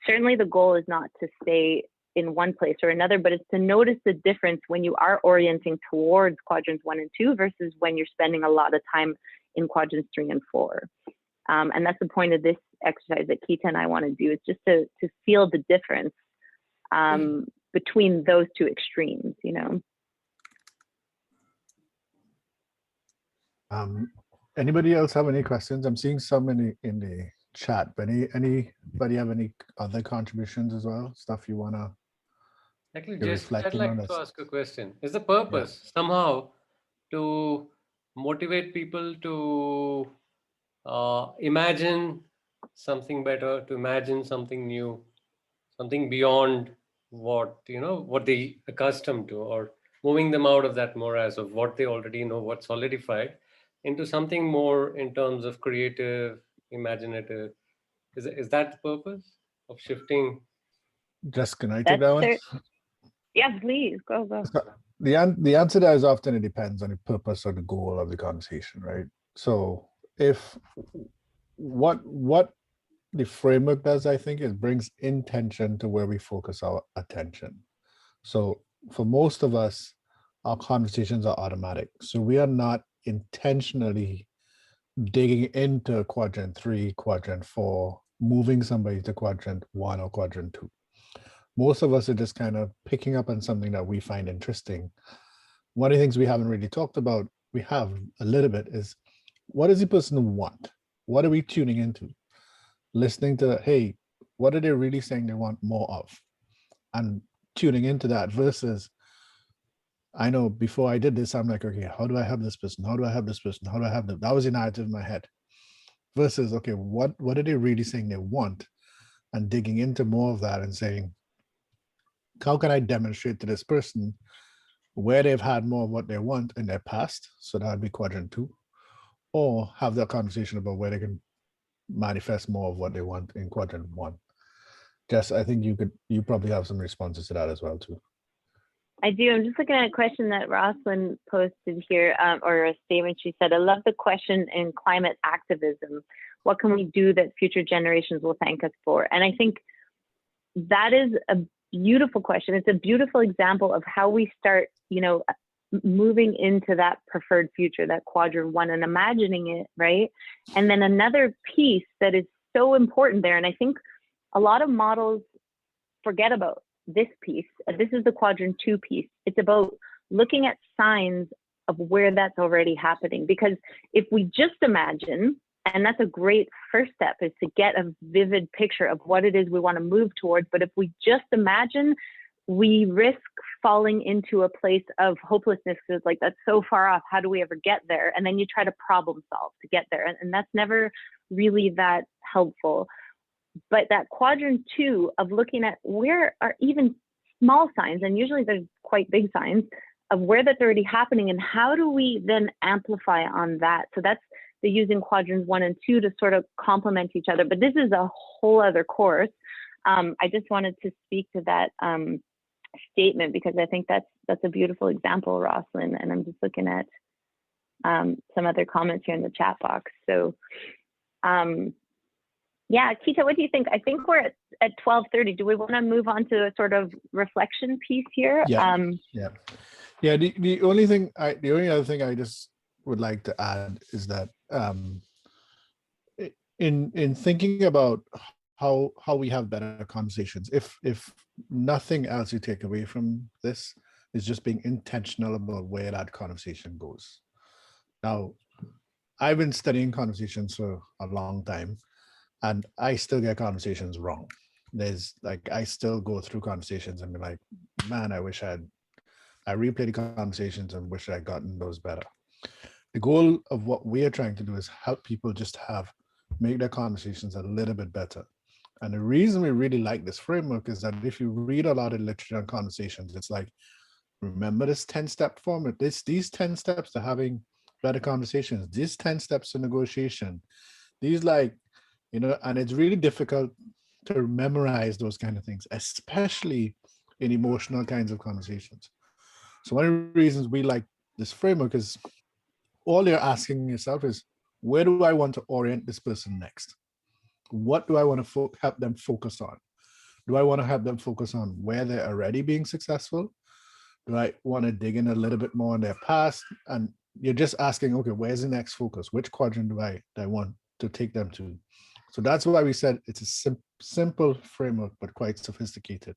certainly the goal is not to stay in one place or another, but it's to notice the difference when you are orienting towards quadrants 1 and 2 versus when you're spending a lot of time in quadrants 3 and 4. And that's the point of this exercise that Keita and I want to do, is just to feel the difference between those 2 extremes, you know. Anybody else have any questions? I'm seeing some in the chat, but anybody have any other contributions as well? Stuff you want to Actually, be just I'd reflecting on? like to ask a question. Is the purpose somehow to motivate people to imagine something better, to imagine something new, something beyond what, you know, what they accustomed to, or moving them out of that morass of what they already know, what's solidified, into something more in terms of creative, imaginative? Is that the purpose of shifting? Just can I take that one? Yeah, please go. The answer there is often it depends on the purpose or the goal of the conversation, right? So if what the framework does, I think, is brings intention to where we focus our attention. So for most of us, our conversations are automatic. So we are not intentionally digging into quadrant 3, quadrant 4, moving somebody to quadrant 1 or quadrant 2. Most of us are just kind of picking up on something that we find interesting. One of the things we haven't really talked about, we have a little bit, is what does the person want? What are we tuning into? Listening to, hey, what are they really saying they want more of? And tuning into that versus, I know before I did this, I'm like, okay, how do I have this person? How do I have this person? How do I have them? That was the narrative in my head. Versus, okay, what are they really saying they want? And digging into more of that and saying, how can I demonstrate to this person where they've had more of what they want in their past? So that would be quadrant 2. Or have that conversation about where they can manifest more of what they want in quadrant 1. Jess, I think you probably have some responses to that as well too. I do. I'm just looking at a question that Roslyn posted here, or a statement she said. I love the question in climate activism. What can we do that future generations will thank us for? And I think that is a beautiful question. It's a beautiful example of how we start, you know, moving into that preferred future, that quadrant 1, and imagining it, right? And then another piece that is so important there, and I think a lot of models forget about this piece. This is the quadrant 2 piece. It's about looking at signs of where that's already happening. Because if we just imagine, and that's a great first step, is to get a vivid picture of what it is we want to move towards. But if we just imagine, we risk falling into a place of hopelessness, because it's like, that's so far off. How do we ever get there? And then you try to problem solve to get there. And that's never really that helpful. But that quadrant 2 of looking at where are even small signs, and usually there's quite big signs, of where that's already happening, and how do we then amplify on that? So that's the using quadrants 1 and 2 to sort of complement each other. But this is a whole other course. I just wanted to speak to that statement, because I think that's a beautiful example, Roslyn. And I'm just looking at some other comments here in the chat box. So yeah, Keita, what do you think? I think we're at 12:30. Do we want to move on to a sort of reflection piece here? Yeah. The only other thing I just would like to add is that in thinking about how we have better conversations. If nothing else you take away from this is just being intentional about where that conversation goes. Now, I've been studying conversations for a long time, and I still get conversations wrong. There's like, I still go through conversations and be like, man, I replay the conversations and wish I'd gotten those better. The goal of what we are trying to do is help people just make their conversations a little bit better. And the reason we really like this framework is that if you read a lot of literature on conversations, it's like, remember this 10-step format, these 10 steps to having better conversations, these 10 steps to negotiation, these and it's really difficult to memorize those kind of things, especially in emotional kinds of conversations. So one of the reasons we like this framework is all you're asking yourself is, where do I want to orient this person next? What do I want to help them focus on? Do I want to help them focus on where they're already being successful? Do I want to dig in a little bit more in their past? And you're just asking, okay, where's the next focus? Which quadrant do I want to take them to? So that's why we said it's a simple framework, but quite sophisticated.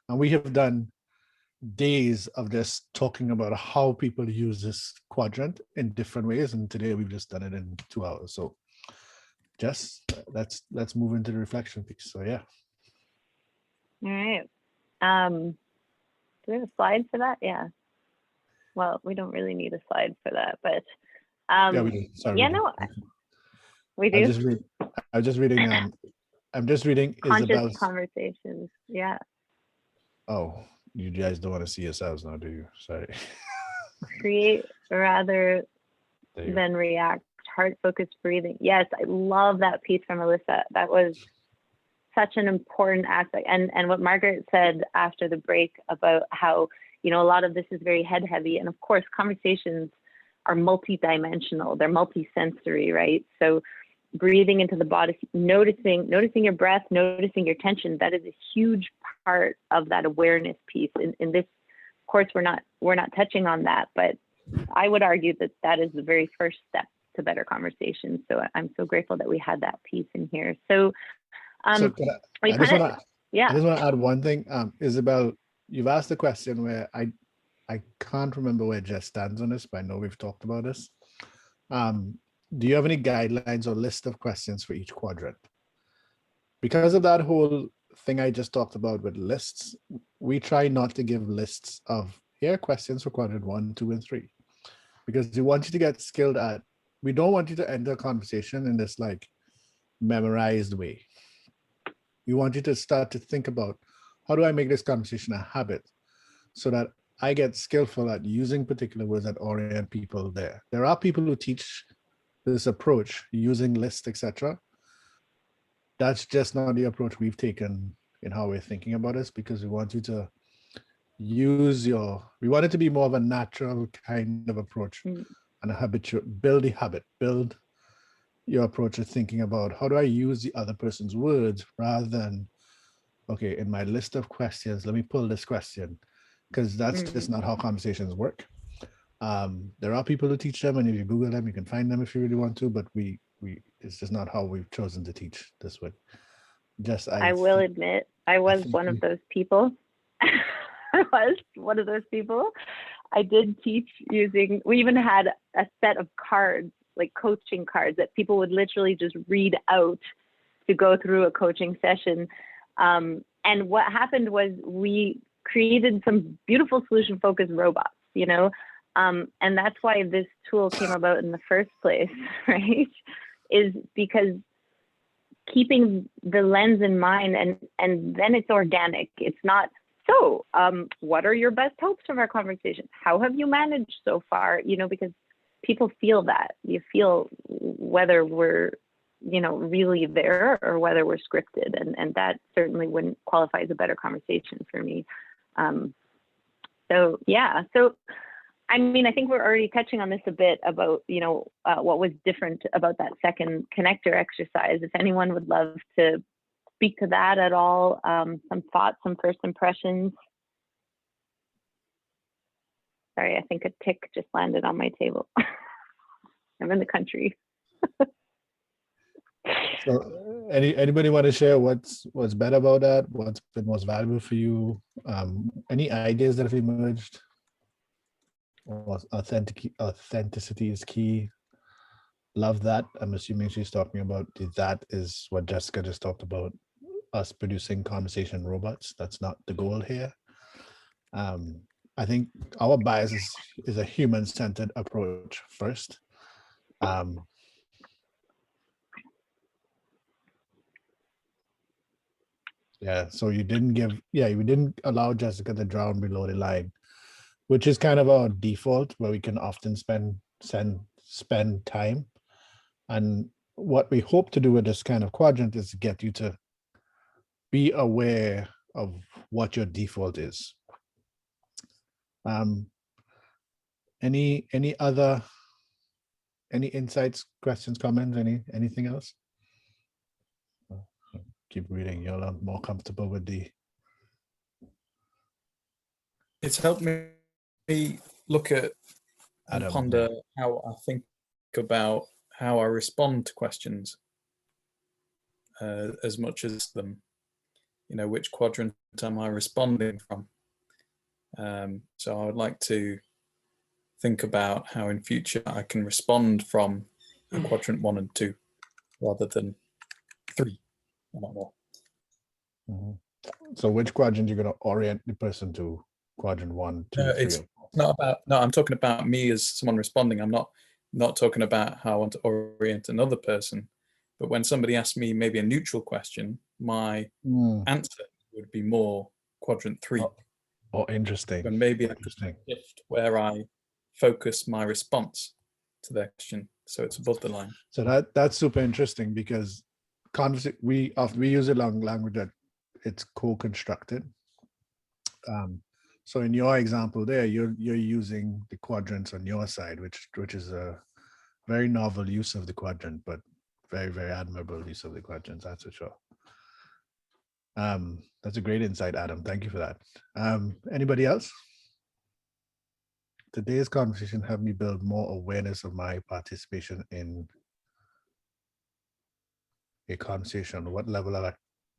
And we have done days of just talking about how people use this quadrant in different ways. And today we've just done it in 2 hours. So just let's move into the reflection piece. So yeah. All right. Do we have a slide for that? Yeah. Well, we don't really need a slide for that, but yeah, we do. Sorry, we do. I'm just reading Conscious Isabel's conversations. Yeah. Oh, you guys don't want to see yourselves now, do you? Sorry. Create rather than react. Heart-focused breathing. Yes, I love that piece from Alyssa. That was such an important aspect. And what Margaret said after the break about how, a lot of this is very head heavy. And of course, conversations are multi-dimensional. They're multi-sensory, right? So breathing into the body, noticing your breath, noticing your tension, that is a huge part of that awareness piece. In this course, we're not touching on that, but I would argue that is the very first step to better conversation. So I'm so grateful that we had that piece in here. So, I just want to add one thing. Isabel, you've asked a question where I can't remember where Jess stands on this, but I know we've talked about this. Do you have any guidelines or list of questions for each quadrant? Because of that whole thing I just talked about with lists, we try not to give lists of here are questions for quadrant 1, 2, and 3, because we want you to get skilled at. We don't want you to enter a conversation in this like memorized way. We want you to start to think about, how do I make this conversation a habit so that I get skillful at using particular words that orient people there. There are people who teach this approach using lists, etc. That's just not the approach we've taken in how we're thinking about this, because we want you to we want it to be more of a natural kind of approach and a habitual, build your approach of thinking about, how do I use the other person's words rather than, okay, in my list of questions, let me pull this question, because that's just not how conversations work. There are people who teach them, and if you Google them, you can find them if you really want to, but it's just not how we've chosen to teach this way. I will admit, I was one of those people. I was one of those people. I did teach using, we even had a set of cards, like coaching cards, that people would literally just read out to go through a coaching session. And what happened was we created some beautiful solution-focused robots, and that's why this tool came about in the first place, right? Is because keeping the lens in mind, and then it's organic. It's not, so what are your best hopes from our conversation? How have you managed so far? Because people feel that. You feel whether we're, really there or whether we're scripted. And that certainly wouldn't qualify as a better conversation for me. So, yeah. So, I mean, I think we're already touching on this a bit about, what was different about that second connector exercise. If anyone would love to speak to that at all, some thoughts, some first impressions. Sorry, I think a tick just landed on my table. I'm in the country. So Anybody want to share what's better about that? What's been most valuable for you? Any ideas that have emerged? Authenticity is key. Love that. I'm assuming she's talking about that is what Jessica just talked about, us producing conversation robots. That's not the goal here. I think our bias is a human-centered approach first. Yeah, so you didn't allow Jessica to drown below the line, which is kind of our default, where we can often spend time. And what we hope to do with this kind of quadrant is to get you to be aware of what your default is. Any insights, questions, comments, anything else? Keep reading. You're more comfortable with the. It's helped me look at and ponder how I think about how I respond to questions as much as them. You know, which quadrant am I responding from? So I would like to think about how in future I can respond from quadrant 1 and 2 rather than 3 or more. So which quadrant you're going to orient the person to? Quadrant 1, 2, 3. It's not about, no, I'm talking about me as someone responding. I'm not talking about how I want to orient another person. But when somebody asks me maybe a neutral question, my answer would be more quadrant 3. Oh, interesting. And maybe I could shift where I focus my response to their question, so it's above the line. So that's super interesting, because we use a language that it's co-constructed. So in your example there, you're using the quadrants on your side, which is a very novel use of the quadrant, but very, very admirable use of the quadrants, that's for sure. That's a great insight, Adam. Thank you for that. Anybody else? Today's conversation helped me build more awareness of my participation in a conversation. What level of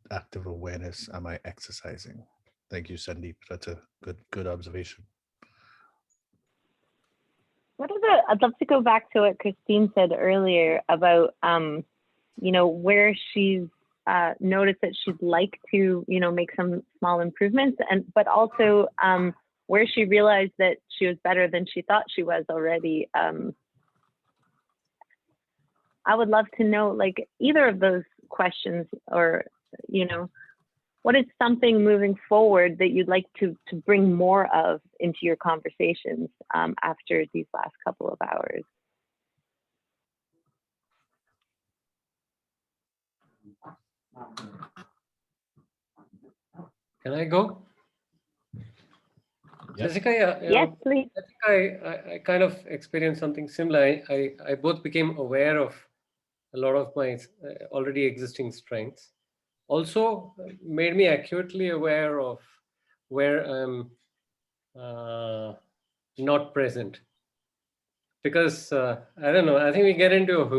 active awareness am I exercising? Thank you, Sandeep. That's a good observation. I'd love to go back to what Christine said earlier about, where she's noticed that she'd like to, make some small improvements, but also where she realized that she was better than she thought she was already. I would love to know, like, either of those questions, or, what is something moving forward that you'd like to bring more of into your conversations after these last couple of hours? Can I go? Yep. Jessica, yes, please. I think I kind of experienced something similar. I both became aware of a lot of my already existing strengths. Also made me acutely aware of where I'm not present. Because I don't know, I think we get into a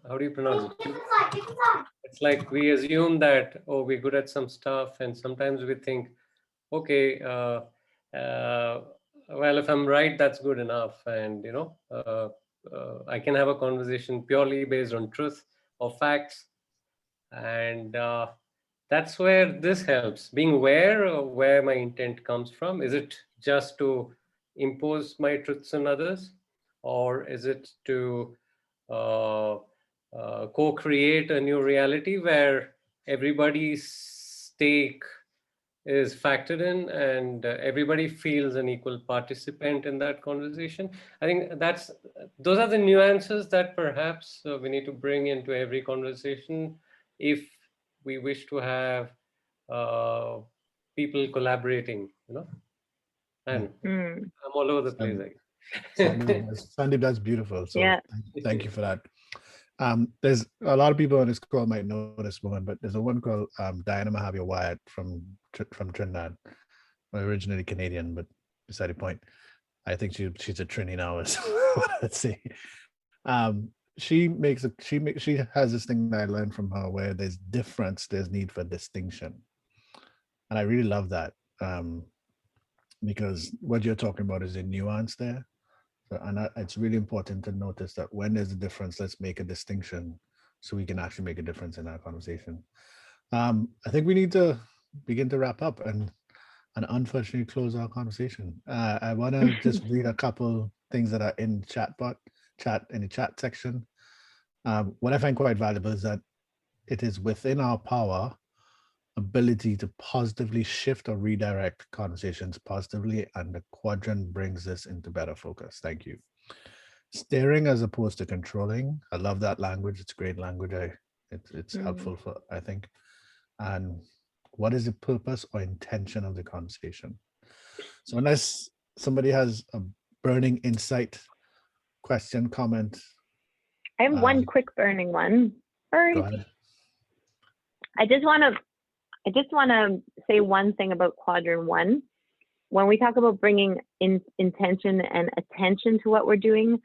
how do you pronounce it? It's like we assume that, oh, we're good at some stuff, and sometimes we think, okay, well, if I'm right, that's good enough, and I can have a conversation purely based on truth or facts, and that's where this helps. Being aware of where my intent comes from. Is it just to impose my truths on others, or is it to co-create a new reality where everybody's stake is factored in and everybody feels an equal participant in that conversation? I think those are the nuances that perhaps we need to bring into every conversation if we wish to have people collaborating, And I'm all over the place. Sandeep, that's beautiful. So yeah. Thank you for that. There's a lot of people on this call might know this woman, but there's a woman called Diana Mojave Wyatt from Trinidad, originally Canadian, but beside the point. I think she's a Trini now, is what I'd say. she has this thing that I learned from her where there's difference, there's need for distinction. And I really love that, because what you're talking about is a nuance there. So, and it's really important to notice that when there's a difference, let's make a distinction so we can actually make a difference in our conversation. I think we need to begin to wrap up and unfortunately close our conversation. I want to just read a couple things that are in the chat section. What I find quite valuable is that it is within our power ability to positively shift or redirect conversations positively, and the quadrant brings this into better focus. Thank you. Steering as opposed to controlling. I love that language. It's great language. It's helpful for, I think. And what is the purpose or intention of the conversation? So unless somebody has a burning insight, question, comment. I have one quick burning one. First, go ahead. I just want to say one thing about quadrant 1. When we talk about bringing in intention and attention to what we're doing,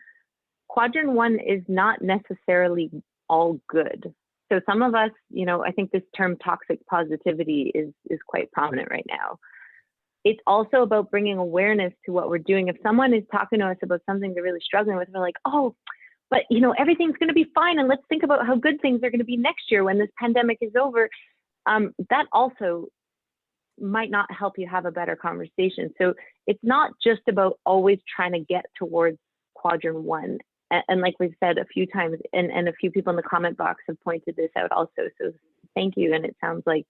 quadrant 1 is not necessarily all good. So some of us, you know, I think this term toxic positivity is quite prominent right now. It's also about bringing awareness to what we're doing. If someone is talking to us about something they're really struggling with, we're like, oh, but you know, everything's going to be fine, and let's think about how good things are going to be next year when this pandemic is over. That also might not help you have a better conversation. So it's not just about always trying to get towards quadrant 1. And like we've said a few times, and a few people in the comment box have pointed this out also. So thank you. And it sounds like,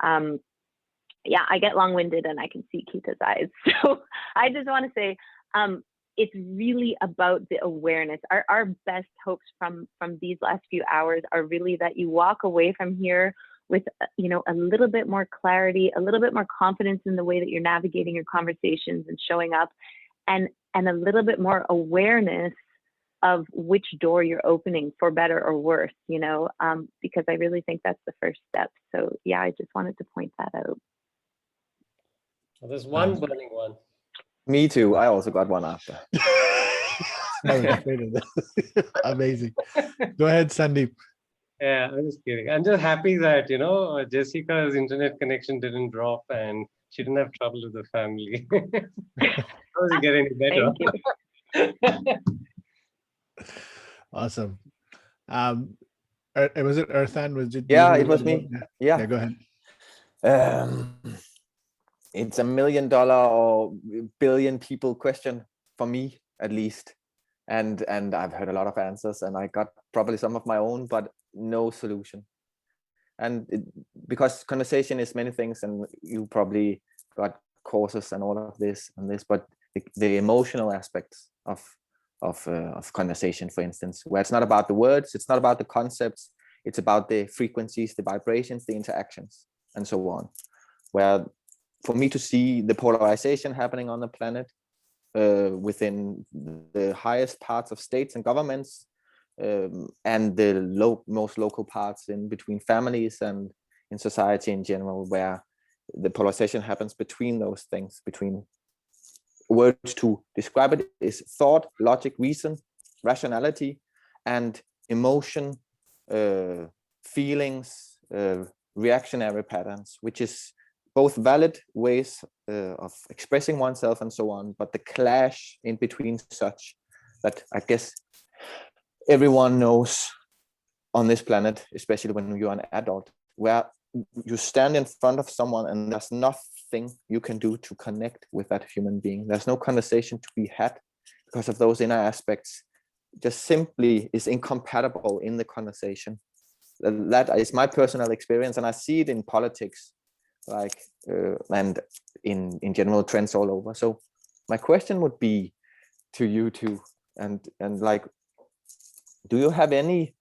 yeah, I get long-winded and I can see Keita's eyes. So I just want to say, it's really about the awareness. Our best hopes from these last few hours are really that you walk away from here with, you know, a little bit more clarity, a little bit more confidence in the way that you're navigating your conversations and showing up, and a little bit more awareness of which door you're opening, for better or worse, you know, because I really think that's the first step. So yeah, I just wanted to point that out. Well, there's one burning one. Me too. I also got one after. I was afraid of that. Amazing. Go ahead, Sandeep. Yeah, I'm just kidding. I'm just happy that, you know, Jessica's internet connection didn't drop and she didn't have trouble with the family. How does it get any better? Thank you. Awesome. Was it Earthan? Was it? Yeah, it was me. Yeah. Yeah. Go ahead. It's $1 million or billion people question for me, at least. And I've heard a lot of answers, and I got probably some of my own, but no solution. And because conversation is many things, and you probably got courses and all of this and this, but the emotional aspects of conversation, for instance, where it's not about the words, it's not about the concepts, it's about the frequencies, the vibrations, the interactions, and so on. Where for me to see the polarization happening on the planet within the highest parts of states and governments, and the most local parts in between families and in society in general, where the polarization happens between those things, between words to describe it is thought, logic, reason, rationality, and emotion, feelings, reactionary patterns, which is both valid ways of expressing oneself and so on, but the clash in between such that I guess everyone knows on this planet, especially when you're an adult, where you stand in front of someone and there's nothing you can do to connect with that human being. There's no conversation to be had because of those inner aspects. Just simply is incompatible in the conversation. That is my personal experience, and I see it in politics, like and in general trends all over. So my question would be to you two, and like, do you have any?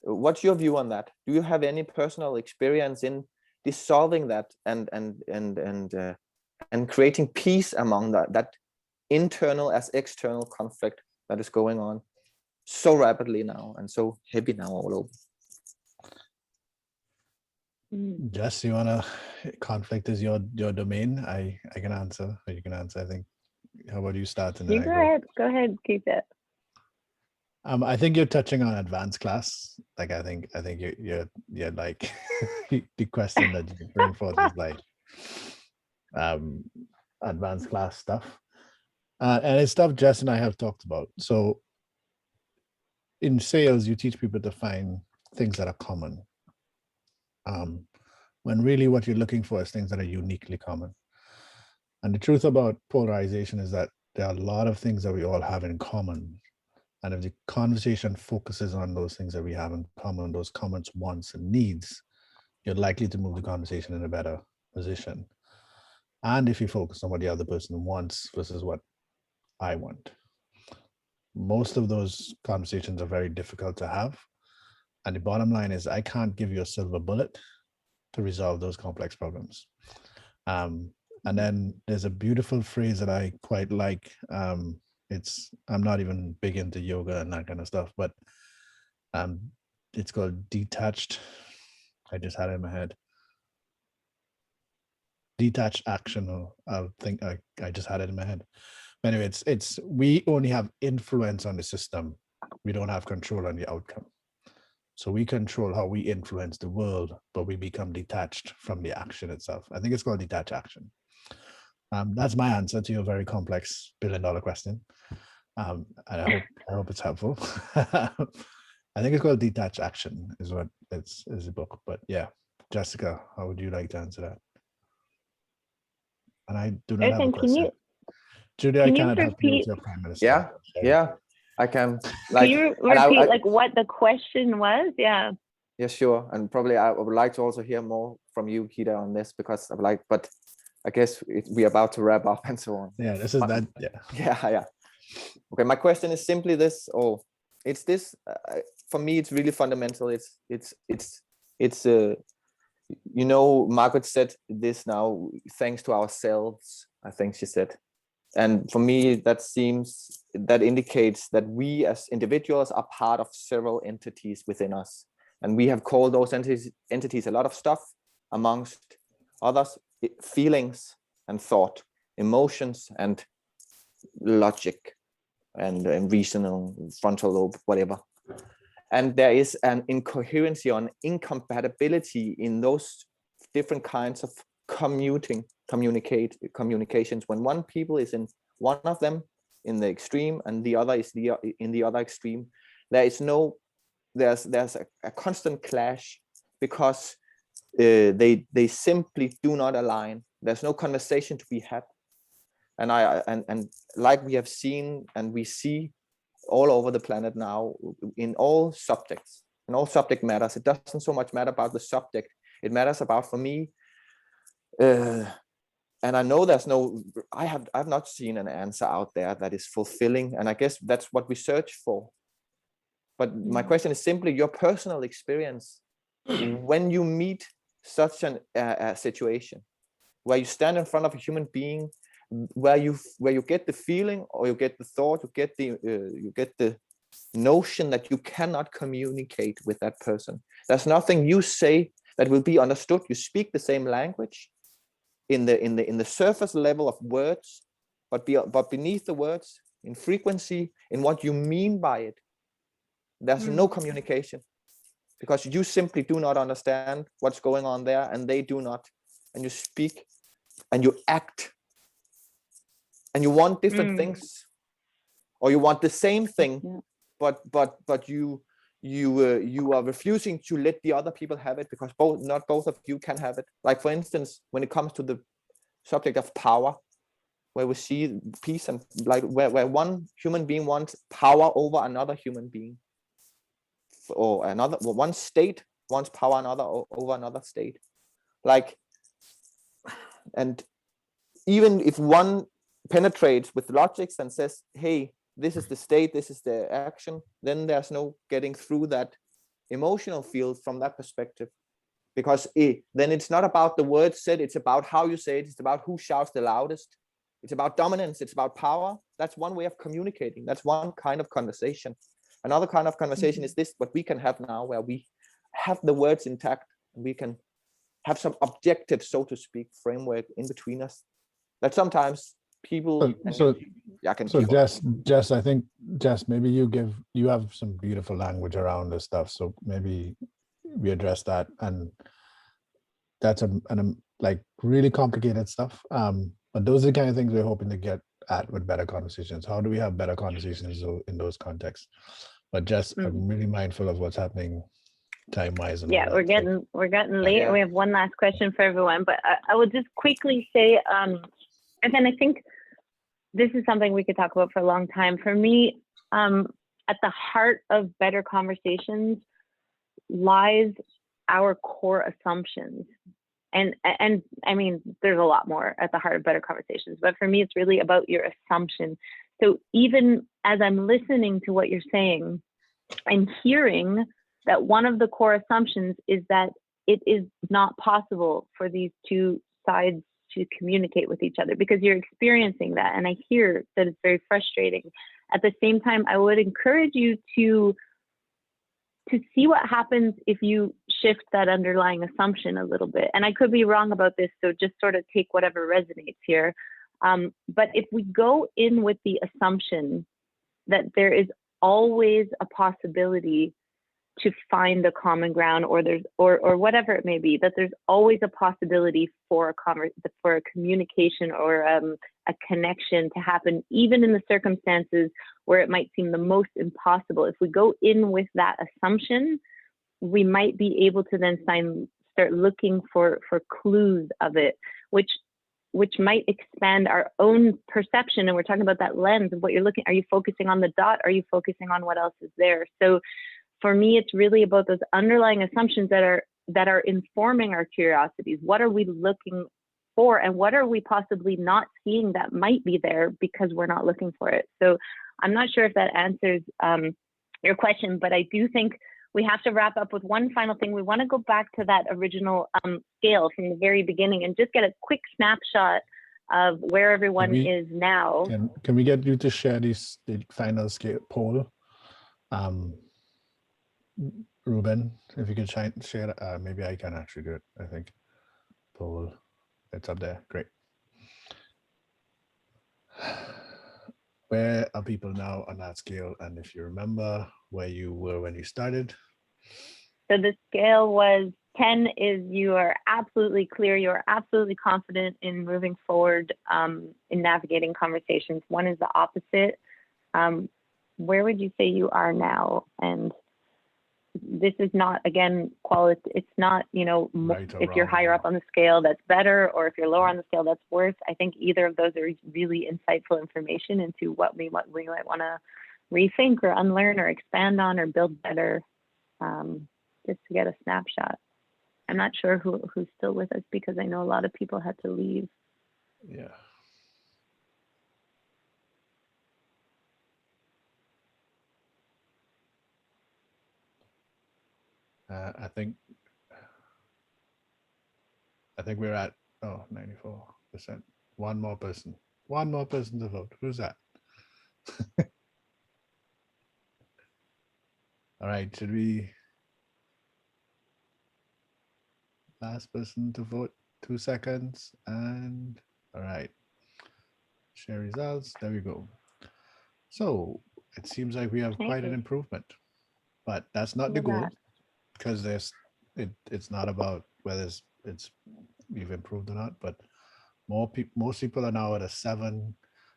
What's your view on that? Do you have any personal experience in dissolving that and creating peace among that internal as external conflict that is going on so rapidly now and so heavy now all over? Jess, you wanna? Conflict is your domain. I can answer, or you can answer. I think. How about you start? And You go ahead. Go ahead, Keita. I think you're touching on advanced class. Like I think you're like the question that you bring forth is like advanced class stuff, and it's stuff Jess and I have talked about. So in sales, you teach people to find things that are common, when really what you're looking for is things that are uniquely common. And the truth about polarization is that there are a lot of things that we all have in common. And if the conversation focuses on those things that we have in common, those common wants and needs, you're likely to move the conversation in a better position. And if you focus on what the other person wants versus what I want, most of those conversations are very difficult to have. And the bottom line is I can't give you a silver bullet to resolve those complex problems. And then there's a beautiful phrase that I quite like. I'm not even big into yoga and that kind of stuff, but it's called detached. I just had it in my head. Detached action, or I think I just had it in my head. But anyway, it's we only have influence on the system. We don't have control on the outcome. So we control how we influence the world, but we become detached from the action itself. I think it's called detached action. That's my answer to your very complex $1 billion question. And I hope it's helpful. I think it's called detached action is what is the book. But yeah, Jessica, how would you like to answer that? And I do not have a question. Judy, I cannot help you with your Prime Minister. Yeah, I can. Can you repeat like what the question was? Yeah. Yeah, sure. And probably I would like to also hear more from you, Keita, on this, because I'm like, but I guess we're about to wrap up and so on. Yeah, this is that. Yeah. Yeah. Okay, my question is simply this, or it's this. For me, it's really fundamental. It's you know, Margaret said this now, thanks to ourselves, I think she said. And for me, that indicates that we as individuals are part of several entities within us. And we have called those entities a lot of stuff, amongst others, feelings and thought, emotions and logic and reasoning, frontal lobe, whatever. And there is an incoherency or an incompatibility in those different kinds of communications. When one people is in one of them in the extreme and the other is in the other extreme, there's a constant clash because they simply do not align. There's no conversation to be had. And and like we have seen and we see all over the planet now, in all subjects, in all subject matters, it doesn't so much matter about the subject. It matters about, for me, and I know I've not seen an answer out there that is fulfilling, and I guess that's what we search for. But my question is simply your personal experience when you meet such a situation where you stand in front of a human being, where you get the feeling, or you get the thought, you get the notion that you cannot communicate with that person. There's nothing you say that will be understood. You speak the same language in the surface level of words, but beneath the words, in frequency, in what you mean by it, there's no communication, because you simply do not understand what's going on there, and they do not. And you speak and you act, and you want different things, or you want the same thing, but you are refusing to let the other people have it, because not both of you can have it. Like, for instance, when it comes to the subject of power, where we see peace and like where one human being wants power over another human being, or one state wants power over another state. Like, and even if one penetrates with logics and says, hey, this is the state, this is the action, then there's no getting through that emotional field from that perspective, because then it's not about the words said, it's about how you say it, it's about who shouts the loudest, it's about dominance, it's about power. That's one way of communicating. That's one kind of conversation. Another kind of conversation is this, what we can have now, where we have the words intact, and we can have some objective, so to speak, framework in between us that sometimes people. So I can so keep on. Jess, I think Jess, maybe you have some beautiful language around this stuff. So maybe we address that, and that's like really complicated stuff. But those are the kind of things we're hoping to get at with better conversations. How do we have better conversations in those contexts? But Jess, I'm really mindful of what's happening time-wise and Yeah, all that. we're getting late. Yeah. We have one last question for everyone, but I will just quickly say, and then I think this is something we could talk about for a long time. For me, at the heart of better conversations lies our core assumptions. And I mean, there's a lot more at the heart of better conversations, but for me, it's really about your assumption. So even as I'm listening to what you're saying, I'm hearing that one of the core assumptions is that it is not possible for these two sides to communicate with each other, because you're experiencing that. And I hear that it's very frustrating. At the same time, I would encourage you to see what happens if you shift that underlying assumption a little bit. And I could be wrong about this, so just sort of take whatever resonates here. But if we go in with the assumption that there is always a possibility to find a common ground, or whatever it may be, that there's always a possibility for a communication or a connection to happen, even in the circumstances where it might seem the most impossible. If we go in with that assumption, we might be able to then start looking for clues of it, which might expand our own perception. And we're talking about that lens of what you're looking. Are you focusing on the dot? Are you focusing on what else is there? So for me, it's really about those underlying assumptions that are informing our curiosities. What are we looking for, and what are we possibly not seeing that might be there because we're not looking for it? So I'm not sure if that answers your question, but I do think we have to wrap up with one final thing. We want to go back to that original scale from the very beginning and just get a quick snapshot of where everyone is now. Can we get you to share the final scale poll? Ruben, if you could share, maybe I can actually do it. I think poll, it's up there. Great. Where are people now on that scale? And if you remember where you were when you started. So the scale was 10 is you are absolutely clear, you are absolutely confident in moving forward in navigating conversations. 1 is the opposite. Where would you say you are now? And this is not, again, quality. It's not, if you're higher up on the scale, that's better, or if you're lower on the scale, that's worse. I think either of those are really insightful information into what we might want to rethink or unlearn or expand on or build better, just to get a snapshot. I'm not sure who's still with us, because I know a lot of people had to leave. Yeah. I think we're at 94%. One more person to vote. Who's that? All right, should we? Last person to vote, 2 seconds. And all right, share results. There we go. So it seems like we have quite an improvement, but that's not the goal, because it's not about whether we've improved or not, but most people are now at a 7,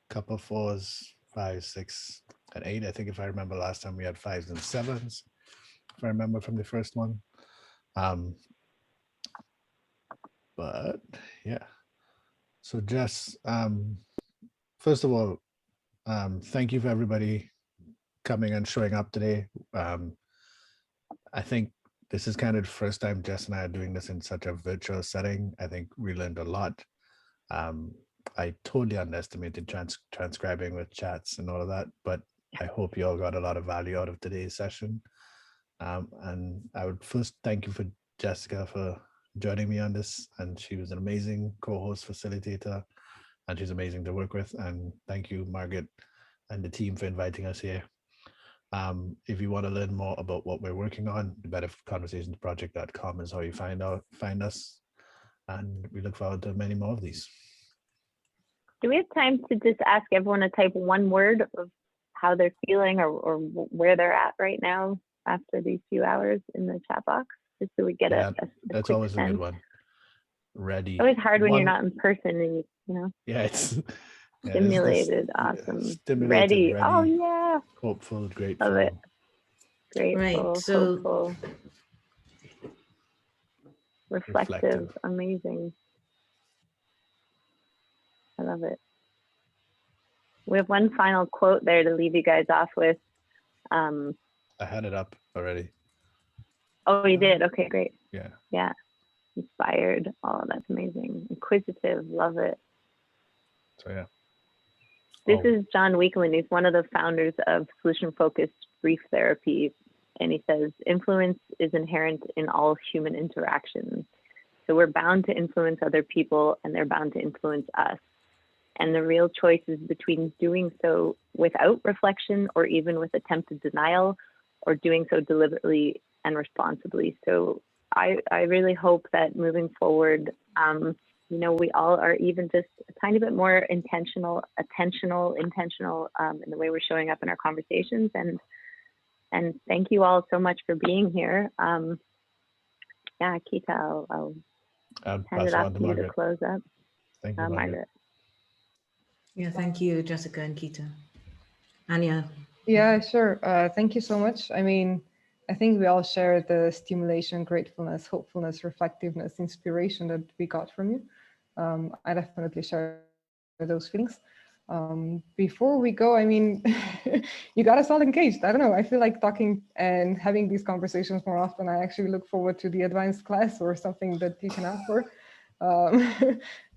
couple 4s, 5, 6, and 8. I think if I remember last time we had 5s and 7s, if I remember from the first one. But yeah, so Jess, first of all, thank you for everybody coming and showing up today. I think this is kind of the first time Jess and I are doing this in such a virtual setting. I think we learned a lot. I totally underestimated transcribing with chats and all of that, but I hope you all got a lot of value out of today's session. And I would first thank you for Jessica for joining me on this, and she was an amazing co-host facilitator, and she's amazing to work with. And thank you, Margaret, and the team for inviting us here. If you want to learn more about what we're working on, the betterconversationsproject.com is how you find us, and we look forward to many more of these. Do we have time to just ask everyone to type one word of how they're feeling or where they're at right now after these few hours in the chat box, just so we get a that's quick always sense. a good one. Ready. It's always hard when you're not in person and you know. Yeah, it's stimulated. Awesome. Stimulated, Ready. ready. Oh yeah. Hopeful, grateful. Love it. Grateful, Right. So hopeful, reflective, amazing. I love it. We have one final quote there to leave you guys off with. I had it up already. Oh, you did? Okay, great. Yeah. Yeah. Inspired. Oh, that's amazing. Inquisitive. Love it. So yeah. This is John Weekland. He's one of the founders of solution-focused grief therapy. And he says, influence is inherent in all human interactions. So we're bound to influence other people and they're bound to influence us. And the real choice is between doing so without reflection or even with attempted denial, or doing so deliberately and responsibly. So I really hope that moving forward, you know, we all are even just a tiny bit more intentional in the way we're showing up in our conversations. And thank you all so much for being here. Yeah, Keita, I'll hand it off to you to close up. Thank you, Margaret. Yeah, thank you, Jessica and Keita. Anya. Yeah, sure. Thank you so much. I mean, I think we all share the stimulation, gratefulness, hopefulness, reflectiveness, inspiration that we got from you. I definitely share those feelings. Before we go, I mean, you got us all engaged. I don't know. I feel like talking and having these conversations more often. I actually look forward to the advanced class or something that you can offer.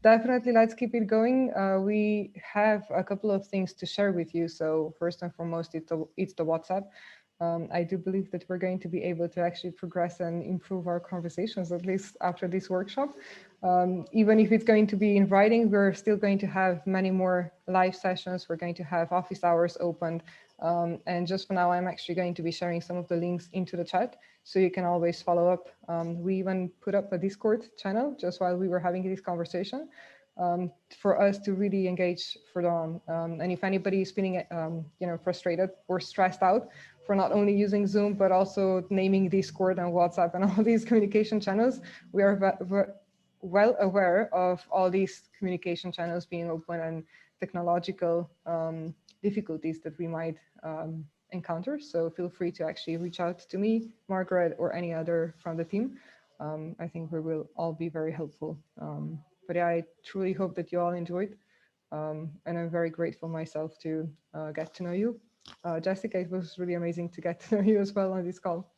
Definitely, let's keep it going. We have a couple of things to share with you. So first and foremost, it's the WhatsApp. I do believe that we're going to be able to actually progress and improve our conversations, at least after this workshop. Even if it's going to be in writing, we're still going to have many more live sessions. We're going to have office hours opened. And just for now, I'm actually going to be sharing some of the links into the chat, so you can always follow up. We even put up a Discord channel just while we were having this conversation for us to really engage further on. And if anybody is feeling you know, frustrated or stressed out for not only using Zoom, but also naming Discord and WhatsApp and all these communication channels, we are well aware of all these communication channels being open and technological difficulties that we might encounter. So feel free to actually reach out to me, Margaret, or any other from the team. I think we will all be very helpful. But yeah, I truly hope that you all enjoyed. And I'm very grateful myself to get to know you. Jessica, it was really amazing to get to know you as well on this call.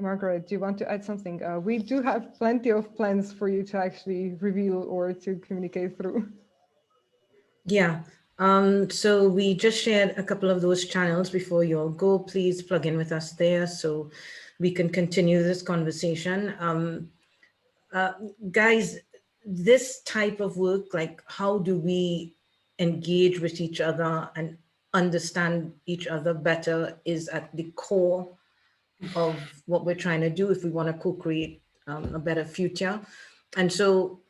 Margaret, do you want to add something? We do have plenty of plans for you to actually reveal or to communicate through. Yeah, so we just shared a couple of those channels before you all go. Please plug in with us there so we can continue this conversation. Guys, this type of work, like how do we engage with each other and understand each other better, is at the core of what we're trying to do if we want to co-create a better future. And so,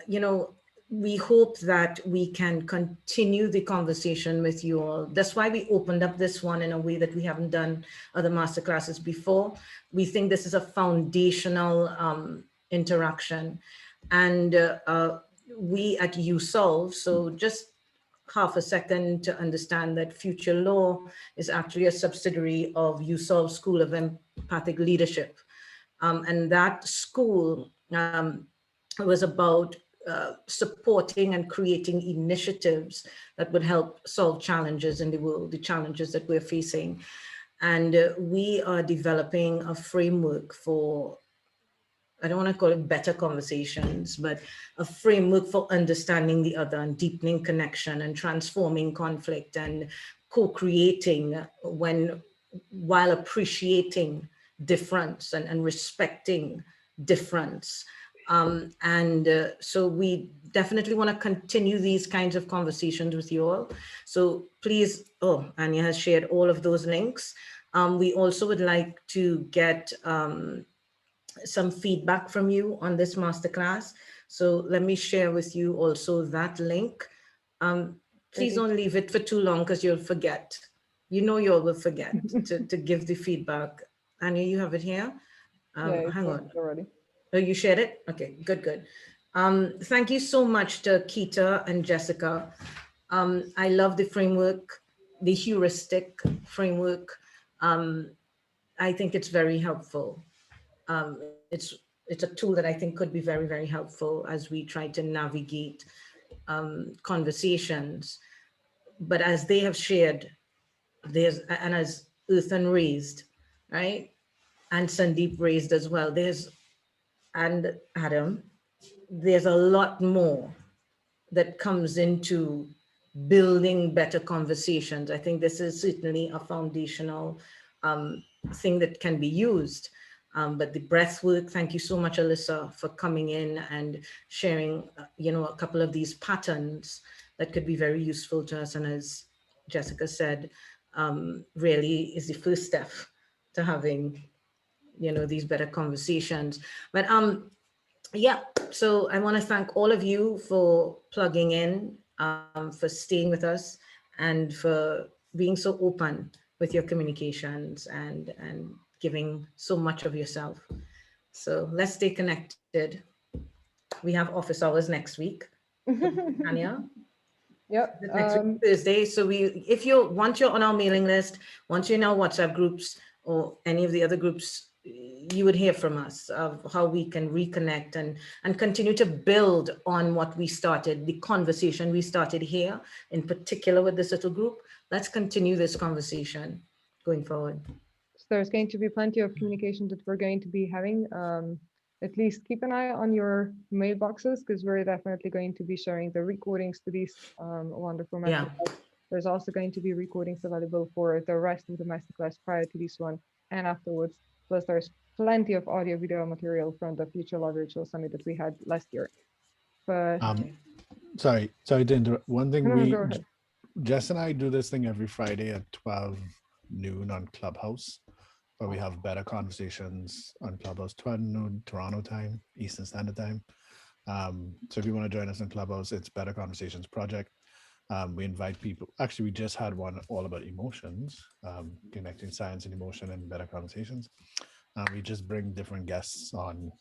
you know, we hope that we can continue the conversation with you all. That's why we opened up this one in a way that we haven't done other masterclasses before. We think this is a foundational interaction. And we at USolve, so just half a second to understand that Future Law is actually a subsidiary of USolve School of Empathic Leadership. And that school was about supporting and creating initiatives that would help solve challenges in the world, the challenges that we're facing. And we are developing a framework for, I don't want to call it better conversations, but a framework for understanding the other and deepening connection and transforming conflict and co-creating while appreciating difference and respecting difference. So we definitely want to continue these kinds of conversations with you all. So please, Anya has shared all of those links. We also would like to get some feedback from you on this masterclass. So let me share with you also that link. Please don't leave it for too long because you'll forget. You know you will forget to give the feedback. Anya, you have it here? Hang on. Already. Oh, you shared it? Okay, good. Thank you so much to Keita and Jessica. I love the framework, the heuristic framework. I think it's very helpful. It's a tool that I think could be very, very helpful as we try to navigate conversations. But as they have shared, and as Ethan raised, right? And Sandeep raised as well, and Adam, there's a lot more that comes into building better conversations. I think this is certainly a foundational thing that can be used. But the breath work, thank you so much, Alyssa, for coming in and sharing, a couple of these patterns that could be very useful to us. And as Jessica said, really is the first step to having, these better conversations. But yeah, so I want to thank all of you for plugging in, for staying with us, and for being so open with your communications and giving so much of yourself. So let's stay connected. We have office hours next week. Anya? Yep. Next week, Thursday. So once you're on our mailing list, once you're in our WhatsApp groups or any of the other groups, you would hear from us of how we can reconnect and continue to build on what we started, the conversation we started here, in particular with this little group. Let's continue this conversation going forward. So there's going to be plenty of communication that we're going to be having. At least keep an eye on your mailboxes, because we're definitely going to be sharing the recordings to these wonderful masterclass. Yeah. There's also going to be recordings available for the rest of the masterclass prior to this one and afterwards. Plus, there's plenty of audio video material from the Future Law Virtual Summit that we had last year. But sorry to interrupt. One thing go ahead. Jess and I do this thing every Friday at 12 noon on Clubhouse, where we have better conversations on Clubhouse, 12 noon Toronto time, Eastern Standard Time. So if you want to join us on Clubhouse, it's Better Conversations Project. We invite people. Actually, we just had one all about emotions, connecting science and emotion and better conversations. We just bring different guests on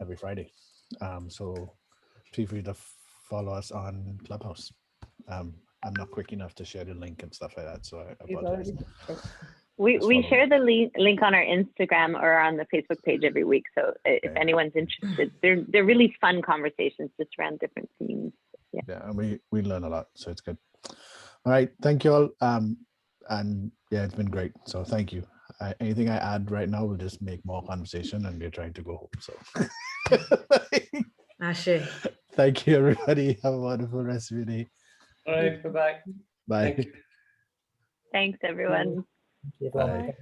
every Friday. So feel free to follow us on Clubhouse. I'm not quick enough to share the link and stuff like that, so I apologize. We share the link on our Instagram or on the Facebook page every week. So if anyone's interested, they're really fun conversations just around different themes. Yeah, and we learn a lot, so it's good. All right, thank you all. And yeah, it's been great. So thank you. Anything I add right now will just make more conversation, and we're trying to go home. So Ashe. Thank you, everybody. Have a wonderful rest of your day. All right, bye-bye. Bye. Thanks, everyone. Bye.